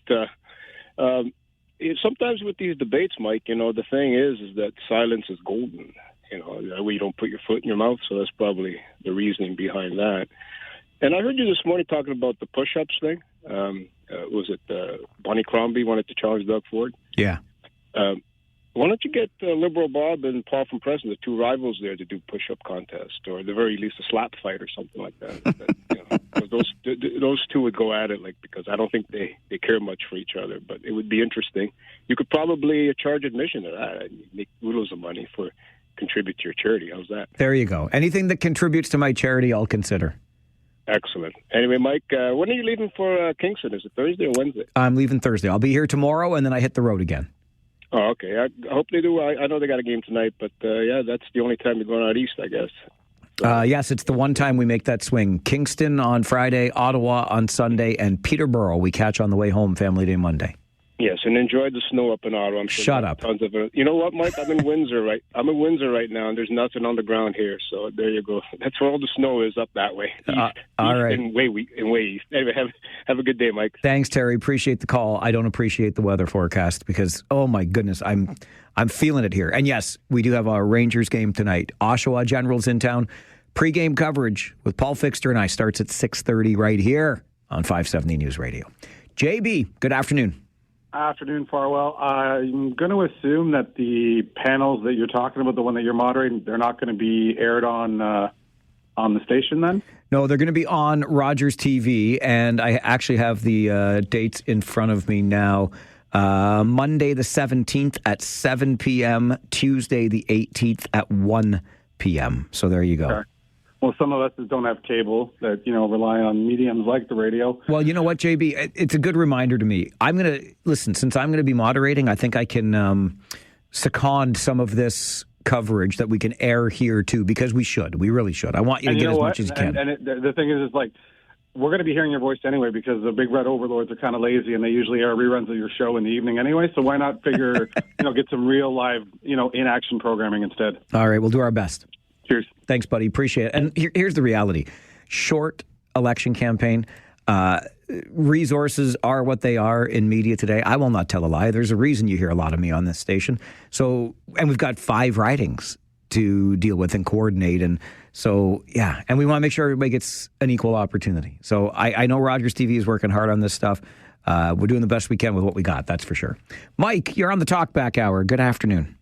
sometimes with these debates, Mike, the thing is that silence is golden. That way you don't put your foot in your mouth, so that's probably the reasoning behind that. And I heard you this morning talking about the push-ups thing. Was it Bonnie Crombie wanted to challenge Doug Ford? Yeah. Why don't you get Liberal Bob and Paul from Preston, the two rivals there, to do push-up contest, or at the very least a slap fight or something like that? Those two would go at it, because I don't think they care much for each other, but it would be interesting. You could probably charge admission to that and make oodles of money for contribute to your charity. How's that? There you go. Anything that contributes to my charity, I'll consider. Excellent. Anyway, Mike, when are you leaving for Kingston? Is it Thursday or Wednesday? I'm leaving Thursday. I'll be here tomorrow, and then I hit the road again. Oh, okay. I hope they do. I know they got a game tonight, but that's the only time you're going out east, I guess. Yes, it's the one time we make that swing. Kingston on Friday, Ottawa on Sunday, and Peterborough we catch on the way home, Family Day Monday. Yes, and enjoy the snow up in Ottawa. I'm sure Shut up. Tons of it. You know what, Mike? I'm in Windsor right now, and there's nothing on the ground here. So there you go. That's where all the snow is, up that way. All right. And way east. Anyway, have a good day, Mike. Thanks, Terry. Appreciate the call. I don't appreciate the weather forecast because, oh my goodness, I'm feeling it here. And yes, we do have our Rangers game tonight. Oshawa Generals in town. Pre-game coverage with Paul Fixter and I starts at 6:30 right here on 570 News Radio. JB, good afternoon. Afternoon, Farwell. I'm going to assume that the panels that you're talking about, the one that you're moderating, they're not going to be aired on the station then? No, they're going to be on Rogers TV, and I actually have the dates in front of me now. Monday the 17th at 7 p.m., Tuesday the 18th at 1 p.m. So there you go. Sure. Well, some of us don't have cable that, rely on mediums like the radio. Well, you know what, JB? It's a good reminder to me. I'm going to, listen, since I'm going to be moderating, I think I can second some of this coverage that we can air here, too, because we should. We really should. I want you to get as much as you can. And the thing is, we're going to be hearing your voice anyway because the big red overlords are kind of lazy and they usually air reruns of your show in the evening anyway. So why not figure, get some real live, in-action programming instead? All right, we'll do our best. Cheers. Thanks, buddy. Appreciate it. And here's the reality. Short election campaign. Resources are what they are in media today. I will not tell a lie. There's a reason you hear a lot of me on this station. So, and we've got 5 ridings to deal with and coordinate. And so, yeah. And we want to make sure everybody gets an equal opportunity. So I know Rogers TV is working hard on this stuff. We're doing the best we can with what we got. That's for sure. Mike, you're on the Talkback Hour. Good afternoon.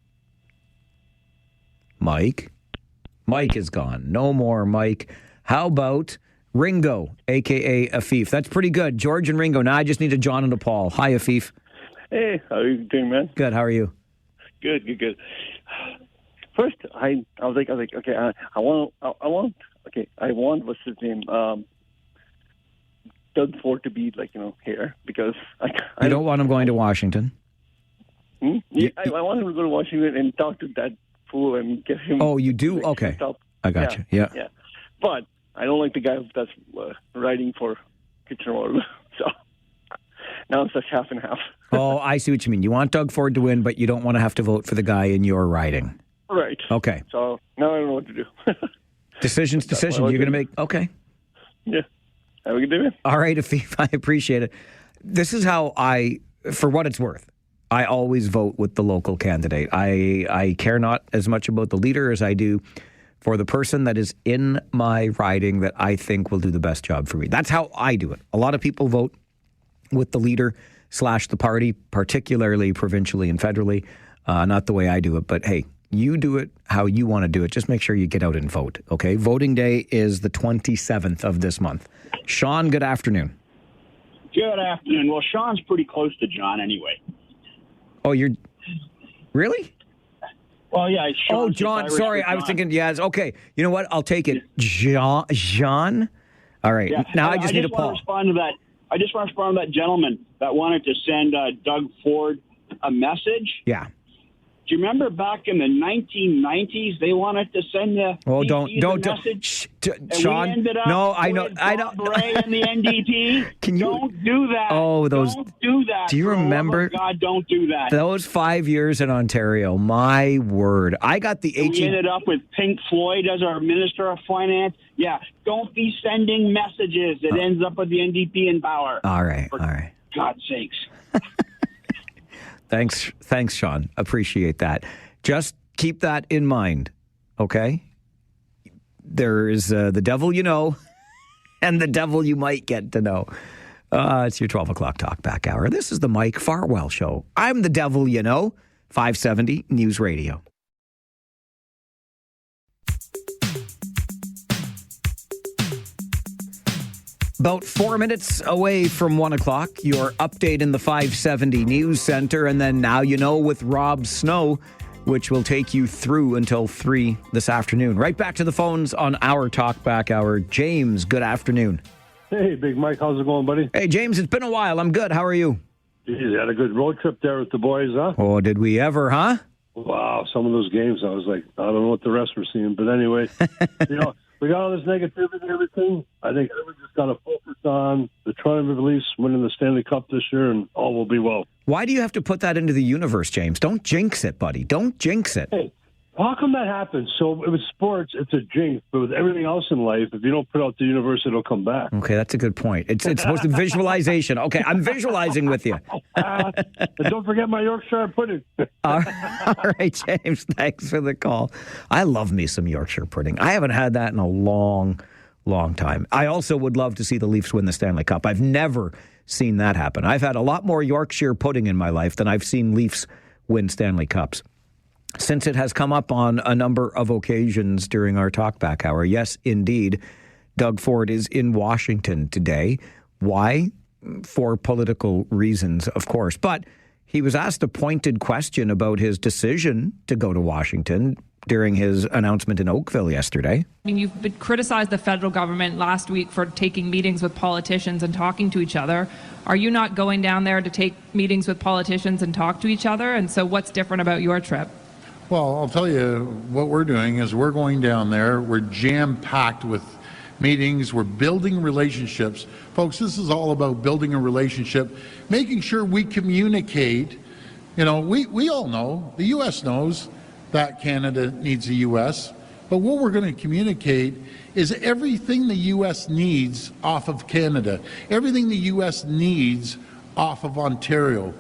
Mike is gone. No more Mike. How about Ringo, a.k.a. Afif? That's pretty good. George and Ringo. Now I just need a John and a Paul. Hi, Afif. Hey, how are you doing, man? Good. How are you? Good. First, I was like, okay, I want, what's his name? Doug Ford to be here because I don't want him going to Washington. Yeah, I want him to go to Washington and talk to that fool and get him. Oh, you do? Okay. Stop. I got you. Yeah. But I don't like the guy that's writing for Kitchener. So now it's like half and half. Oh, I see what you mean. You want Doug Ford to win, but you don't want to have to vote for the guy in your riding. Right. Okay. So now I don't know what to do. Decision. You're going to make. Okay. Yeah. Have a good day, man. All right, Afif. I appreciate it. This is how for what it's worth, I always vote with the local candidate. I care not as much about the leader as I do for the person that is in my riding that I think will do the best job for me. That's how I do it. A lot of people vote with the leader / the party, particularly provincially and federally. Not the way I do it, but hey, you do it how you want to do it. Just make sure you get out and vote, okay? Voting day is the 27th of this month. Sean, good afternoon. Good afternoon. Well, Sean's pretty close to John anyway. Oh, you're... Really? Well, yeah. Oh, John. Sorry, I was thinking, yes. Okay. You know what? I'll take it. Jean? All right. Yeah. Now I just need a want Paul. to respond to that. I just want to respond to that gentleman that wanted to send Doug Ford a message. Yeah. Do you remember back in the 1990s, they wanted to send the message? Sean, we ended up no, I know. Bob Bray and the NDP. Don't do that. Oh, those. Don't do that. Do you For the love remember? of God, don't do that. Those 5 years in Ontario, my word. I got the We ended up with Pink Floyd as our Minister of Finance. Yeah, don't be sending messages that ends up with the NDP in power. All right. God's sakes. Thanks, Sean. Appreciate that. Just keep that in mind, okay? There is the devil you know and the devil you might get to know. It's your 12 o'clock Talkback Hour. This is the Mike Farwell Show. I'm the devil you know, 570 News Radio. About 4 minutes away from 1 o'clock, your update in the 570 News Center, and then Now You Know with Rob Snow, which will take you through until 3 this afternoon. Right back to the phones on our Talkback Hour. James, good afternoon. Hey, Big Mike, how's it going, buddy? Hey, James, it's been a while. I'm good. How are you? Geez, you had a good road trip there with the boys, huh? Oh, did we ever, huh? Wow, some of those games, I was like, I don't know what the rest were seeing, but anyway, we got all this negativity and everything. I think everyone just got to focus on the Toronto Leafs winning the Stanley Cup this year, and all will be well. Why do you have to put that into the universe, James? Don't jinx it, buddy. Don't jinx it. Hey, how come that happens? So with sports, it's a jinx, but with everything else in life, if you don't put out the universe, it'll come back. Okay, that's a good point. It's supposed to be visualization. Okay, I'm visualizing with you. And don't forget my Yorkshire pudding. All right, James, thanks for the call. I love me some Yorkshire pudding. I haven't had that in a long time. I also would love to see the Leafs win the Stanley Cup. I've never seen that happen. I've had a lot more Yorkshire pudding in my life than I've seen Leafs win Stanley Cups. Since it has come up on a number of occasions during our Talkback Hour, yes, indeed, Doug Ford is in Washington today. Why? For political reasons, of course. But he was asked a pointed question about his decision to go to Washington during his announcement in Oakville yesterday. I mean, you've criticized the federal government last week for taking meetings with politicians and talking to each other. Are you not going down there to take meetings with politicians and talk to each other? And so what's different about your trip? Well, I'll tell you what we're doing is we're going down there. We're jam-packed with meetings. We're building relationships. Folks, this is all about building a relationship, making sure we communicate. You know, we all know, the U.S. knows that Canada needs the U.S., but what we're going to communicate is everything the U.S. needs off of Canada, everything the U.S. needs off of Ontario,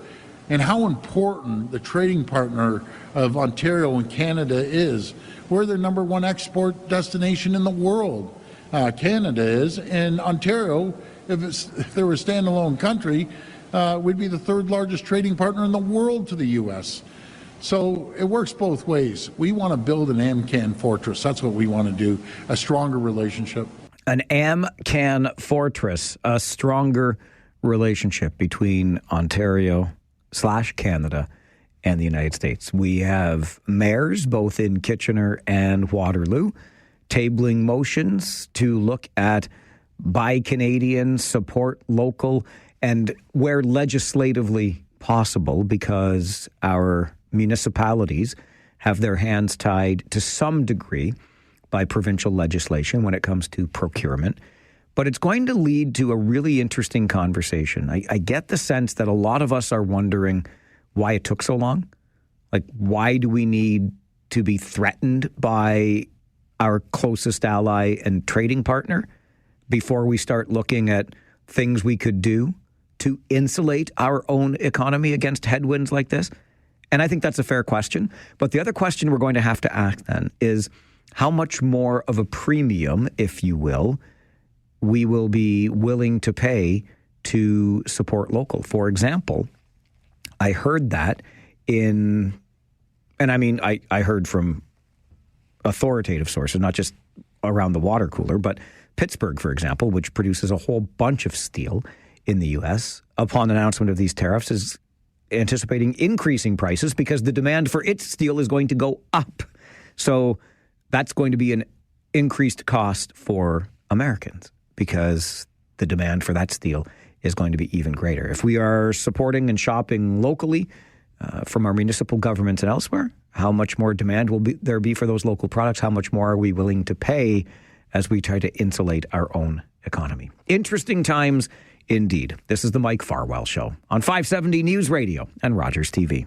and how important the trading partner of Ontario and Canada is. We're their number one export destination in the world. Canada is, and Ontario, if they were a standalone country, would be the third largest trading partner in the world to the U.S. So it works both ways. We want to build an AmCan fortress. That's what we want to do, a stronger relationship. An AmCan fortress, a stronger relationship between Ontario/Canada and the United States. We have mayors both in Kitchener and Waterloo tabling motions to look at buy Canadian, support local, and where legislatively possible, because our municipalities have their hands tied to some degree by provincial legislation when it comes to procurement. But it's going to lead to a really interesting conversation. I get the sense that a lot of us are wondering why it took so long. Like, why do we need to be threatened by our closest ally and trading partner before we start looking at things we could do to insulate our own economy against headwinds like this? And I think that's a fair question. But the other question we're going to have to ask then is, how much more of a premium, if you will be willing to pay to support local. For example, I heard that I heard from authoritative sources, not just around the water cooler, but Pittsburgh, for example, which produces a whole bunch of steel in the U.S., upon announcement of these tariffs, is anticipating increasing prices because the demand for its steel is going to go up. So that's going to be an increased cost for Americans because the demand for that steel is going to be even greater. If we are supporting and shopping locally from our municipal governments and elsewhere, how much more demand will there be for those local products? How much more are we willing to pay as we try to insulate our own economy? Interesting times indeed. This is the Mike Farwell Show on 570 News Radio and Rogers TV.